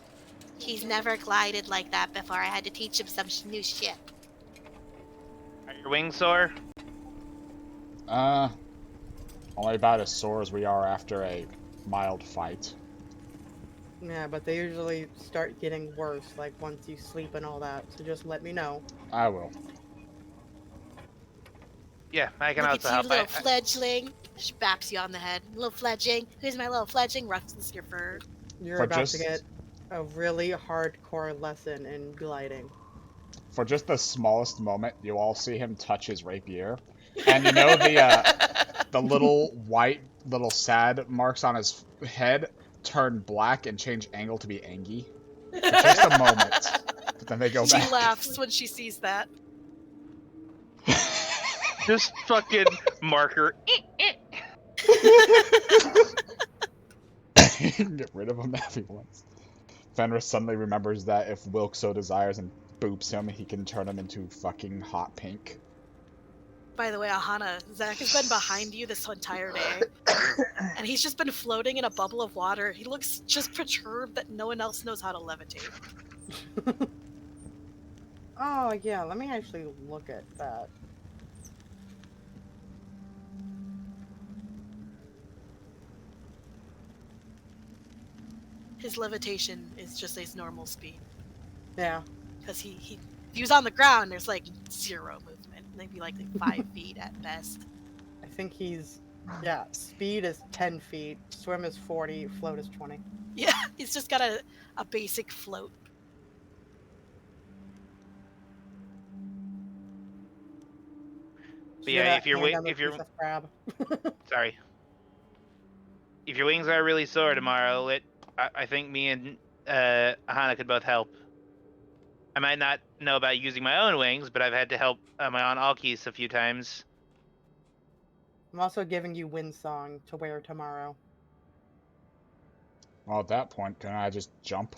He's never glided like that before. I had to teach him some new shit. Are your wings sore? Only about as sore as we are after a mild fight. Yeah, but they usually start getting worse, like once you sleep and all that, so just let me know. I will. Yeah, I can Look also at you, help. little fledgling. She baps you on the head. Little fledgling. Who's my little fledgling? Ruffles your fur. You're For about just- to get a really hardcore lesson in gliding. For just the smallest moment, you all see him touch his rapier. And you know the little white, little sad marks on his head turn black and change angle to be Angie. For just a moment. But then they go She back. laughs when she sees that. Just fucking marker. Get rid of him every once. Fenris suddenly remembers that if Wilk so desires and boops him, he can turn him into fucking hot pink. By the way, Aahana, Zach has been behind you this entire day. And he's just been floating in a bubble of water. He looks just perturbed that no one else knows how to levitate. Oh, yeah, let me actually look at that. His levitation is just his normal speed. Yeah. Because if he was on the ground, there's like 0 movement. Maybe like 5 feet at best. I think he's, yeah, speed is 10 feet, swim is 40, float is 20. Yeah, he's just got a basic float. But yeah, if your sorry, if your wings are really sore tomorrow, I think me and Aahana could both help. I might not know about using my own wings, but I've had to help my Aunt Alkis a few times. I'm also giving you Windsong to wear tomorrow. Well, at that point, can I just jump?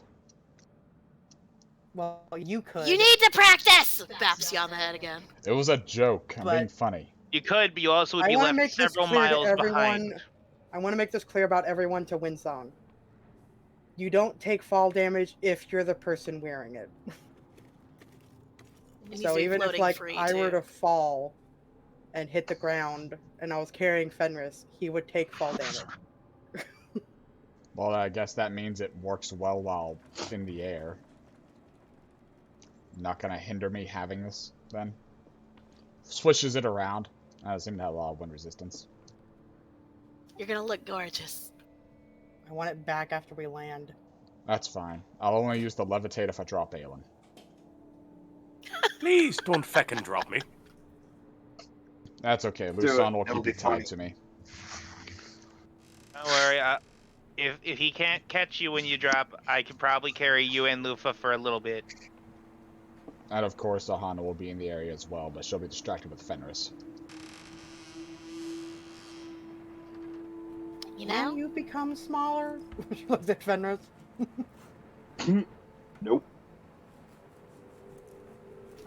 Well, you could. You need to practice! Baps you on the head again. It was a joke. I'm being funny. You could, but you also would I be want to left make this several clear to miles everyone. behind. I want to make this clear about everyone to Windsong. You don't take fall damage if you're the person wearing it. So even if like I were to fall and hit the ground and I was carrying Fenris, he would take fall damage. Well, I guess that means it works well while in the air. Not gonna hinder me having this, then. Switches it around. I seem to have a lot of wind resistance. You're gonna look gorgeous. I want it back after we land. That's fine. I'll only use the levitate if I drop Aelin. Please don't feckin' drop me. That's okay. it. Luson will It'll keep be you tied funny. to me. Don't worry. If he can't catch you when you drop, I can probably carry you and Lufa for a little bit. And of course, Aahana will be in the area as well, but she'll be distracted with Fenris. You Will know? you become smaller? She looked at Fenris. Nope.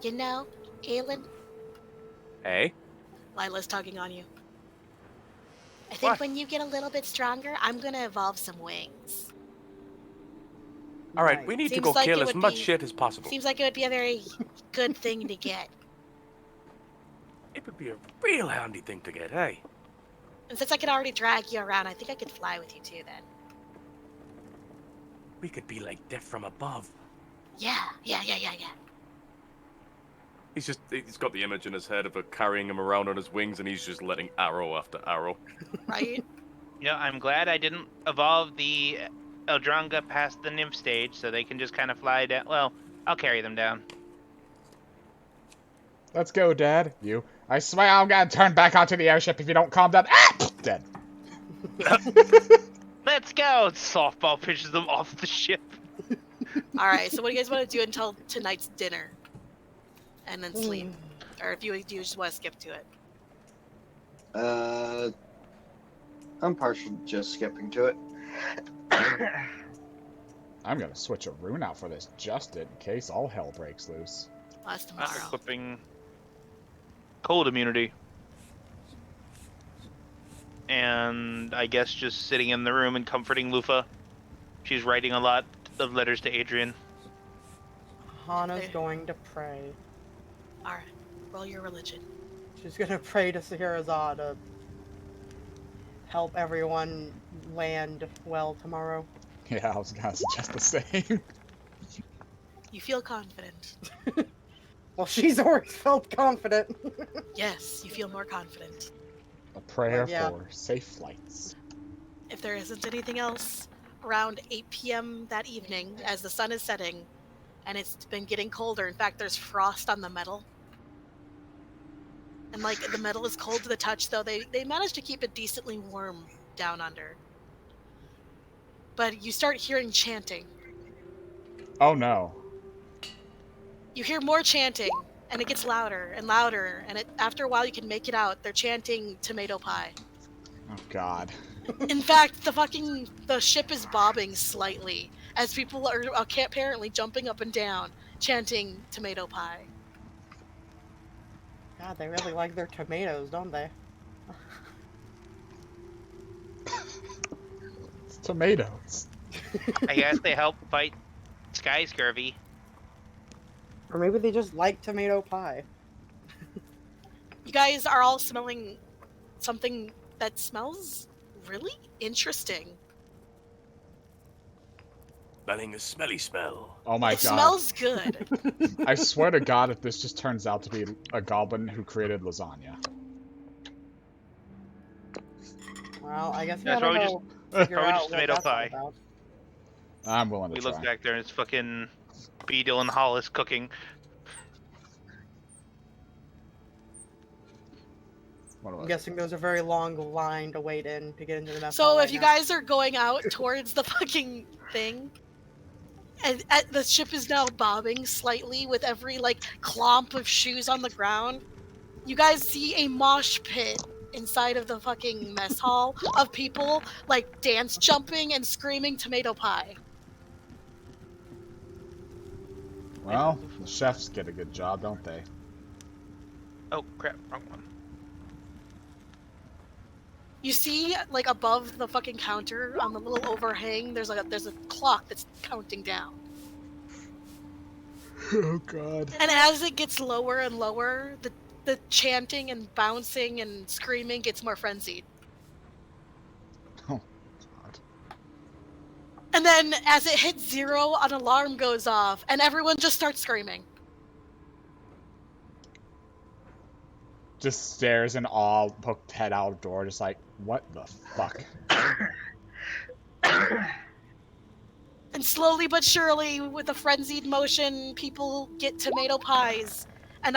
You know, Aelin, Hey? Lila's tugging on you. I think What? when you get a little bit stronger, I'm gonna evolve some wings. All right, Nice. we need to Seems go like kill it as would much be- shit as possible. Seems like it would be a very good thing to get. It would be a real handy thing to get, hey? And since I can already drag you around, I think I could fly with you too then. We could be like death from above. Yeah. He's got the image in his head of her carrying him around on his wings, and he's just letting arrow after arrow. Right? You know, I'm glad I didn't evolve the Eldronga past the nymph stage, so they can just kind of fly down. Well, I'll carry them down. Let's go, Dad. You. I swear I'm gonna turn back onto the airship if you don't calm down. Ah! Dead. Let's go! Softball pitches them off the ship. Alright, so what do you guys want to do until tonight's dinner? And then sleep. Mm. Or if you just want to skip to it. I'm partial to just skipping to it. I'm gonna switch a rune out for this just in case all hell breaks loose. Well, that's I'm tomorrow. equipping cold immunity. And I guess just sitting in the room and comforting Lufa. She's writing a lot of letters to Adrian. Hana's going to pray. Alright, roll your religion. She's gonna pray to Scheherazade to help everyone land well tomorrow. Yeah, I was gonna suggest the same. You feel confident. Well, she's always felt confident. Yes, you feel more confident. A prayer Yeah. for safe flights. If there isn't anything else, around 8 p.m. that evening, as the sun is setting, and it's been getting colder. In fact, there's frost on the metal. And, like, the metal is cold to the touch, though they managed to keep it decently warm down under. But you start hearing chanting. Oh no. You hear more chanting, and it gets louder and louder, and after a while you can make it out. They're chanting tomato pie. Oh god. In fact, the ship is bobbing slightly as people are apparently jumping up and down, chanting tomato pie. God, they really like their tomatoes, don't they? It's tomatoes. I guess they help fight sky scurvy. Or maybe they just like tomato pie. You guys are all smelling something that smells really interesting. Smelling a smelly smell. Oh my It god. smells good. I swear to god if this just turns out to be a goblin who created lasagna. Well, I guess we That's gotta probably go figure probably out just what tomato that's all pie. about. I'm willing to We try. look back there and it's fucking Beadle and Hollis cooking. What I'm was guessing there's a very long line to wait in to get into the mess So hall if right you now. guys are going out towards the fucking thing, and the ship is now bobbing slightly with every like clomp of shoes on the ground, you guys see a mosh pit inside of the fucking mess hall of people like dance jumping and screaming tomato pie. Well, the chefs get a good job, don't they? Oh crap, wrong one. You see, like above the fucking counter on the little overhang, there's a clock that's counting down. Oh god. And as it gets lower and lower, the chanting and bouncing and screaming gets more frenzied. Oh god. And then as it hits 0, an alarm goes off, and everyone just starts screaming. Just stares in awe, poked head out the door, just like, what the fuck? And slowly but surely, with a frenzied motion, people get tomato pies. And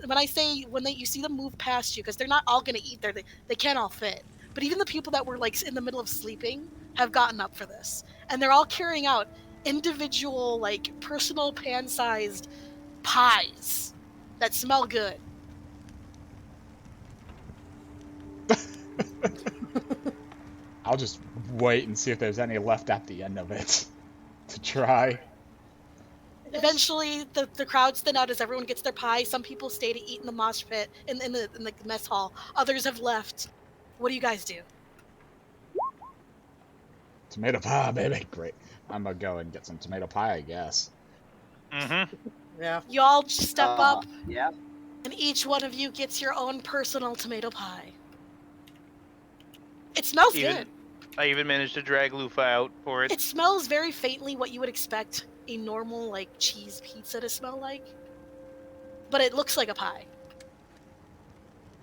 when I say you see them move past you, because they're not all gonna eat there, they can't all fit. But even the people that were like in the middle of sleeping have gotten up for this, and they're all carrying out individual, like personal pan-sized pies that smell good. I'll just wait and see if there's any left at the end of it to try. Eventually, the crowds thin out as everyone gets their pie. Some people stay to eat in the mosh pit in the mess hall. Others have left. What do you guys do? Tomato pie, baby. Great. I'm gonna go and get some tomato pie, I guess. Mm-hmm. Yeah. You all step up, Yeah. and each one of you gets your own personal tomato pie. It smells good. I even managed to drag Lufa out for it. It smells very faintly what you would expect a normal, like, cheese pizza to smell like. But it looks like a pie.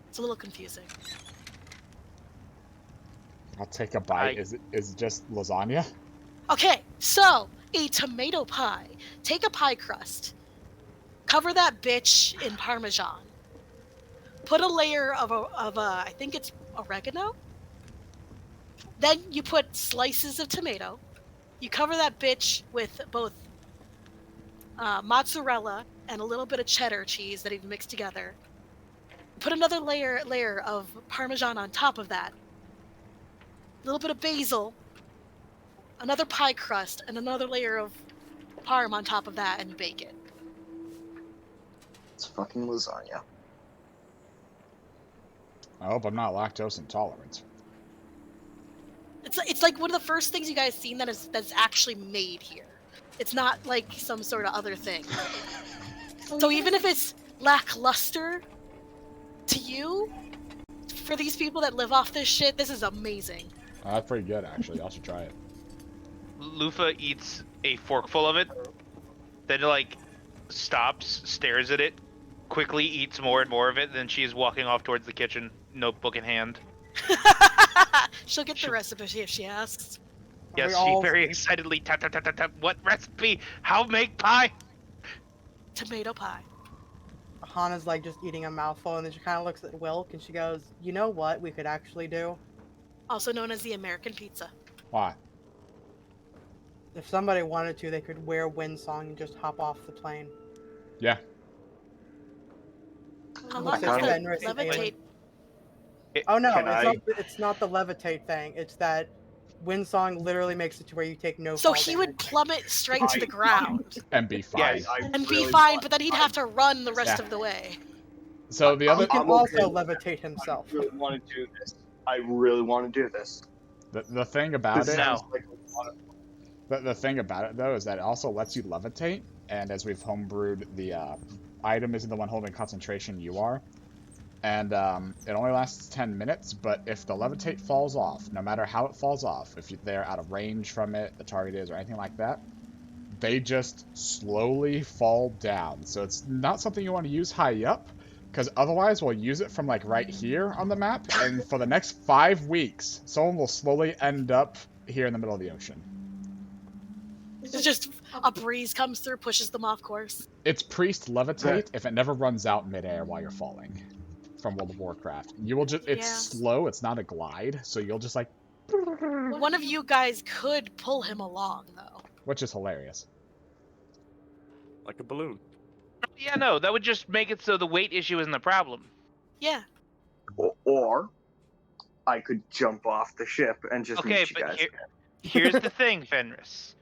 It's a little confusing. I'll take a bite. Is it just lasagna? Okay, so a tomato pie. Take a pie crust. Cover that bitch in Parmesan. Put a layer of I think it's oregano. Then you put slices of tomato. You cover that bitch with both mozzarella and a little bit of cheddar cheese that you've mixed together. Put another layer of Parmesan on top of that. A little bit of basil. Another pie crust and another layer of parm on top of that, and you bake it. It's fucking lasagna. I hope I'm not lactose intolerant. It's like one of the first things you guys seen that's actually made here. It's not like some sort of other thing. So even if it's lackluster to you, for these people that live off this shit, this is amazing. That's pretty good, actually. I should try it. Lufa eats a forkful of it, then like stops, stares at it, quickly eats more and more of it, then she is walking off towards the kitchen, notebook in hand. She'll get the recipe if she asks. Yes, she very excitedly tap tap tap tap tap. What recipe? How make pie? Tomato pie. Aahana's like just eating a mouthful, and then she kind of looks at Wilk and she goes, "You know what we could actually do? Also known as the American pizza. Why? If somebody wanted to, they could wear Windsong and just hop off the plane." Yeah. How Looks long at does Fenris that and levitate? Oh no, Can it's not the levitate thing. It's that Windsong literally makes it to where you take no So fall he damage. would plummet straight to the ground And be fine. and be fine, but then he'd have to run the rest Yeah. of the way. So the other He can I'm also okay. levitate himself. I really want to do this. I really want to do this. the thing about This it, sounds like a lot of the thing about it though, is that it also lets you levitate. And as we've homebrewed, the item isn't the one holding concentration. You are. And it only lasts 10 minutes, but if the levitate falls off, no matter how it falls off, if they're out of range from it, the target is, or anything like that, they just slowly fall down. So it's not something you want to use high up, because otherwise we'll use it from like right here on the map, and for the next 5 weeks, someone will slowly end up here in the middle of the ocean. It's just a breeze comes through, pushes them off course. It's priest levitate if it never runs out midair while you're falling. From World of Warcraft. You will just, it's Yeah. slow, it's not a glide, so you'll just like, One of you guys could pull him along, though. which is hilarious. Like a balloon. Yeah, no, that would just make it so the weight issue isn't the problem. Yeah. Or I could jump off the ship and just Okay, meet you but guys. here's the thing, Fenris.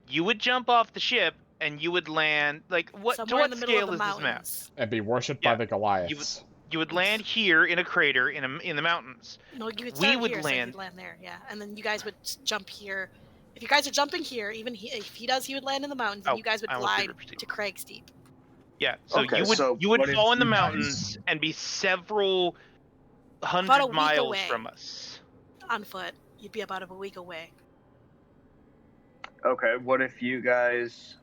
You would jump off the ship and you would land like what? Somewhere in To the what middle scale of is the this map? mountains. And be worshipped Yeah, by the Goliaths. You would land here in a crater in the mountains. No, you would We start would here, so land- you'd land there, yeah. And then you guys would jump here. If you guys are jumping here, even if he does, he would land in the mountains, and Oh, you guys would I will glide super proceed. to Kraigdeep. Yeah, so Okay, you would so you would what if fall in the you guys- mountains and be several About a hundred week miles away. from us. On foot. You'd be about a week away. Okay, what if you guys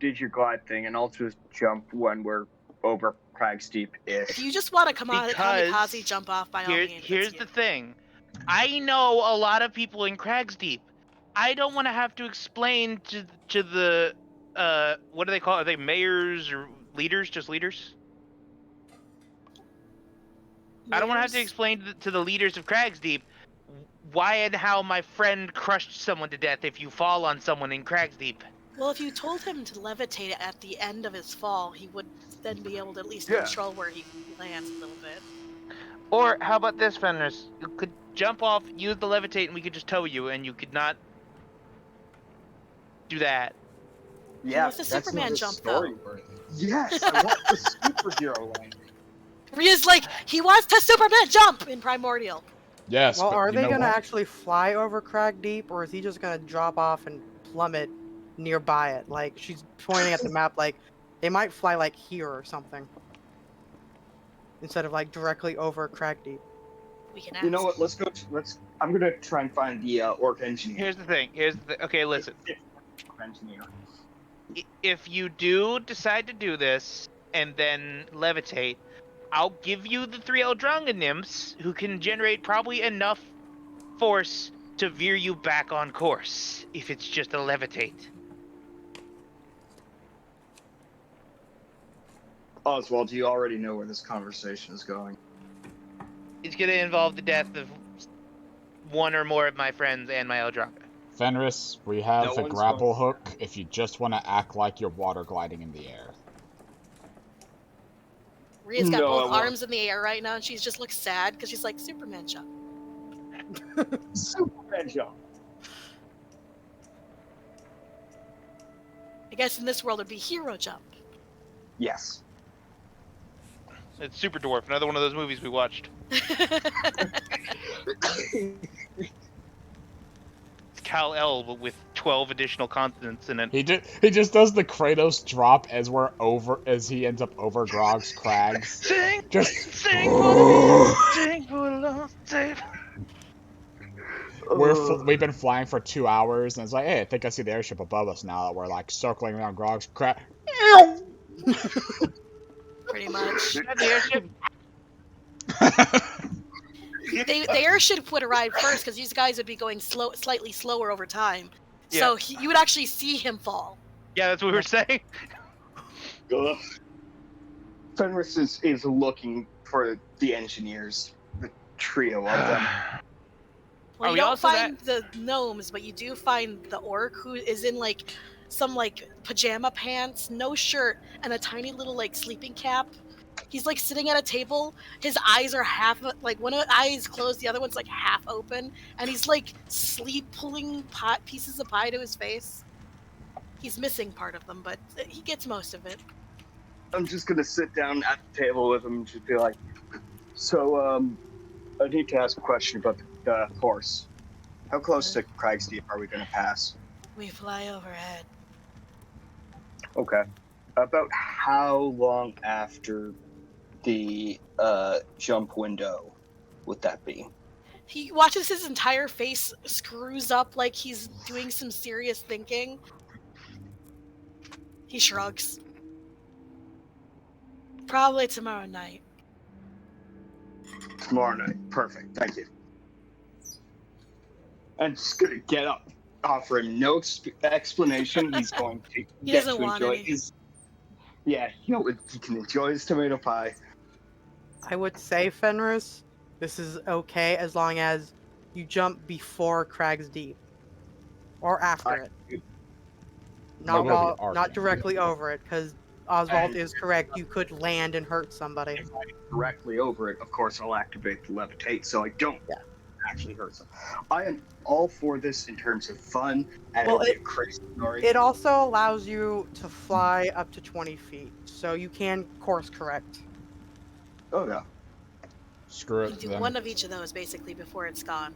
did your glide thing and also just jump when we're over If Kraigdeep-ish? you just want to Because kamikaze jump off by all means. Here's that's the you. thing. I know a lot of people in Kraigdeep. I don't want to have to explain to the what do they call it? Are they mayors or leaders? Just leaders? I don't want to have to Mayors? explain to the leaders of Kraigdeep why and how my friend crushed someone to death if you fall on someone in Kraigdeep. Well, if you told him to levitate at the end of his fall, he would then be able to at least Yeah. control where he lands a little bit. Or how about this, Fenris? You could jump off, use the levitate, and we could just tow you, and you could not do that. Yeah, wants the that's Superman not a jump, story worthy. Yes, I want the superhero landing. Rhea's like, he wants to Superman jump in Primordial. Yes, Well, but are you they know gonna what? actually fly over Kraigdeep, or is he just gonna drop off and plummet nearby it? Like, she's pointing at the map, like, they might fly, like, here or something. Instead of, like, directly over Kraigdeep. We can ask. You know what? I'm gonna try and find the orc engineer. Here's the thing. Okay, listen. Engineer. If you do decide to do this and then levitate, I'll give you the 3 Eldronga nymphs who can generate probably enough force to veer you back on course if it's just a levitate. Oswald, you already know where this conversation is going. It's going to involve the death of one or more of my friends and my Eldronga. Fenris, we have No a one's grapple going- hook if you just want to act like you're water gliding in the air. Rhea's got No, I both won't. arms in the air right now, and she just looks sad because she's like, Superman jump. Superman jump. I guess in this world it'd be hero jump. Yes. It's Super Dwarf, another one of those movies we watched. It's Kal-El, but with 12 additional consonants in it. He just does the Kratos drop as he ends up over Grog's crags. Sing! Just Sing for sing for a lost save. We've been flying for 2 hours, and it's like, hey, I think I see the airship above us now that we're like circling around Grog's crag. Pretty much. Not the airship. The airship would arrive first because these guys would be going slightly slower over time. So you would actually see him fall. Yeah, that's what we were saying. Ugh. Fenris is looking for the engineers, the trio of them. Well, Are you we don't also find the gnomes, but you do find the orc who is in like some like pajama pants, no shirt, and a tiny little like sleeping cap. He's like sitting at a table. His eyes are half like one of the eyes closed, the other one's like half open, and he's like pulling pieces of pie to his face. He's missing part of them, but he gets most of it. I'm just gonna sit down at the table with him and just be like, so, I need to ask a question about the horse. How close to Kraigdeep are we gonna pass? We fly overhead. Okay. About how long after the jump window would that be? He watches his entire face screws up like he's doing some serious thinking. He shrugs. Probably tomorrow night. Tomorrow night. Perfect. Thank you. I'm just gonna get up, offer him no explanation. He's going to He get doesn't to want enjoy any. his. Yeah, he can enjoy his tomato pie. I would say, Fenris, this is okay as long as you jump before Kraigdeep. Or after it. Not Where will we not arc? directly over it, because Oswald is correct. You could land and hurt somebody. If I directly over it, of course, I'll activate the levitate, so I don't actually hurt them. I am all for this in terms of fun, and Well, it'll be a crazy story. It also allows you to fly up to 20 feet, so you can course correct. Oh yeah. Screw You it can do then. one of each of those basically before it's gone.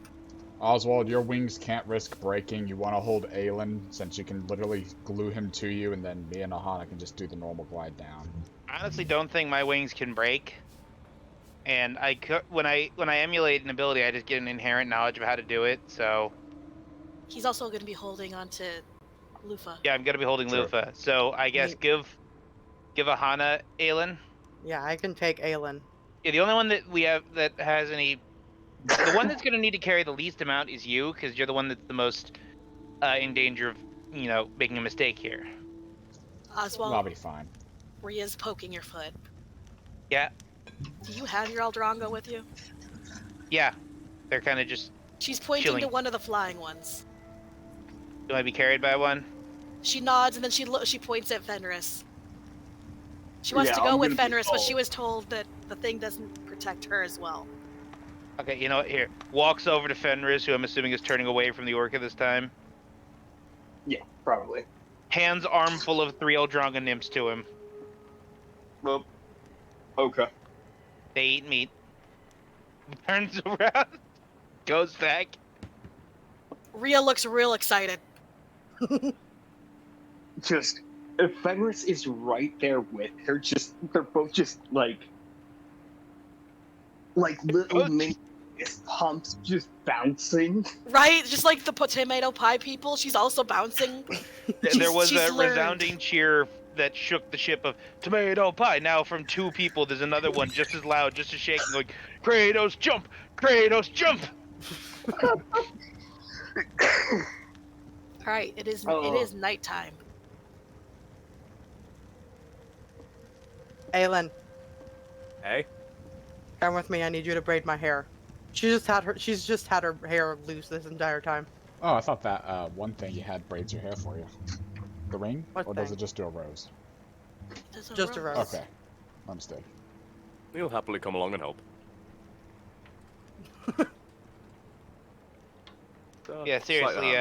Oswald, your wings can't risk breaking. You want to hold Aelin, since you can literally glue him to you, and then me and Aahana can just do the normal glide down. I honestly don't think my wings can break. And when I emulate an ability, I just get an inherent knowledge of how to do it. So He's also going to be holding on to Lufa. yeah, I'm gonna be holding Sure. Lufa. So I guess give Aahana Aelin. Yeah, I can take Aelin. Yeah, the only one that we have that has any. The one that's gonna need to carry the least amount is you, because you're the one that's the most in danger of making a mistake here. Oswald, I'll be fine. Rhea's poking your foot. Yeah, Do you have your Eldrongo with you? yeah. They're kind of just. She's pointing Chilling. to one of the flying ones. Do I be carried by one? She nods and then she points at Fenris. She wants Yeah, to go I'm with gonna be Fenris, but she tall. was told that the thing doesn't protect her as well. Okay, you know what? Here. Walks over to Fenris, who I'm assuming is turning away from the orca this time. Yeah, probably. Hands armful of 3 Eldronga nymphs to him. Well, okay. They eat meat. Turns around. Goes back. Rhea looks real excited. Just, if Fenris is right there with her, they're both just like little mini humps just bouncing. Right? Just like the tomato pie people, she's also bouncing. There was she's a learned. resounding cheer that shook the ship of tomato pie. Now from 2 people, there's another one just as loud, just as shaking, going, Kratos, jump! Kratos, jump! Alright, it is nighttime. Aelin, Hey? come with me. I need you to braid my hair. She's just had her hair loose this entire time. Oh, I thought that one thing you had braids your hair for you. The ring? What Or does thing? it just do a rose? Just a rose. Okay. Understood. He'll happily come along and help. Yeah, seriously,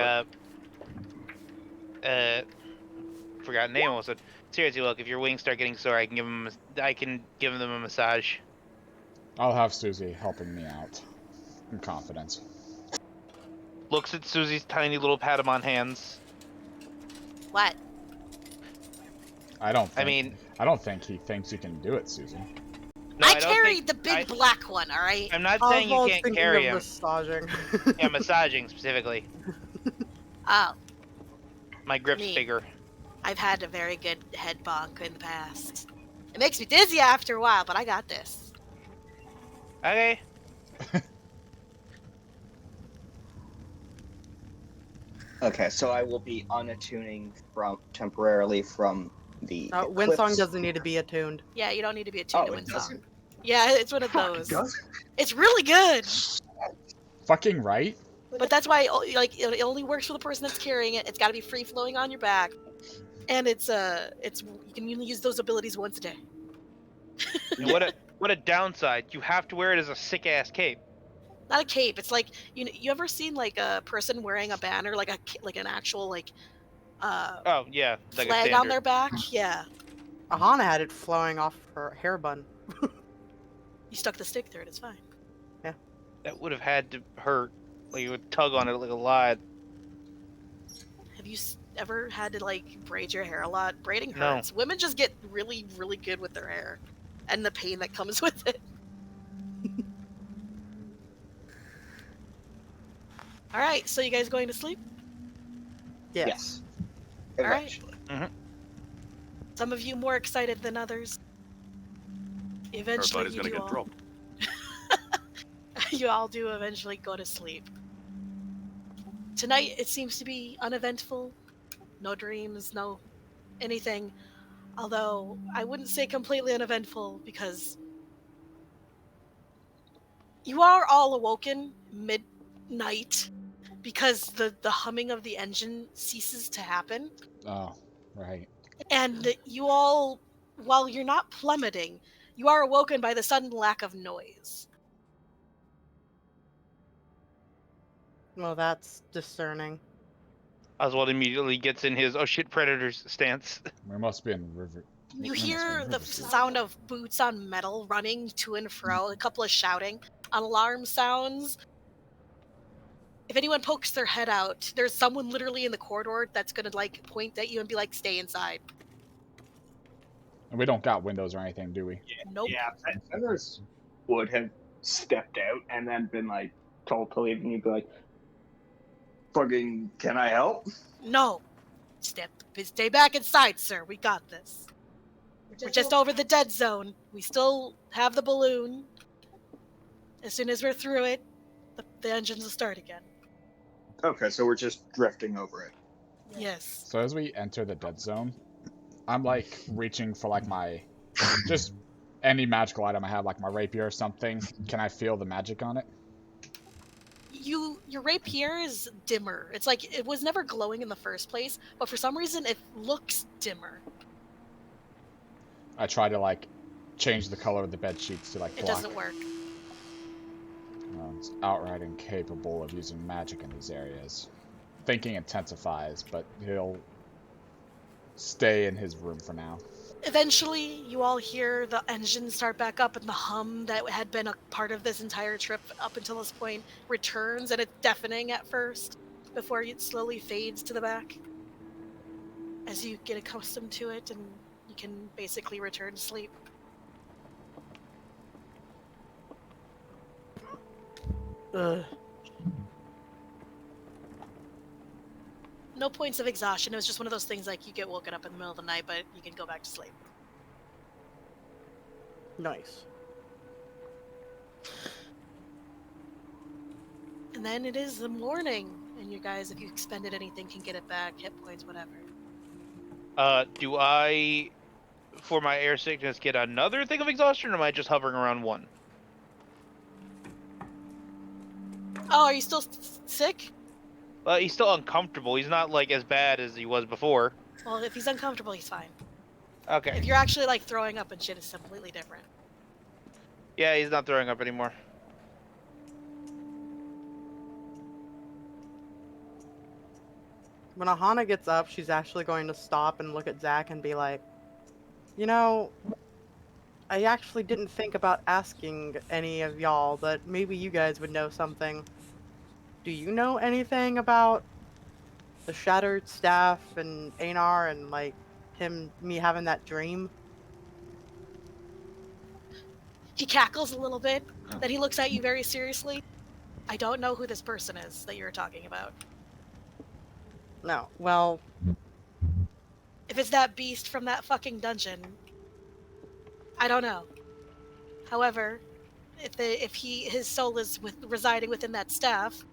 forgot name almost. But seriously, look, if your wings start getting sore, I can give them a massage. I'll have Susie helping me out. In confidence. Looks at Susie's tiny little Patamon hands. What? I don't think, I mean, I don't think he thinks you can do it, Susie. no, I don't carried think- the big black one, alright? I'm not saying you Oswald's can't thinking carry of him. massaging. Yeah, massaging specifically. Oh, My grip's Neat. bigger. I've had a very good head bonk in the past. It makes me dizzy after a while, but I got this. Okay. Okay, so I will be unattuning temporarily from the Windsong eclipse. doesn't need to be attuned. Yeah, you don't need to be attuned Oh, to it Windsong. doesn't. Yeah, it's one of Fuck, it those. does? It's really good, Fucking right? but that's why it only works for the person that's carrying it. It's got to be free flowing on your back, and it's you can only use those abilities once a day. And what a downside. You have to wear it as a sick ass cape. Not a cape. It's like you ever seen like a person wearing a banner, like an actual Oh yeah, like a flag on standard. their back? Yeah, Aahana had it flowing off her hair bun. you stuck the stick through it. It's fine. That would have had to hurt. Like you would tug on it like a lot. Have you ever had to like braid your hair a lot? Braiding No. hurts. Women just get really, really good with their hair, and the pain that comes with it. All right, so you guys going to sleep? Yes. Yes. All right. Eventually. Some of you more excited than others. Eventually, Everybody's you gonna do get all. dropped. You all do eventually go to sleep. Tonight, it seems to be uneventful. No dreams, no anything. Although, I wouldn't say completely uneventful because you are all awoken midnight because the humming of the engine ceases to happen. Oh, right. And you all, while you're not plummeting, you are awoken by the sudden lack of noise. Well, that's discerning. Oswald immediately gets in his oh shit predators stance. We must be in river. You we must be hear in the Riverside. sound of boots on metal running to and fro, a couple of shouting, alarm sounds. If anyone pokes their head out, there's someone literally in the corridor that's gonna like point at you and be like, "Stay inside." And we don't got windows or anything, do we? Nope. Yeah, Fenris would have stepped out and then been like told to leave, and you'd be like, "Fucking, can I help?" No. Stay back inside, sir. We got this. We're just over the dead zone. We still have the balloon. As soon as we're through it, the engines will start again. Okay, so we're just drifting over it. Yes. So as we enter the dead zone, I'm like reaching for like my just any magical item I have, like my rapier or something. Can I feel the magic on it? Your rapier is dimmer. It's like it was never glowing in the first place, but for some reason it looks dimmer. I try to like change the color of the bed sheets to like It black. doesn't work. It's outright incapable of using magic in these areas. Thinking intensifies, but he'll stay in his room for now. Eventually, you all hear the engine start back up, and the hum that had been a part of this entire trip up until this point returns, and it's deafening at first, before it slowly fades to the back. As you get accustomed to it, and you can basically return to sleep. No points of exhaustion. It was just one of those things like you get woken up in the middle of the night, but you can go back to sleep. Nice. And then it is the morning, and you guys, if you expended anything, can get it back, hit points, whatever. Do I, for my air sickness, get another thing of exhaustion, or am I just hovering around 1? Oh, are you still sick? He's still uncomfortable. He's not, like, as bad as he was before. Well, if he's uncomfortable, he's fine. Okay. If you're actually, like, throwing up and shit, it's completely different. Yeah, he's not throwing up anymore. When Aahana gets up, she's actually going to stop and look at Zach and be like, you know, I actually didn't think about asking any of y'all, but maybe you guys would know something. Do you know anything about the Shattered Staff and Einar and, like, me having that dream? He cackles a little bit, then he looks at you very seriously. I don't know who this person is that you're talking about. No, well... If it's that beast from that fucking dungeon, I don't know. However, if his soul is residing within that staff,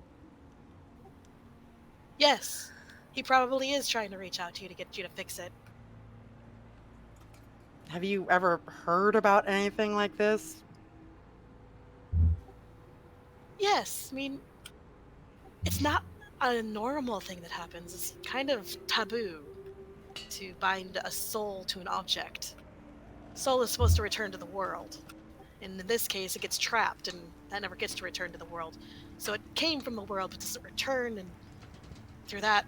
yes, he probably is trying to reach out to you to get you to fix it. Have you ever heard about anything like this? Yes, I mean, it's not a normal thing that happens. It's kind of taboo to bind a soul to an object. Soul is supposed to return to the world. And in this case, it gets trapped, and that never gets to return to the world. So it came from the world, but doesn't return, and through that,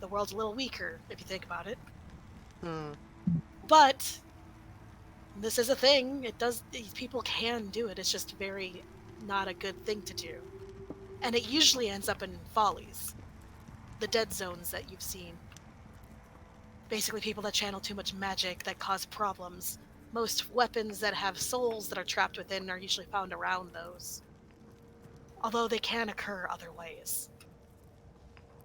the world's a little weaker, if you think about it. But this is a thing. These people can do it. It's just very not a good thing to do. And it usually ends up in follies. The dead zones that you've seen. Basically people that channel too much magic that cause problems. Most weapons that have souls that are trapped within are usually found around those. Although they can occur other ways.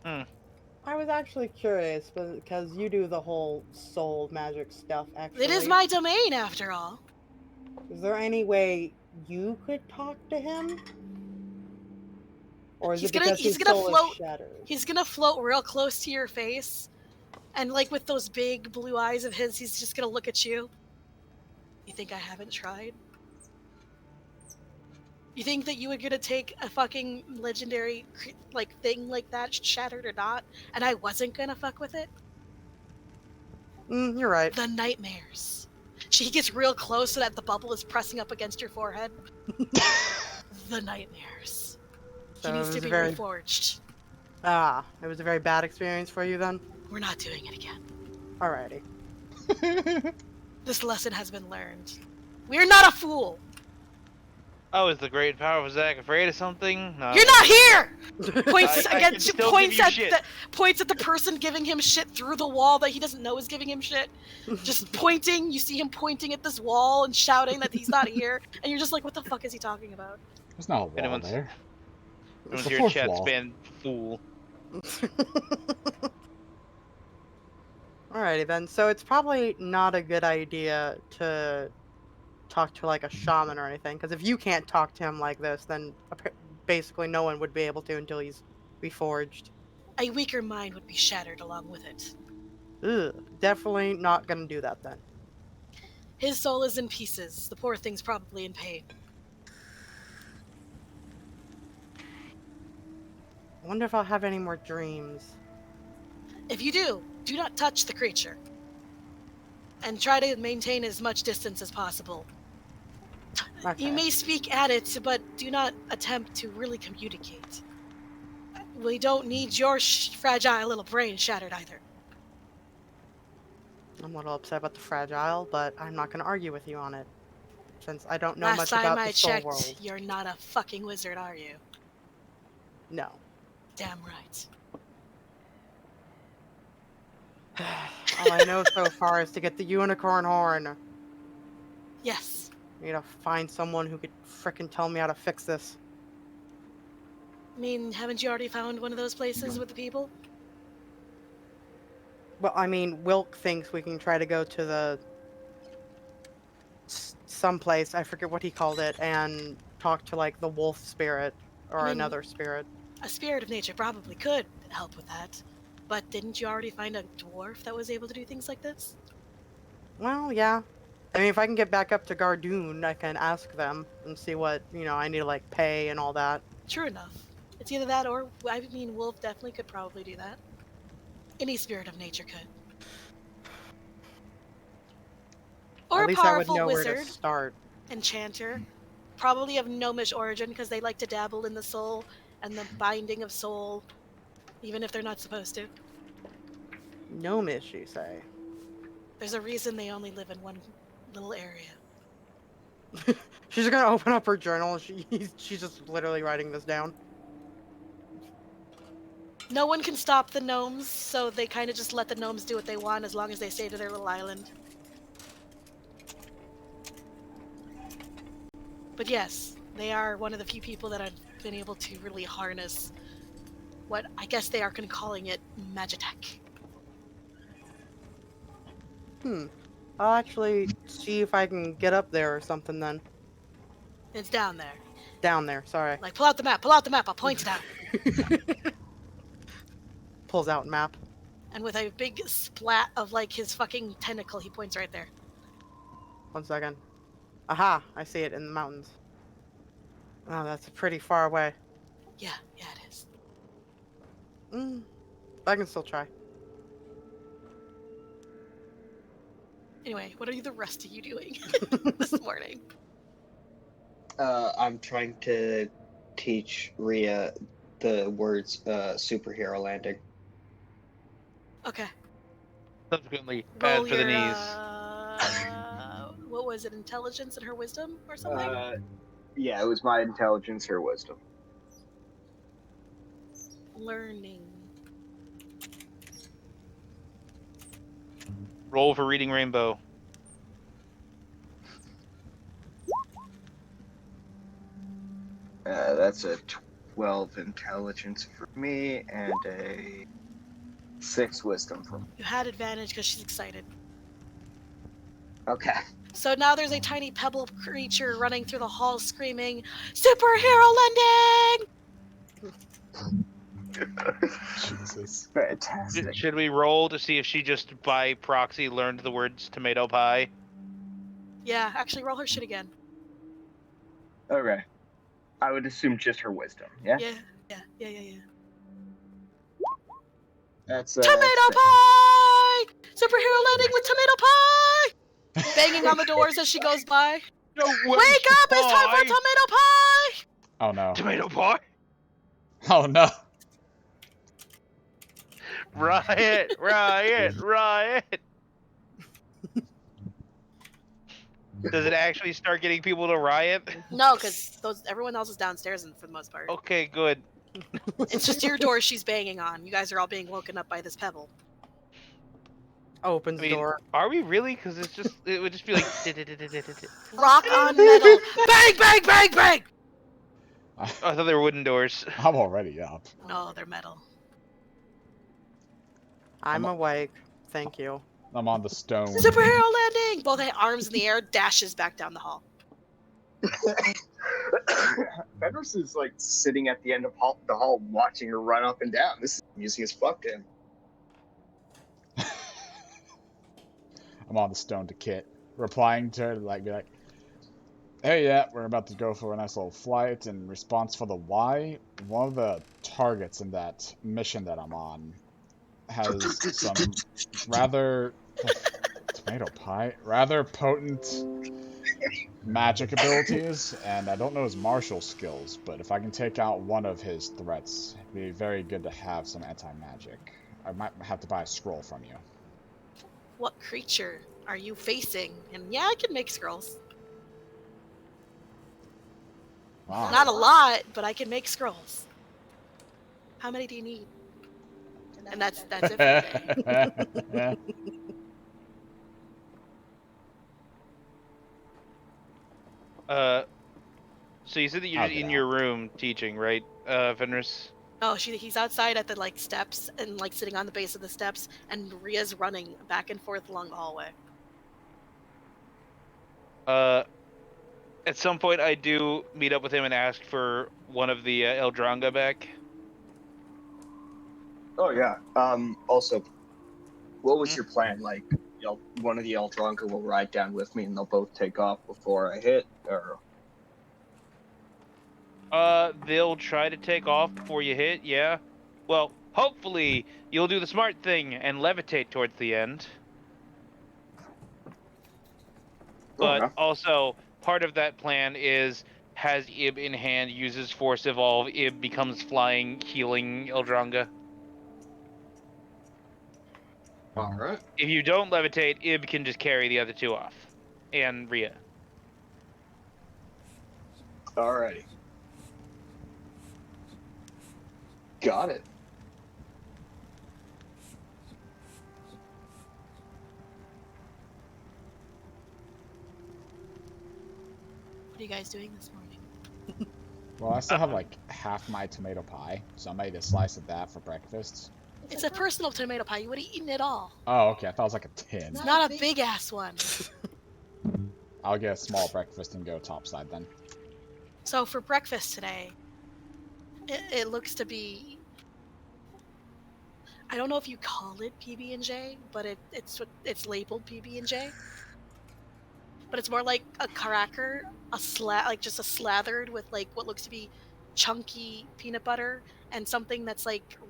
I was actually curious, because you do the whole soul magic stuff, actually. It is my domain, after all. Is there any way you could talk to him? Or is He's it gonna- because he's his gonna soul float- is shattered? He's gonna float real close to your face. And like with those big blue eyes of his, he's just gonna look at you. You think I haven't tried? You think that you were gonna take a fucking legendary like thing like that, shattered or not, and I wasn't gonna fuck with it? You're right. The nightmares. He gets real close so that the bubble is pressing up against your forehead. The nightmares. So He needs it to was be very- reforged. It was a very bad experience for you then? We're not doing it again. Alrighty. This lesson has been learned. We're not a fool! Oh, is the great power of Zach afraid of something? No. You're not here! Points I can against still points give you at shit. points at the person giving him shit through the wall that he doesn't know is giving him shit. Just pointing, you see him pointing at this wall and shouting that he's not here, and you're just like, what the fuck is he talking about? There's not a wall Anyone's- there. Everyone's the your fourth chat wall. span fool. Alrighty then, so it's probably not a good idea to talk to like a shaman or anything, because if you can't talk to him like this, then basically no one would be able to until he's reforged. A weaker mind would be shattered along with it. Ugh, definitely not gonna do that then. His soul is in pieces. The poor thing's probably in pain. I wonder if I'll have any more dreams. If you do not touch the creature. And try to maintain as much distance as possible. Okay. You may speak at it, but do not attempt to really communicate. We don't need your fragile little brain shattered either. I'm a little upset about the fragile, but I'm not gonna argue with you on it. Since I don't know Last much time about I the soul checked, world. you're not a fucking wizard, are you? No. Damn right. All I know so far is to get the unicorn horn. Yes. I need to find someone who could frickin' tell me how to fix this. I mean, haven't you already found one of those places with the people? Well, I mean, Wilk thinks we can try to go to the someplace, I forget what he called it, and talk to like the wolf spirit or I mean, another spirit. A spirit of nature probably could help with that. But didn't you already find a dwarf that was able to do things like this? Well, yeah. I mean, if I can get back up to Gardoon, I can ask them and see what, I need to like pay and all that. True enough. It's either that or, I mean, Wolf definitely could probably do that. Any spirit of nature could. Or At a least I would powerful know where wizard, to start. enchanter, probably of gnomish origin because they like to dabble in the soul and the binding of soul, even if they're not supposed to. Gnomish, you say? There's a reason they only live in one little area. She's gonna open up her journal. She's just literally writing this down. No one can stop the gnomes, so they kind of just let the gnomes do what they want as long as they stay to their little island. But yes, they are one of the few people that have been able to really harness what I guess they are calling it Magitech. I'll actually see if I can get up there or something then. It's down there. Down there, sorry. Like, pull out the map, I'll point it out. Pulls out map. And with a big splat of, like, his fucking tentacle, he points right there. 1 second. Aha! I see it in the mountains. Oh, that's pretty far away. Yeah, it is. I can still try. Anyway, what are the rest of you doing this morning? I'm trying to teach Rhea the words superhero landing. Okay. Subsequently, Roll bad for the your, knees. what was it, intelligence and her wisdom or something? Yeah, it was my intelligence or wisdom. Learning. Roll for reading Rainbow. That's a 12 intelligence for me and a 6 wisdom for me. You had advantage because she's excited. Okay. So now there's a tiny pebble creature running through the hall screaming, "Superhero landing!" Jesus. Fantastic. Should we roll to see if she just by proxy learned the words tomato pie? Yeah, actually roll her shit again. Okay. I would assume just her wisdom, yeah? Yeah. That's Tomato pie! Superhero landing with tomato pie! Banging on the doors as she goes by. No, Wake up! It's time for tomato pie! Oh no. Tomato pie! Oh no. Riot! Does it actually start getting people to riot? No, because everyone else is downstairs for the most part. Okay, good. It's just your door she's banging on. You guys are all being woken up by this pebble. Opens I mean, door. are we really? Because it would just be like... Rock on metal. Bang, bang, bang, bang! I thought they were wooden doors. I'm already up. No, they're metal. I'm awake. Thank you. I'm on the stone. Superhero landing! Both arms in the air, dashes back down the hall. Fenris is like sitting at the end of the hall watching her run up and down. This is easy as fuck to him. I'm on the stone to Kit, replying to her, like, be like, hey, yeah, we're about to go for a nice little flight. In response for the why, one of the targets in that mission that I'm on has some rather tomato pie, rather potent magic abilities, and I don't know his martial skills, but if I can take out one of his threats, it'd be very good to have some anti-magic. I might have to buy a scroll from you. What creature are you facing? And yeah, I can make scrolls. Wow. Not a lot, but I can make scrolls. How many do you need? And that's it for the day. So you said that you're in your room teaching, right, Fenris? Oh, he's outside at the steps and sitting on the base of the steps, and Maria's running back and forth along the hallway. At some point I do meet up with him and ask for one of the Eldronga back. Oh yeah. Also, what was your plan? Like, one of the Eldronga will ride down with me, and they'll both take off before I hit, or? They'll try to take off before you hit, yeah. Well, hopefully you'll do the smart thing and levitate towards the end. But also, part of that plan is, has Ib in hand, uses Force Evolve, Ib becomes flying, healing Eldronga. Alright. If you don't levitate, Ib can just carry the other two off. And Rhea. Alrighty. Got it. What are you guys doing this morning? Well, I still have like half my tomato pie, so I made a slice of that for breakfast. It's a personal tomato pie. You would have eaten it all. Oh, okay. I thought it was like a tin. It's not a big ass one. I'll get a small breakfast and go topside then. So for breakfast today, it looks to be, I don't know if you call it PB&J, but it's labeled PB&J. But it's more like a cracker, just a slathered with what looks to be chunky peanut butter and something that's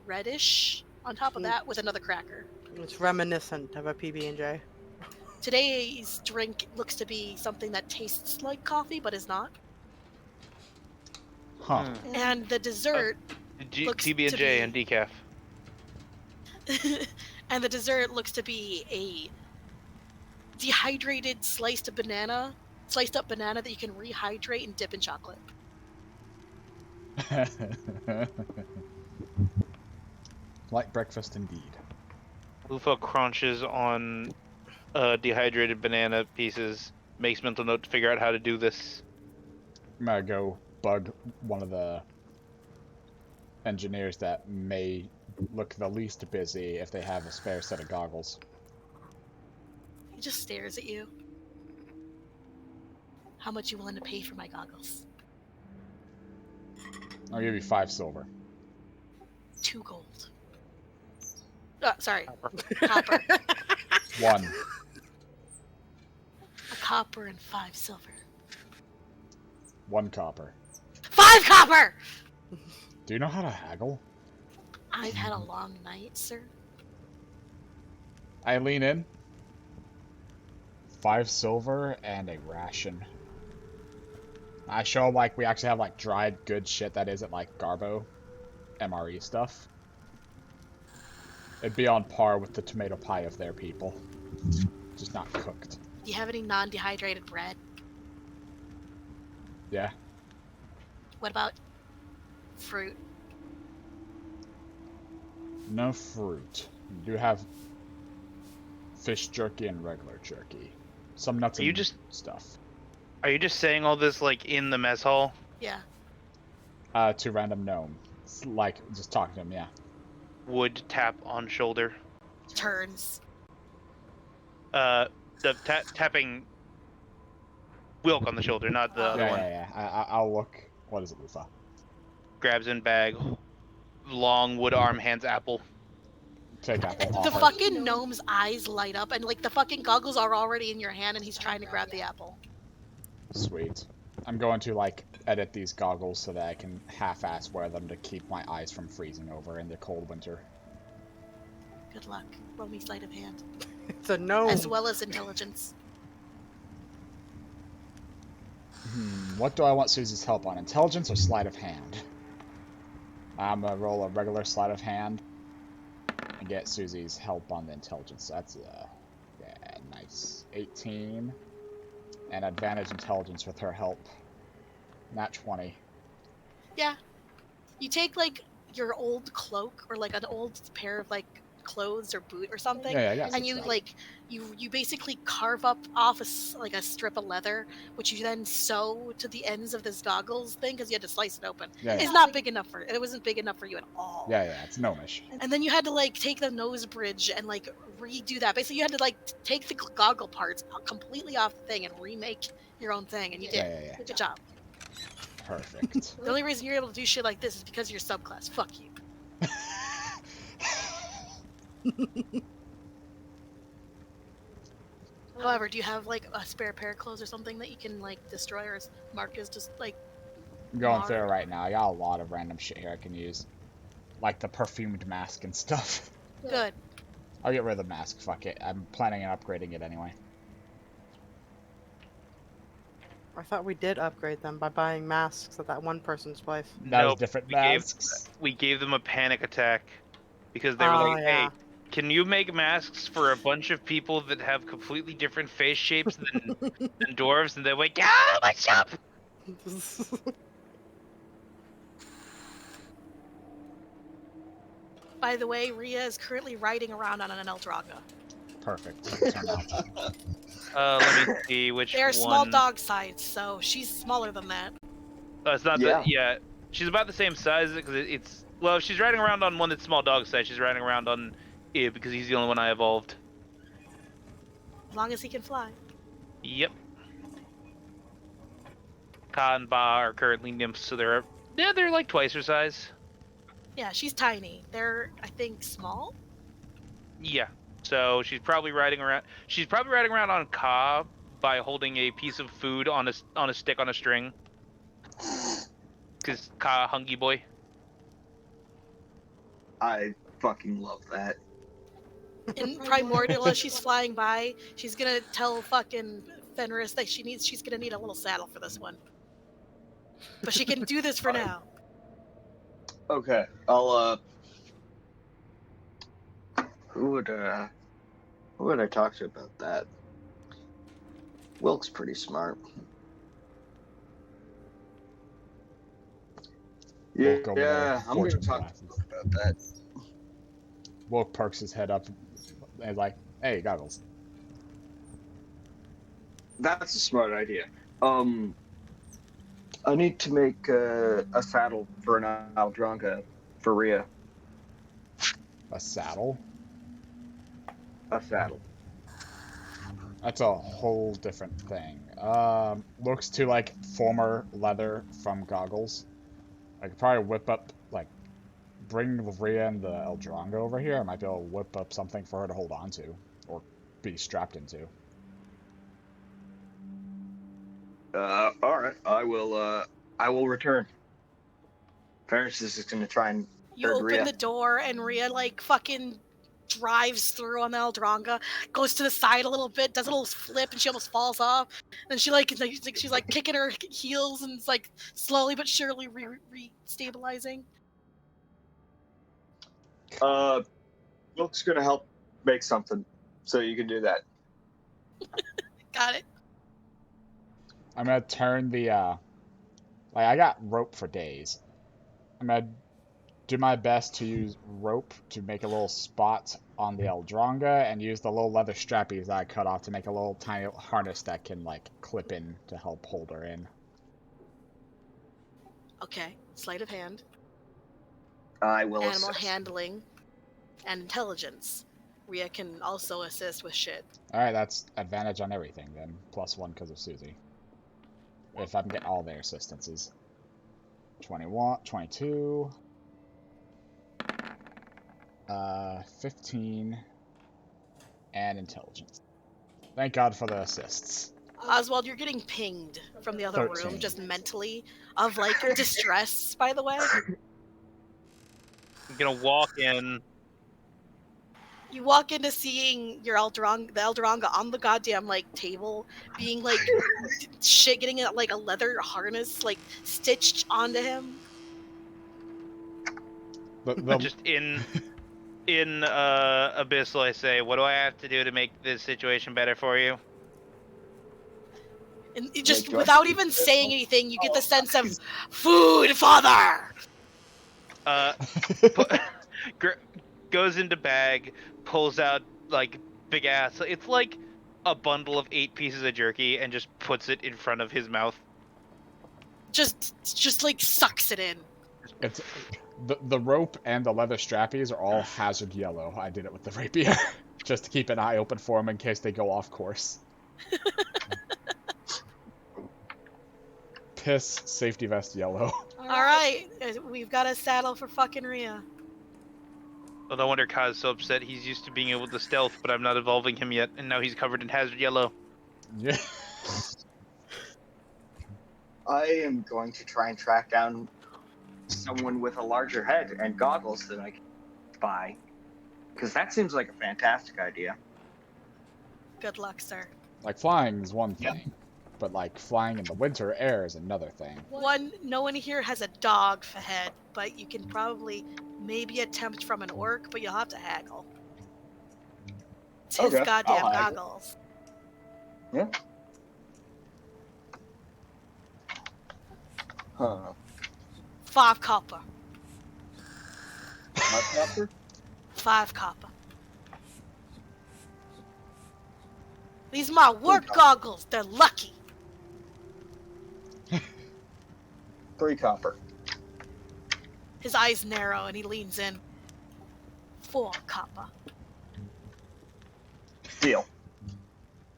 reddish on top of that with another cracker. It's reminiscent of a PB&J. Today's drink looks to be something that tastes like coffee but is not. Huh. And the dessert looks PB&J and decaf. and the dessert looks to be a dehydrated sliced up banana that you can rehydrate and dip in chocolate. Like breakfast indeed. Lufa crunches on dehydrated banana pieces, makes mental note to figure out how to do this. I'm gonna go bug one of the engineers that may look the least busy if they have a spare set of goggles. He just stares at you. How much you willing to pay for my goggles? I'll give you 5 silver. 2 gold. Sorry. Copper. 1. A copper and 5 silver. 1 copper. 5 copper! Do you know how to haggle? I've had a long night, sir. I lean in. 5 silver and a ration. I show them we actually have dried good shit that isn't Garbo MRE stuff. It'd be on par with the tomato pie of their people. Just not cooked. Do you have any non-dehydrated bread? Yeah. What about fruit? No fruit. You do have fish jerky and regular jerky. Some nuts and stuff. Are you just saying all this in the mess hall? Yeah. To random gnome. It's just talking to him, yeah. Wood tap on shoulder. Turns. The tapping Wilk on the shoulder, not the other one. Yeah. I'll look. What is it, Lufa? Grabs in bag. Long wood arm, hands apple. Take apple. The Offer. fucking gnome's eyes light up, and like the fucking goggles are already in your hand, and he's trying to grab the apple. Sweet. I'm going to, like, edit these goggles so that I can half-ass wear them to keep my eyes from freezing over in the cold winter. Good luck. Roll me sleight of hand. It's a gnome. As well as intelligence. What do I want Susie's help on? Intelligence or sleight of hand? I'm gonna roll a regular sleight of hand and get Susie's help on the intelligence. That's, yeah, nice. 18. And advantage intelligence with her help. Nat 20. Yeah. You take, like, your old cloak, or, like, an old pair of, like, clothes or boot or something, Yeah, I got and you, like, you basically carve up off a strip of leather, which you then sew to the ends of this goggles thing, because you had to slice it open. Yeah, It's not big enough it wasn't big enough for you at all. Yeah, it's gnomish. And then you had to, like, take the nose bridge and, like, redo that. Basically, you had to, like, take the goggle parts completely off the thing and remake your own thing, and you did. Yeah. Good job. Perfect. The only reason you're able to do shit like this is because of your subclass. Fuck you. However, do you have, like, a spare pair of clothes or something that you can, like, destroy, or is Marcus just, like... I'm going through it right now. I got a lot of random shit here I can use. Like the perfumed mask and stuff. Good. I'll get rid of the mask, fuck it. I'm planning on upgrading it anyway. I thought we did upgrade them by buying masks at that one person's place. That was Nope, different we masks. We gave them a panic attack because they were Oh, like, yeah. "Hey, can you make masks for a bunch of people that have completely different face shapes than dwarves?" And they're like, "Yeah, what's up?" By the way, Rhea is currently riding around on an Eldronga. Perfect. Turn off. Let me see which They're one. small dog size, so she's smaller than that. It's not Yeah. that. Yeah, she's about the same size because it's. Well, she's riding around on one that's small dog size. She's riding around on Ib because he's the only one I evolved. As long as he can fly. Yep. Ka and Ba are currently nymphs, so they're like twice her size. Yeah, she's tiny. They're, I think, small? Yeah. So she's probably riding around. She's probably riding around on Ka by holding a piece of food on a stick on a string. Cause Ka hungry boy. I fucking love that. In Primordial, as she's flying by, she's gonna tell fucking Fenris that she's gonna need a little saddle for this one. But she can do this for now. Okay, I'll who would I talk to about that? Wilk's pretty smart. Wilk over there, Yeah, I'm gonna fortune talk glasses. to Wilk about that. Wilk perks his head up and like, hey, goggles. That's a smart idea. I need to make a saddle for an Aldronga for Rhea. A saddle? A saddle. That's a whole different thing. Looks to like former leather from goggles. I could probably whip up, like, bring Rhea and the Eldronga over here. I might be able to whip up something for her to hold on to, or be strapped into. Alright. I will return. Fenris is just gonna try and You herd open Rhea. the door, and Rhea, like, fucking drives through on the Eldronga, goes to the side a little bit, does a little flip, and she almost falls off. And she, she's like kicking her heels, and it's like slowly but surely re-stabilizing. Wilk's gonna help make something, so you can do that. Got it. I'm gonna turn the, like, I got rope for days. I'm gonna do my best to use rope to make a little spot on the Eldronga and use the little leather strappies that I cut off to make a little tiny harness that can, like, clip in to help hold her in. Okay. Sleight of hand, I will animal assist. handling, and intelligence. Rhea can also assist with shit. Alright, that's advantage on everything then. +1 because of Susie. If I can get all their assistances. 21, 22. 15, and intelligence. Thank God for the assists. Oswald, you're getting pinged from the other 13. room, just mentally, of like distress, by the way. I'm gonna walk in. You walk into seeing your the Eldoranga on the goddamn like table, being like shit, getting like a leather harness like stitched onto him. Just in Abyssal, I say, what do I have to do to make this situation better for you? And it just do I- without even saying anything, you get the sense of food, father. Goes into bag, pulls out like big ass. It's like a bundle of 8 pieces of jerky, and just puts it in front of his mouth. Just like sucks it in. It's the rope and the leather strappies are all hazard yellow. I did it with the rapier, just to keep an eye open for them in case they go off course. Piss, safety vest yellow. All right, we've got a saddle for fucking Rhea. Well, no wonder Kai's so upset. He's used to being able to stealth, but I'm not evolving him yet, and now he's covered in hazard yellow. Yeah. I am going to try and track down someone with a larger head and goggles that I can buy, because that seems like a fantastic idea. Good luck, sir. Like flying is one thing, but like flying in the winter air is another thing. No one here has a dog for head, but you can probably maybe attempt from an orc, but you'll have to haggle. It's his Okay, goddamn I'll haggle. goggles. Yeah. Huh. 5 copper. My copper? 5 copper. These are my work goggles. They're lucky. 3 copper. His eyes narrow and he leans in. 4 copper. Deal.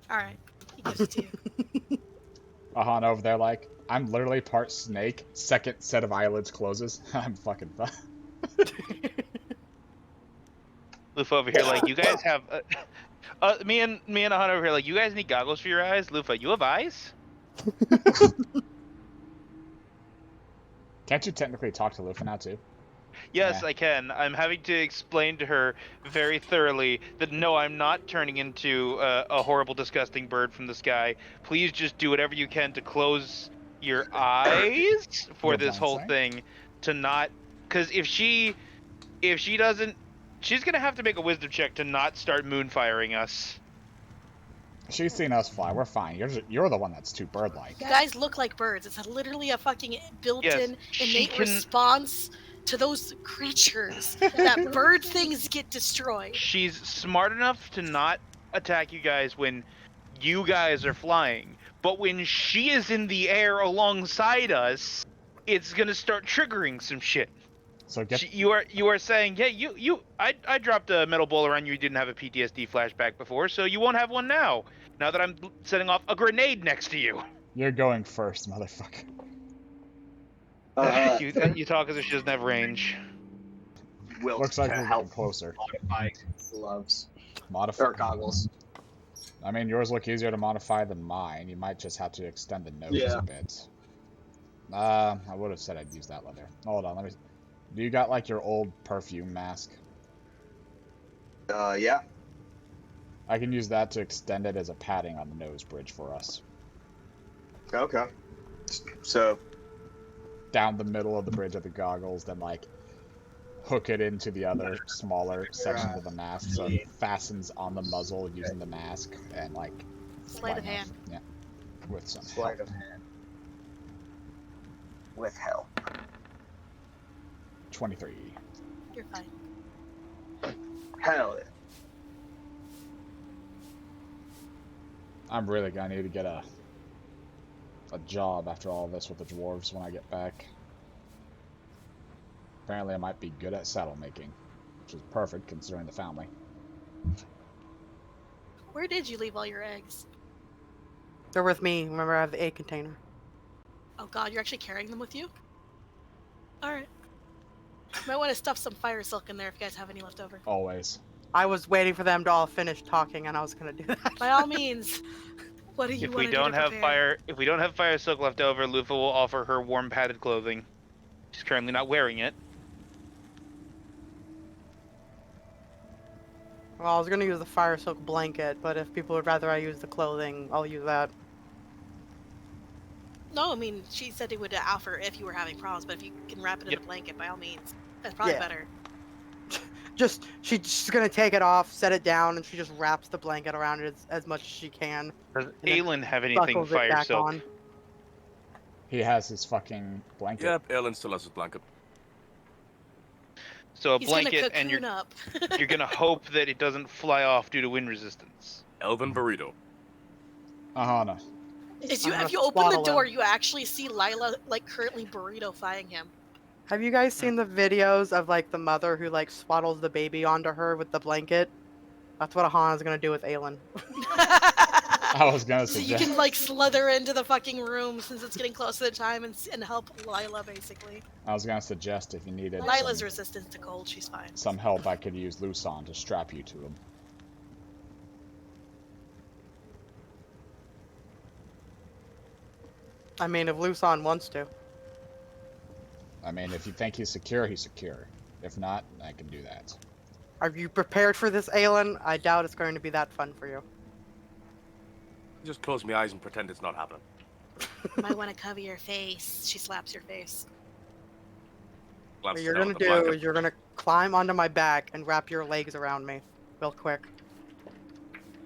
All right, he gives it to you. Aahana over there like, I'm literally part snake. Second set of eyelids closes. I'm fucking fine. Lufa over here, like, you guys have... me and Aahana over here, like, you guys need goggles for your eyes? Lufa, you have eyes? Can't you technically talk to Lufa now too? Yes, Yeah. I can. I'm having to explain to her very thoroughly that no, I'm not turning into a horrible, disgusting bird from the sky. Please just do whatever you can to close your eyes for Your this whole blind thing. To not... Because if she doesn't... She's going to have to make a wisdom check to not start moonfiring us. She's seen us fly. We're fine. You're the one that's too bird-like. You guys look like birds. It's literally a fucking built-in Yes, innate response to those creatures that bird things get destroyed. She's smart enough to not attack you guys when you guys are flying, but when she is in the air alongside us, it's gonna start triggering some shit. So You are saying, yeah, I dropped a metal bowl around you. You didn't have a PTSD flashback before, so you won't have one now. Now that I'm setting off a grenade next to you. You're going first, motherfucker. You talk as if she doesn't have range. Wilk Looks like to we're getting help closer. modify gloves Modify. or goggles. I mean, yours look easier to modify than mine. You might just have to extend the nose Yeah. a bit. I would have said I'd use that leather. Hold on, let me... Do you got, like, your old perfume mask? Yeah. I can use that to extend it as a padding on the nose bridge for us. Okay. So, Down the middle of the bridge of the goggles, then, like, hook it into the other smaller sections of the mask so it fastens on the muzzle using the mask and, like... Sleight of why not? hand. Yeah. With some sleight help. of hand. With help. 23. You're fine. Hell yeah. I'm really gonna need to get a job after all this with the dwarves when I get back. Apparently I might be good at saddle making, which is perfect considering the family. Where did you leave all your eggs? They're with me. Remember, I have the egg container. Oh god, you're actually carrying them with you? Alright. Might want to stuff some fire silk in there if you guys have any left over. Always. I was waiting for them to all finish talking, and I was gonna do that. By all means. What do you If want we to don't do to have prepare? if we don't have fire silk left over, Lufa will offer her warm padded clothing. She's currently not wearing it. Well, I was gonna use the fire silk blanket, but if people would rather I use the clothing, I'll use that. No, I mean, she said it would offer if you were having problems, but if you can wrap it in a blanket, by all means. That's probably Yeah. better. She's gonna take it off, set it down, and she just wraps the blanket around it as much as she can. Does then Aelin have anything Buckles it fire back silk? on. He has his fucking blanket. Yep, Aelin still has his blanket. So a He's blanket, gonna and cocoon up. you're gonna hope that it doesn't fly off due to wind resistance. Elven burrito. Aahana. If I'm you gonna open the swaddle door, him. you actually see Lila like currently burrito-fying him. Have you guys seen the videos of like the mother who like swaddles the baby onto her with the blanket? That's what Aahana's gonna do with Aelin. I was gonna So you suggest. can like slither into the fucking room since it's getting close to the time and help Lila basically. I was gonna suggest if you needed Lila's some, resistant to cold, she's fine. some help, I could use Luson to strap you to him. I mean, if Luson wants to. I mean, if you think he's secure, he's secure. If not, I can do that. Are you prepared for this, Aelin? I doubt it's going to be that fun for you. Just close my eyes and pretend it's not happening. Might want to cover your face. She slaps your face. What Glances you're down gonna at the do blanket. is you're gonna climb onto my back and wrap your legs around me, real quick.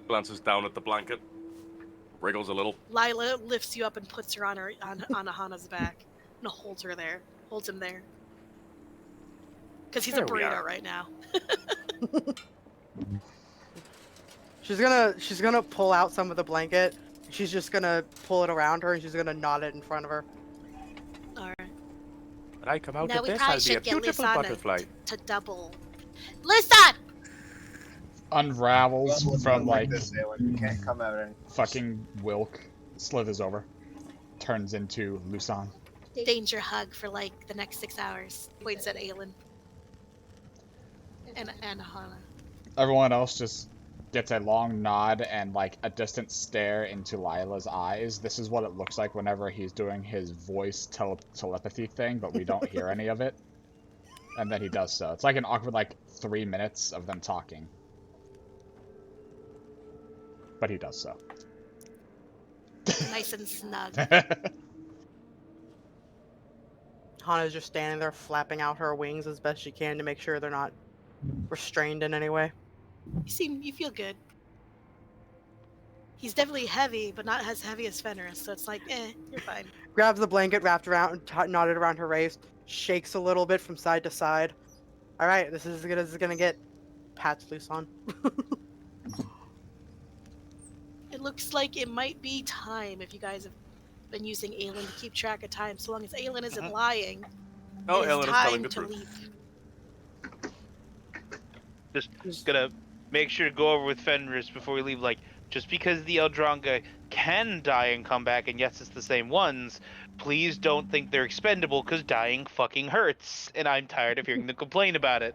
Glances down at the blanket. Wriggles a little. Lila lifts you up and puts her on Aahana's back and holds her there. Holds him there. Because he's There a we burrito are. right now. She's gonna pull out some of the blanket. She's just gonna pull it around her and she's gonna knot it in front of her. Alright. When I come out Now of we this, probably I'll be a should get beautiful Lisana butterfly. to double. Listen! Unravels from like this, Aelin. You can't come out any. fucking Wilk, slithers over, turns into Luson. Danger hug for like the next 6 hours. Points at Aelin. And Aahana. Everyone else just gets a long nod and like a distant stare into Lila's eyes. This is what it looks like whenever he's doing his voice telepathy thing, but we don't hear any of it. And then he does so. It's like an awkward like 3 minutes of them talking. But he does so. Nice and snug. Hana's just standing there flapping out her wings as best she can to make sure they're not restrained in any way. You feel good. He's definitely heavy, but not as heavy as Fenris, so it's like, you're fine. Grabs the blanket wrapped around, knotted around her waist, shakes a little bit from side to side. All right, this is as good as it's gonna get. Pats Luson. It looks like it might be time if you guys have been using Aelin to keep track of time. So long as Aelin isn't lying, Oh, it Aelin is is telling time the to truth. leave. Just gonna make sure to go over with Fenris before we leave. Like, just because the Eldronga can die and come back, and yes, it's the same ones, please don't think they're expendable, because dying fucking hurts, and I'm tired of hearing them complain about it.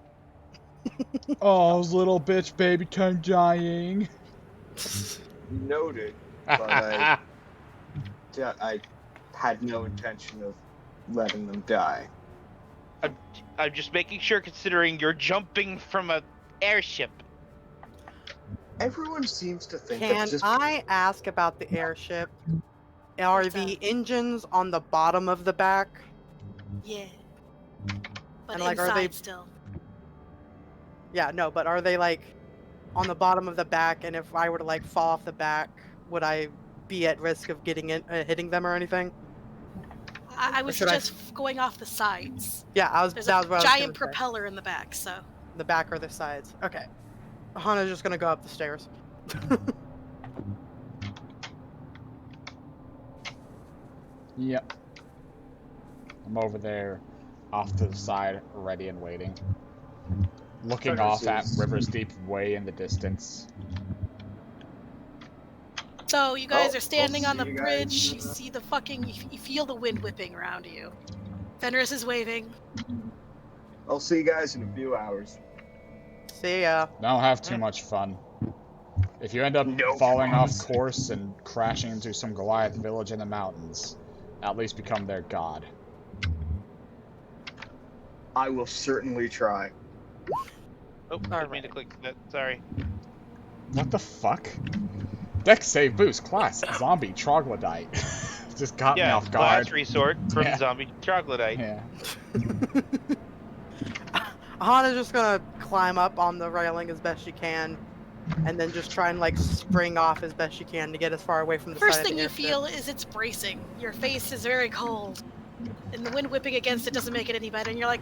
Oh, little bitch baby time dying. Noted, but I had no intention of letting them die. I'm just making sure, considering you're jumping from a airship. Everyone seems to think Can that just I ask about the airship? Are What's the that? engines on the bottom of the back? Yeah. But And, like, are inside they- still. Yeah, no, but are they like on the bottom of the back? And if I were to like fall off the back, would I be at risk of getting in, hitting them or anything? I was should I- just going off the sides. Yeah, I was. There's that a was what I was giant gonna say. propeller in the back, so. The back or the sides. Okay. Hana's just gonna go up the stairs. Yep. I'm over there, off to the side, ready and waiting. Looking off at River's Deep way in the distance. So you guys Oh, are standing I'll on the see you bridge. guys, You see the fucking. You feel the wind whipping around you. Fenris is waving. I'll see you guys in a few hours. See ya. Don't have too much fun. If you end up No falling off promise. course and crashing into some Goliath village in the mountains, at least become their god. I will certainly try. Oh, didn't mean to click that. Sorry. What the fuck? Dex save boost, class, zombie, troglodyte. Just got me off guard. Last resort from Yeah. zombie troglodyte. Yeah. Aahana's just gonna climb up on the railing as best she can, and then just try and like spring off as best she can to get as far away from the First side of thing the you airship. feel is it's bracing. Your face is very cold, and the wind whipping against it doesn't make it any better. And you're like,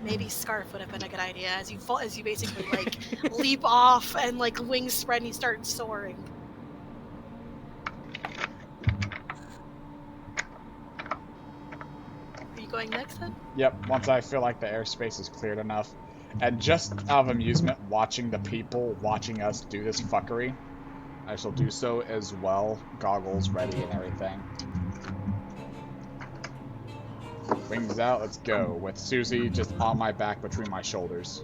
maybe scarf would have been a good idea. As you fall, as you basically like leap off and like wings spread and you start soaring. Are you going next then? Yep, once I feel like the airspace is cleared enough. And just out of amusement, watching the people watching us do this fuckery, I shall do so as well. Goggles ready and everything. Wings out, let's go. With Susie just on my back between my shoulders.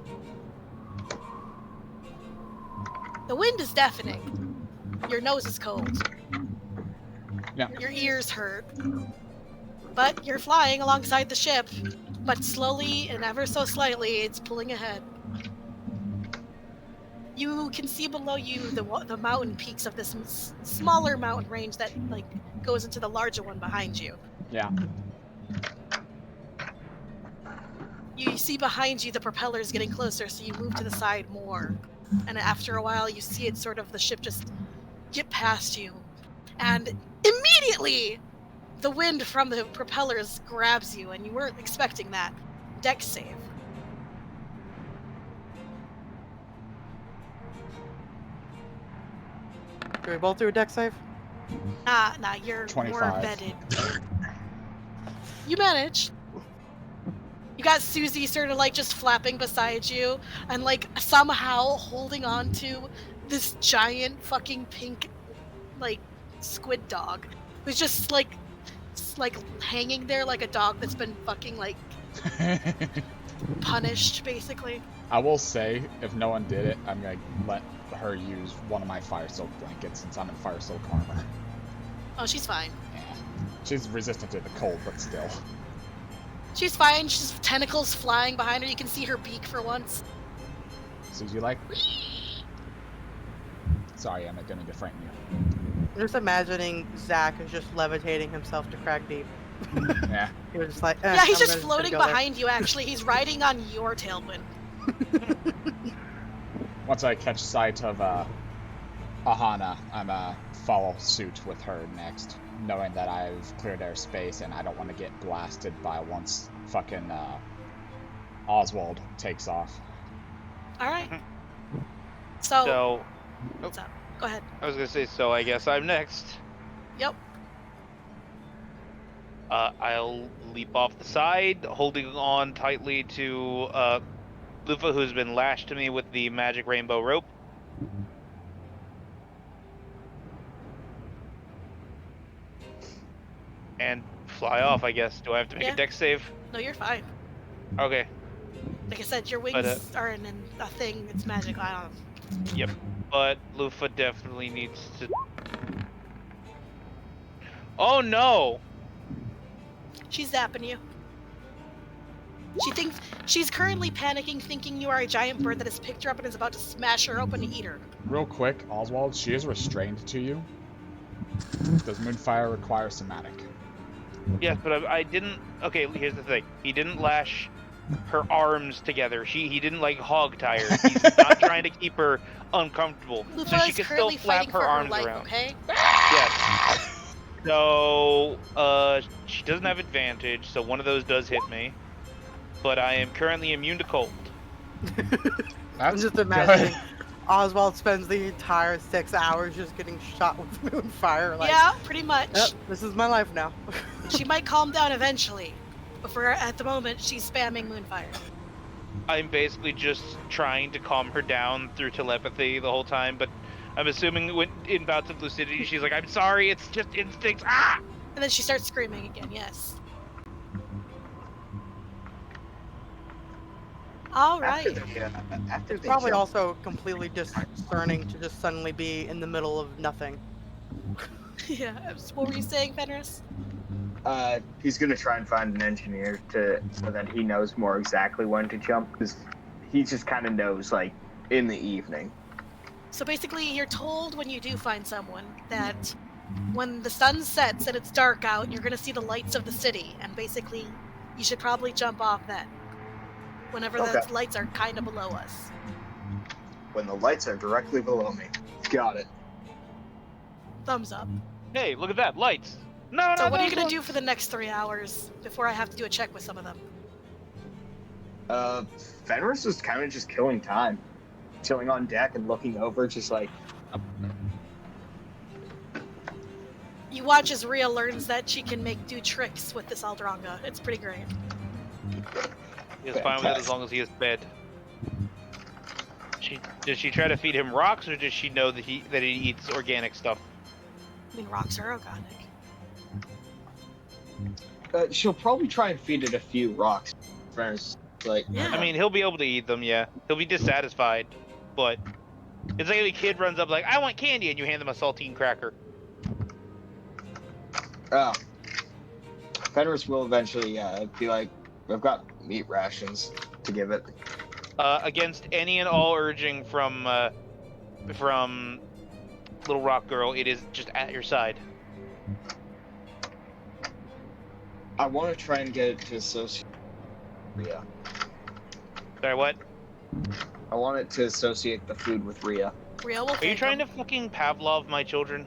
The wind is deafening. Your nose is cold. Yeah. Your ears hurt. But you're flying alongside the ship. But slowly and ever so slightly, it's pulling ahead. You can see below you the mountain peaks of this smaller mountain range that like goes into the larger one behind you. Yeah. You see behind you the propellers getting closer, so you move to the side more. And after a while, you see it sort of the ship just get past you. And immediately, the wind from the propellers grabs you, and you weren't expecting that. Dex save. Do we both do a deck save? Nah, you're 25. more vetted. You manage. You got Susie sort of like just flapping beside you, and like somehow holding on to this giant fucking pink, like, squid dog, who's just like hanging there like a dog that's been fucking like punished, basically. I will say, if no one did it, I'm gonna let her use one of my fire soak blankets since I'm in fire soak armor. Oh, she's fine. Yeah. She's resistant to the cold, but still. She's fine. She's tentacles flying behind her. You can see her beak for once. Susie, like? Sorry, Emma, didn't mean to frighten you. I'm just imagining Zach is just levitating himself to Kraigdeep. Yeah. He was just like, Yeah, he's I'm just gonna floating go there. behind you, actually. He's riding on your tailwind. Once I catch sight of Aahana, I'm follow suit with her next, knowing that I've cleared airspace and I don't want to get blasted by once fucking Oswald takes off. All right. So, So, what's up? Go ahead. I was gonna say, so I guess I'm next. Yep. I'll leap off the side, holding on tightly to Lufa, who's been lashed to me with the magic rainbow rope. And fly off, I guess. Do I have to make Yeah. a dex save? No, you're fine. Okay. Like I said, your wings aren't in a thing. It's magic. I don't know. Yep. But Lufa definitely needs to... Oh no! She's zapping you. She thinks she's currently panicking, thinking you are a giant bird that has picked her up and is about to smash her open to eat her. Real quick, Oswald, she is restrained to you. Does Moonfire require somatic? Yes, but I didn't... Okay, here's the thing. He didn't lash her arms together. He didn't, like, hog tie her. He's not trying to keep her uncomfortable. Lufa So she is can still currently flap fighting her for her arms life, around. okay? Yes. So, she doesn't have advantage, so one of those does hit me. But I am currently immune to cold. I'm just imagining Oswald spends the entire 6 hours just getting shot with Moonfire. Like, Yeah, pretty much. yep, this is my life now. She might calm down eventually, but for at the moment, she's spamming Moonfire. I'm basically just trying to calm her down through telepathy the whole time, but I'm assuming when in bouts of lucidity, she's like, I'm sorry, it's just instincts, ah! And then she starts screaming again, yes. All right. After they Probably jump, also completely discerning to just suddenly be in the middle of nothing. Yeah. What were you saying, Fenris? he's gonna try and find an engineer so that he knows more exactly when to jump, because he just kind of knows, like, in the evening. So basically, you're told when you do find someone that when the sun sets and it's dark out, you're going to see the lights of the city, and basically, you should probably jump off then. Whenever Okay. the lights are kind of below us. When the lights are directly below me. Got it. Thumbs up. Hey, look at that, lights. No, So no, what are you no, going no. to do for the next 3 hours before I have to do a check with some of them? Fenris was kind of just killing time. Chilling on deck and looking over, just like, You watch as Rhea learns that she can do tricks with this Aldranga. It's pretty great. He's fine with it as long as he is fed. Does she try to feed him rocks, or does she know that he eats organic stuff? I mean, rocks are organic. she'll probably try and feed it a few rocks. Fenris, like, Yeah. I mean, he'll be able to eat them, yeah. He'll be dissatisfied, but it's like if a kid runs up like, I want candy, and you hand them a saltine cracker. oh. Fenris will eventually be like, I've got meat rations to give it. Against any and all urging from Little Rock Girl, it is just at your side. I want to try and get it to associate Rhea. Sorry, what? I want it to associate the food with Rhea. Rhea will Are you trying to fucking Pavlov my children?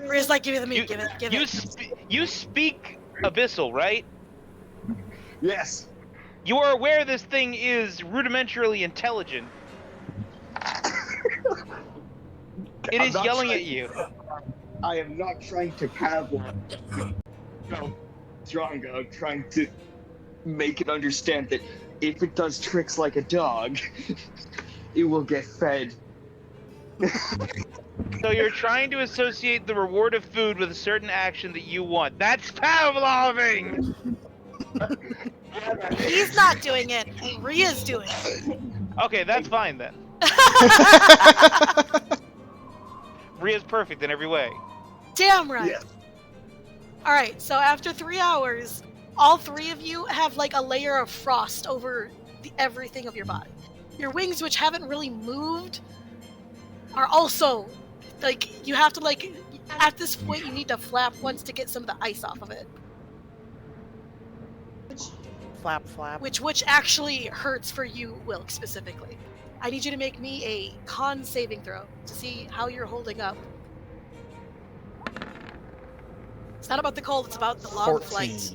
Rhea's like, give me the meat, give it. You speak Abyssal, right? Yes. You are aware this thing is rudimentarily intelligent. It is yelling at you. I am not trying to Pavlov. No, Drongo. I'm trying to make it understand that if it does tricks like a dog, it will get fed. So you're trying to associate the reward of food with a certain action that you want. That's Pavloving! He's not doing it. Rhea's doing it. Okay, that's fine then. Rhea's perfect in every way. Damn right. Yes. Alright, so after 3 hours, all three of you have like a layer of frost over everything of your body. Your wings, which haven't really moved, are also, like, you have to, like, at this point you need to flap once to get some of the ice off of it. Flap, flap. Which actually hurts for you, Wilk, specifically. I need you to make me a con saving throw to see how you're holding up. It's not about the cold, it's about the long 14. flight.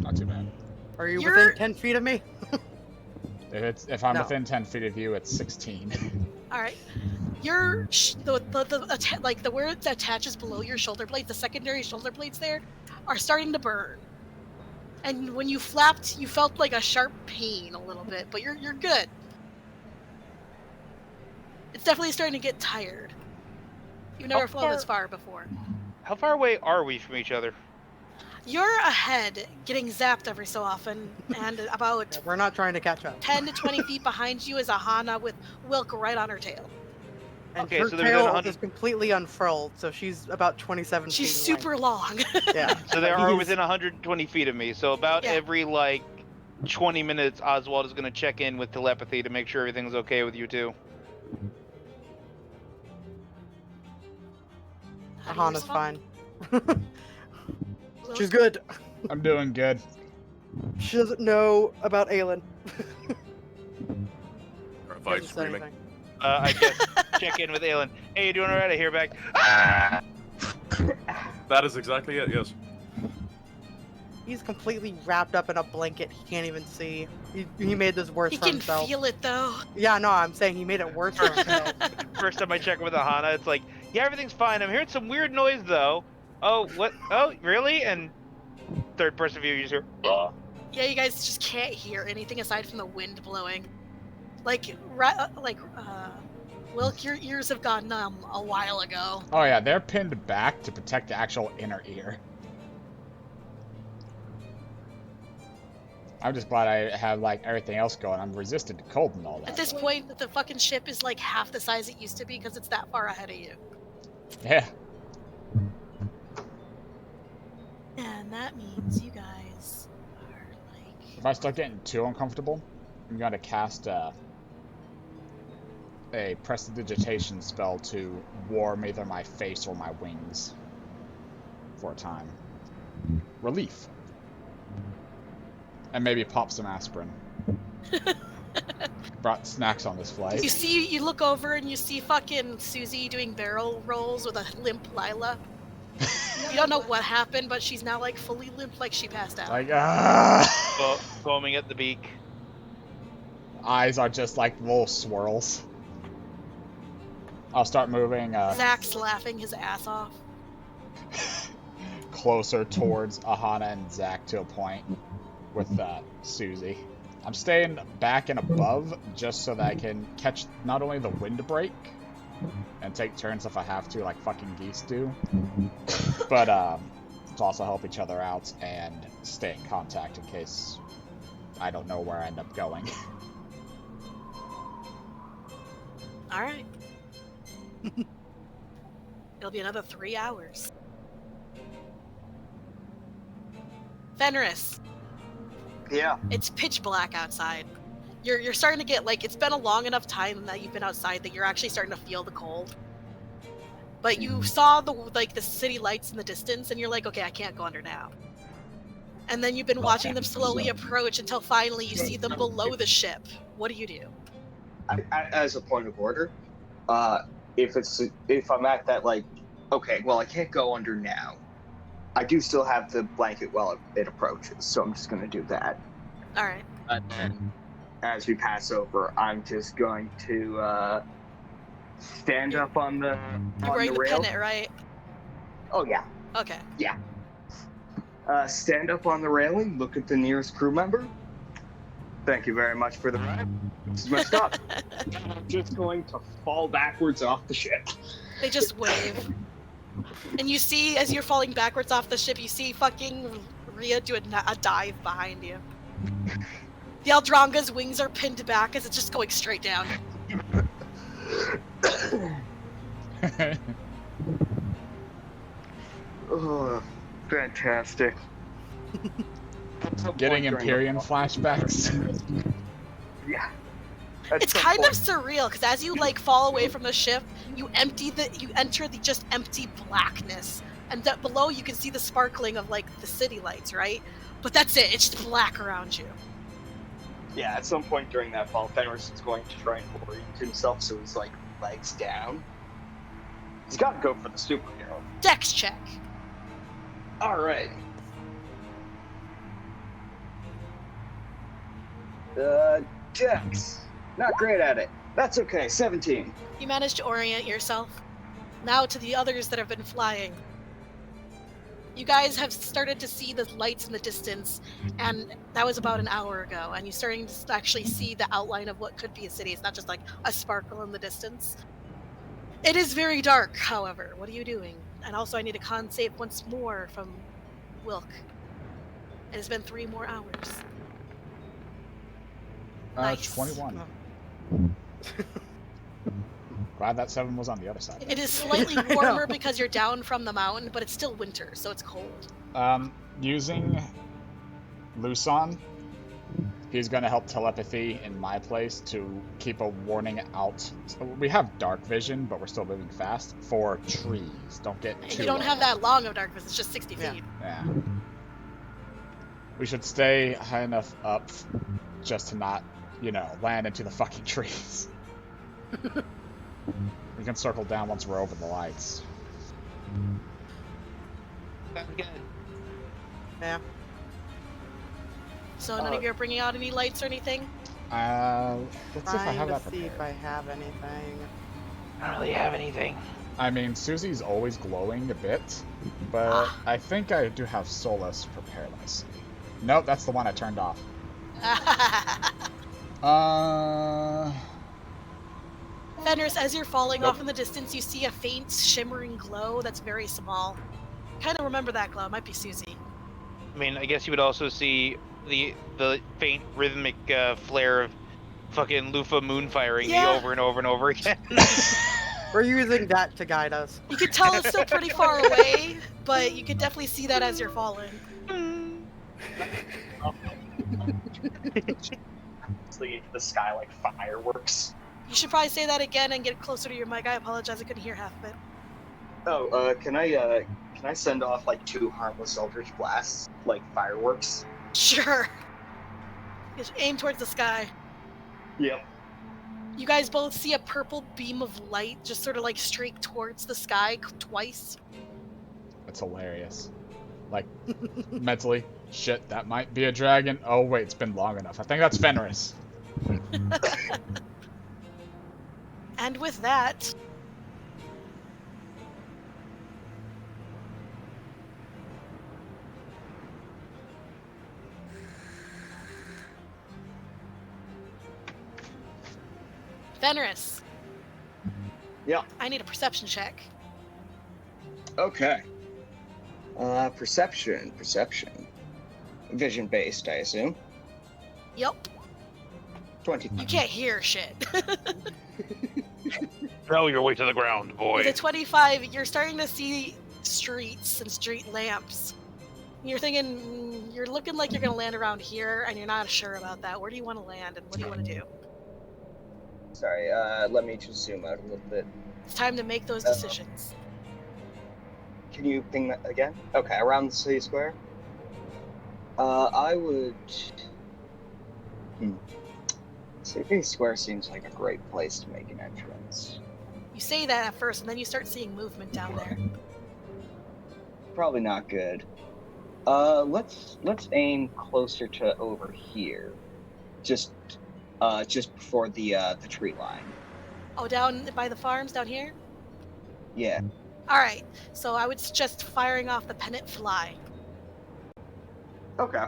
Not too bad. Are you You're- within 10 feet of me? If I'm No. within 10 feet of you, it's 16. Alright. Your like the where it attaches below your shoulder blades, the secondary shoulder blades there, are starting to burn. And when you flapped, you felt like a sharp pain a little bit, but you're good. It's definitely starting to get tired. You've never flown this far before. How far away are we from each other? You're ahead, getting zapped every so often, and about We're not trying to catch up. 10 to 20 feet behind you is Aahana with Wilk right on her tail. And Okay, her so there's tail 100 is completely unfurled, so she's about 27 She's feet in length. super long. Yeah. So they are He's- within 120 feet of me. So about Yeah. every, like, 20 minutes, Oswald is going to check in with telepathy to make sure everything's okay with you two. How do you Ahana's respond? fine. Wilk? She's good. I'm doing good. She doesn't know about Aelin. Or if Hasn't I said screaming. anything. I guess check in with Aelin. Hey, you doing alright? I hear back. Ah! That is exactly it, yes. He's completely wrapped up in a blanket. He can't even see. He made this worse He for can himself. feel it though. Yeah, no, I'm saying he made it worse for himself. First time I check with Aahana, it's like, yeah, everything's fine. I'm hearing some weird noise though. Oh, what? Oh, really? And third person view, you just hear, Yeah, you guys just can't hear anything aside from the wind blowing. Wilk, your ears have gone numb a while ago. Oh yeah, they're pinned back to protect the actual inner ear. I'm just glad I have like everything else going. I'm resistant to cold and all that. At this point, the fucking ship is like half the size it used to be because it's that far ahead of you. Yeah. And that means you guys are like... If I start getting too uncomfortable, I'm going to cast a prestidigitation spell to warm either my face or my wings for a time. Relief. And maybe pop some aspirin. Brought snacks on this flight. You look over and you see fucking Susie doing barrel rolls with a limp Lila. You don't know what happened, but she's now like fully limp, like she passed out. Like, Foaming at the beak. Eyes are just like little swirls. I'll start moving Zach's laughing his ass off. closer towards Aahana and Zach to a point with Susie. I'm staying back and above just so that I can catch not only the windbreak and take turns if I have to, like fucking geese do, but to also help each other out and stay in contact in case I don't know where I end up going. Alright. It'll be another 3 hours. Fenris. Yeah. It's pitch black outside. You're starting to get, like, it's been a long enough time that you've been outside that you're actually starting to feel the cold. But you saw the city lights in the distance and you're like, okay, I can't go under now. And then you've been watching them slowly approach until finally you see them below the ship. What do you do? As a point of order, if I'm at that, like, okay, well, I can't go under now. I do still have the blanket while it approaches, so I'm just going to do that. All right. And then, as we pass over, I'm just going to stand up on the You're wearing the rail. pennant, right? Oh, yeah. Okay. Yeah. Stand up on the railing, look at the nearest crew member. Thank you very much for the ride. This is my stop. I'm just going to fall backwards off the ship. They just wave. And you see, as you're falling backwards off the ship, you see fucking Rhea do a dive behind you. The Aldronga's wings are pinned back as it's just going straight down. Oh, fantastic. Getting Empyrean flashbacks. Yeah. It's kind of surreal because as you like fall away from the ship, you enter the just empty blackness, and below you can see the sparkling of like the city lights, right? But that's it. It's just black around you. Yeah, at some point during that fall, Fenris is going to try and orient himself so he's like legs down. He's got to go for the superhero. Dex check. All right. Dex. Not great at it. That's okay. 17. You managed to orient yourself. Now to the others that have been flying. You guys have started to see the lights in the distance, and that was about an hour ago, and you're starting to actually see the outline of what could be a city. It's not just like a sparkle in the distance. It is very dark, however. What are you doing? And also I need a con save once more from Wilk. It has been 3 more hours. Nice. 21. Glad that 7 was on the other side. It is slightly warmer because you're down from the mountain, but it's still winter, so it's cold. Using Luson, he's going to help telepathy in my place to keep a warning out. So we have dark vision, but we're still moving fast for trees. Don't get too You don't low. have that long of dark vision, it's just 60 feet. Yeah. We should stay high enough up just to not, land into the fucking trees. We can circle down once we're over the lights. Sounds good. Yeah. So none of you are bringing out any lights or anything? Let's see if I Trying have to that see if I prepared. have anything. I don't really have anything. I mean, Susie's always glowing a bit, but I think I do have Solus prepared. Let's see. Nope, that's the one I turned off. Fenris, as you're falling off in the distance, you see a faint shimmering glow that's very small. Kind of remember that glow. It might be Susie. I mean, I guess you would also see the faint rhythmic flare of fucking Lufa moon firing me Yeah. over and over and over again. We're using that to guide us. You can tell it's still pretty far away, but you can definitely see that as you're falling. The sky like fireworks. You should probably say that again and get closer to your mic. I apologize, I couldn't hear half of it. Oh, can I send off like 2 harmless eldritch blasts, like fireworks? Sure. Just aim towards the sky. Yep. You guys both see a purple beam of light just sort of like streak towards the sky twice. That's hilarious. Like, mentally, shit, that might be a dragon. Oh, wait, it's been long enough. I think that's Fenris. And with that, Fenris. Yeah. I need a perception check. Okay. Perception. Vision based, I assume. Yep. 20. You can't hear shit. Throw your way to the ground, With boy. a 25, you're starting to see streets and street lamps. You're thinking, you're looking like you're going to land around here, and you're not sure about that. Where do you want to land, and what do you want to do? Sorry, let me just zoom out a little bit. It's time to make those decisions. Can you ping that again? Okay, around the city square? I would... City square seems like a great place to make an entrance. You say that at first, and then you start seeing movement down there. Probably not good. Let's aim closer to over here. Just before the tree line. Oh, down by the farms down here? Yeah. Alright, so I would suggest firing off the pennant fly. Okay.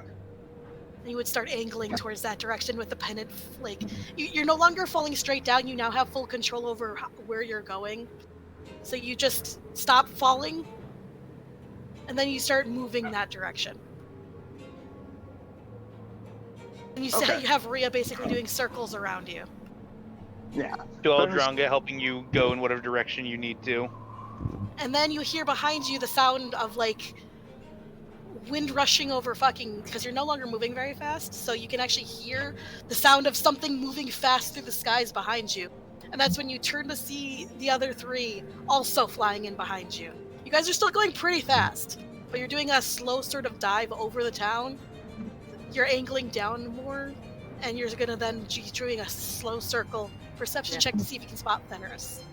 And you would start angling towards that direction with the pennant, like, you're no longer falling straight down, you now have full control over where you're going. So you just stop falling, and then you start moving that direction. And you have Rhea basically doing circles around you. Yeah. Dual Dronga helping you go in whatever direction you need to. And then you hear behind you the sound of, like, wind rushing over fucking, because you're no longer moving very fast, so you can actually hear the sound of something moving fast through the skies behind you. And that's when you turn to see the other 3 also flying in behind you. You guys are still going pretty fast, but you're doing a slow sort of dive over the town. You're angling down more, and you're gonna then be doing a slow circle perception check to see if you can spot Fenris.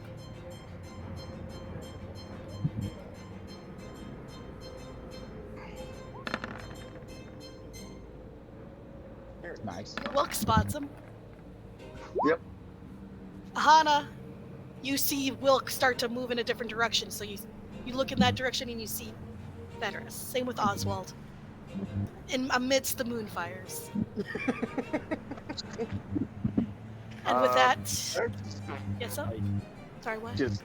Nice. Wilk spots him. Yep. Aahana, you see Wilk start to move in a different direction, so you look in that direction and you see Fenris. Same with Oswald. In amidst the moonfires. And with that, yes, sir? Sorry, what? Just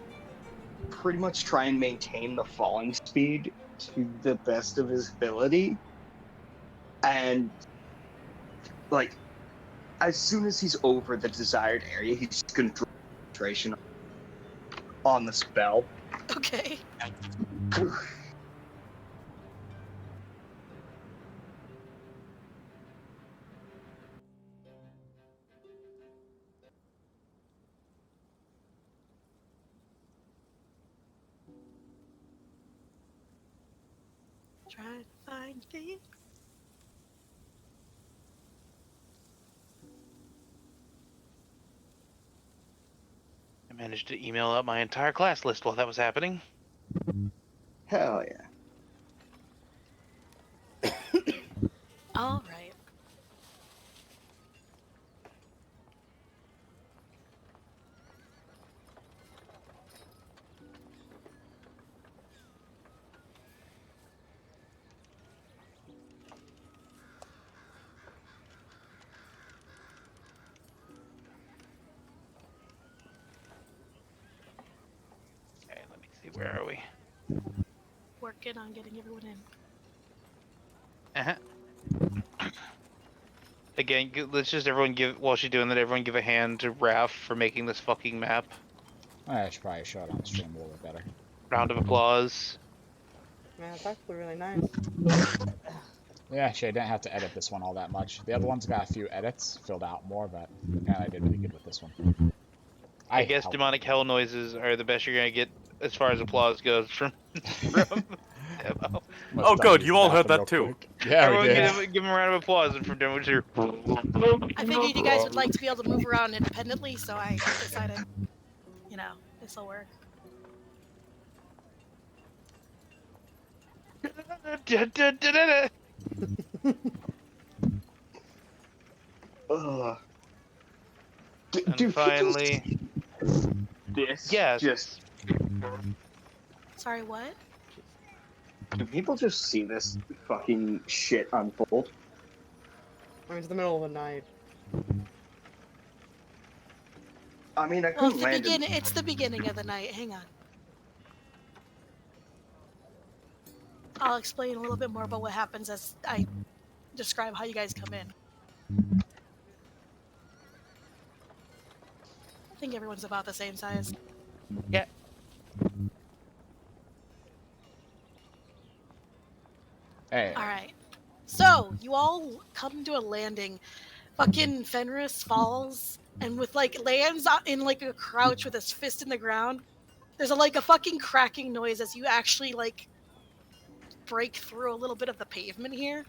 pretty much try and maintain the falling speed to the best of his ability. And, like, as soon as he's over the desired area, he's just going to draw concentration on the spell. Okay. Try to find things. I managed to email out my entire class list while that was happening. Hell yeah. All right. Okay, let me see. Where are we? Working on getting everyone in. Uh-huh. Again, let's just everyone give, while she's doing that, everyone give a hand to Raph for making this fucking map. I should probably show it on the stream a little bit better. Round of applause. Man, it's actually really nice. Yeah, actually, I didn't have to edit this one all that much. The other one's got a few edits, filled out more, but I did really good with this one. I guess demonic hell noises are the best you're gonna get as far as applause goes from Demo. Oh, good, you all heard that too. Yeah, Everyone we did. give him a round of applause and from Demo to I figured you guys would like to be able to move around independently, so I decided, you know, this'll work. Ugh. And finally, This yes. just Sorry, what? do people just see this fucking shit unfold? I mean, it's the middle of the night. I mean, I Well, couldn't land in... it's the beginning of the night. Hang on. I'll explain a little bit more about what happens as I describe how you guys come in. I think everyone's about the same size. Yeah. Hey. Alright. So, you all come to a landing. Fucking Fenris falls and with lands in a crouch with his fist in the ground. There's a fucking cracking noise as you actually break through a little bit of the pavement here,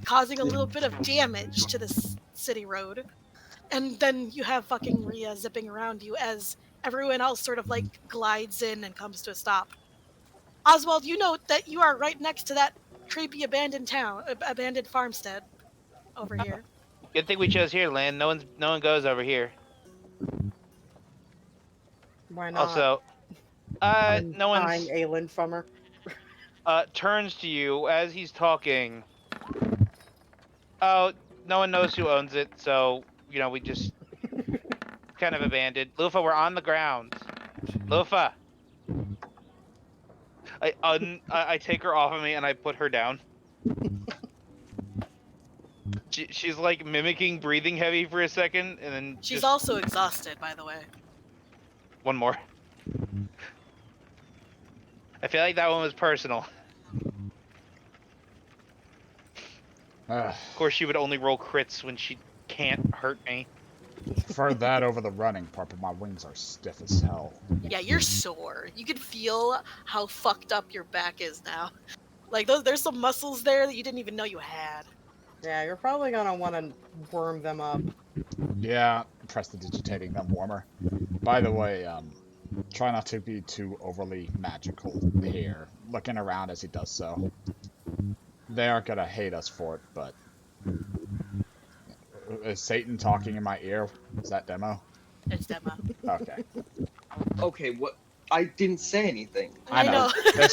causing a little bit of damage to this city road. And then you have fucking Rhea zipping around you as everyone else sort of glides in and comes to a stop. Oswald, you note that you are right next to that creepy abandoned farmstead over here. Good thing we chose here, Land. No one goes over here. Why not? Also, no one's Buying Aelin from her. turns to you as he's talking. Oh, no one knows who owns it, so we just kind of abandoned. Lufa, we're on the ground. Lufa. I take her off of me and I put her down. She's mimicking breathing heavy for a second, and then She's also exhausted, by the way. one more. I feel like that one was personal. Of course, she would only roll crits when she can't hurt me. Prefer that over the running part, but my wings are stiff as hell. Yeah, you're sore. You can feel how fucked up your back is now. There's some muscles there that you didn't even know you had. Yeah, you're probably gonna want to worm them up. Yeah, prestidigitating them warmer. By the way, try not to be too overly magical here, looking around as he does so. They aren't gonna hate us for it, but... Is Satan talking in my ear? Is that Demo? It's Demo. Okay. Okay, what? I didn't say anything. I know. There's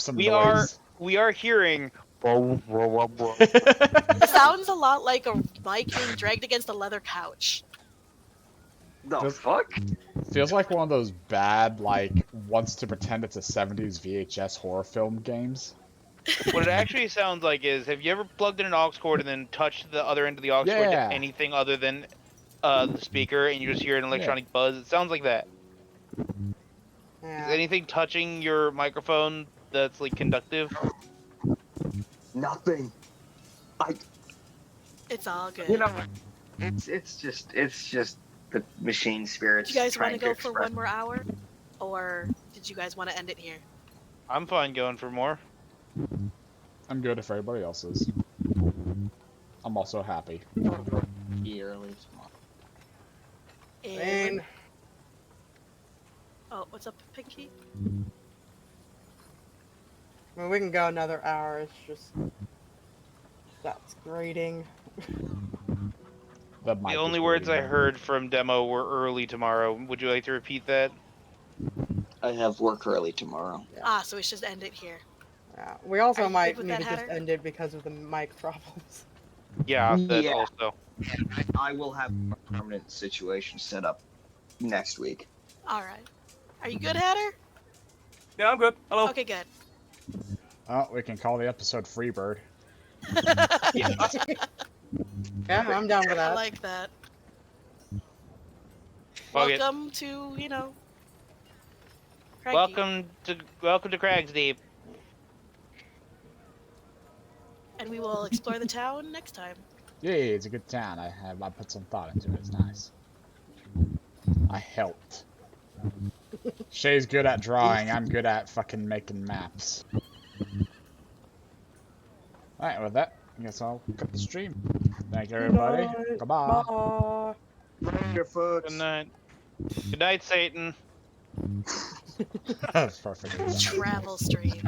some We noise. are hearing. It sounds a lot like a mic being dragged against a leather couch. The fuck? Feels like one of those bad, wants to pretend it's a 70s VHS horror film games. What it actually sounds like is, have you ever plugged in an aux cord and then touched the other end of the aux cord Yeah. to anything other than the speaker, and you just hear an electronic buzz? It sounds like that. Yeah. Is anything touching your microphone that's conductive? Nothing. It's all good. It's just the machine spirits. Did you guys want to go for one more hour? Or did you guys want to end it here? I'm fine going for more. I'm good if everybody else is. I'm also happy. Yearly. And... Oh, what's up, Pinky? I mean, we can go another hour. It's just that's grating. That might The be only words I pretty heard from Demo were early tomorrow. Would you like to repeat that? I have work early tomorrow. So we should just end it here. Yeah. We also Are you might good with need to that, just Hatter? end it because of the mic problems. Yeah, that Yeah. also. I will have a permanent situation set up next week. Alright. Are you good, Hatter? Yeah, I'm good. Hello. Okay, good. Oh, we can call the episode Freebird. Yeah, I'm down with I that. like that. Okay. Welcome to, Kraigdeep. Welcome to Kraigdeep. And we will explore the town next time. Yeah, it's a good town. I put some thought into it. It's nice. I helped. Shay's good at drawing. I'm good at fucking making maps. Alright, with that, I guess I'll cut the stream. Thank you, everybody. Goodbye. Bye. Your folks. Good night. Good night, Satan. That's perfect. Travel stream.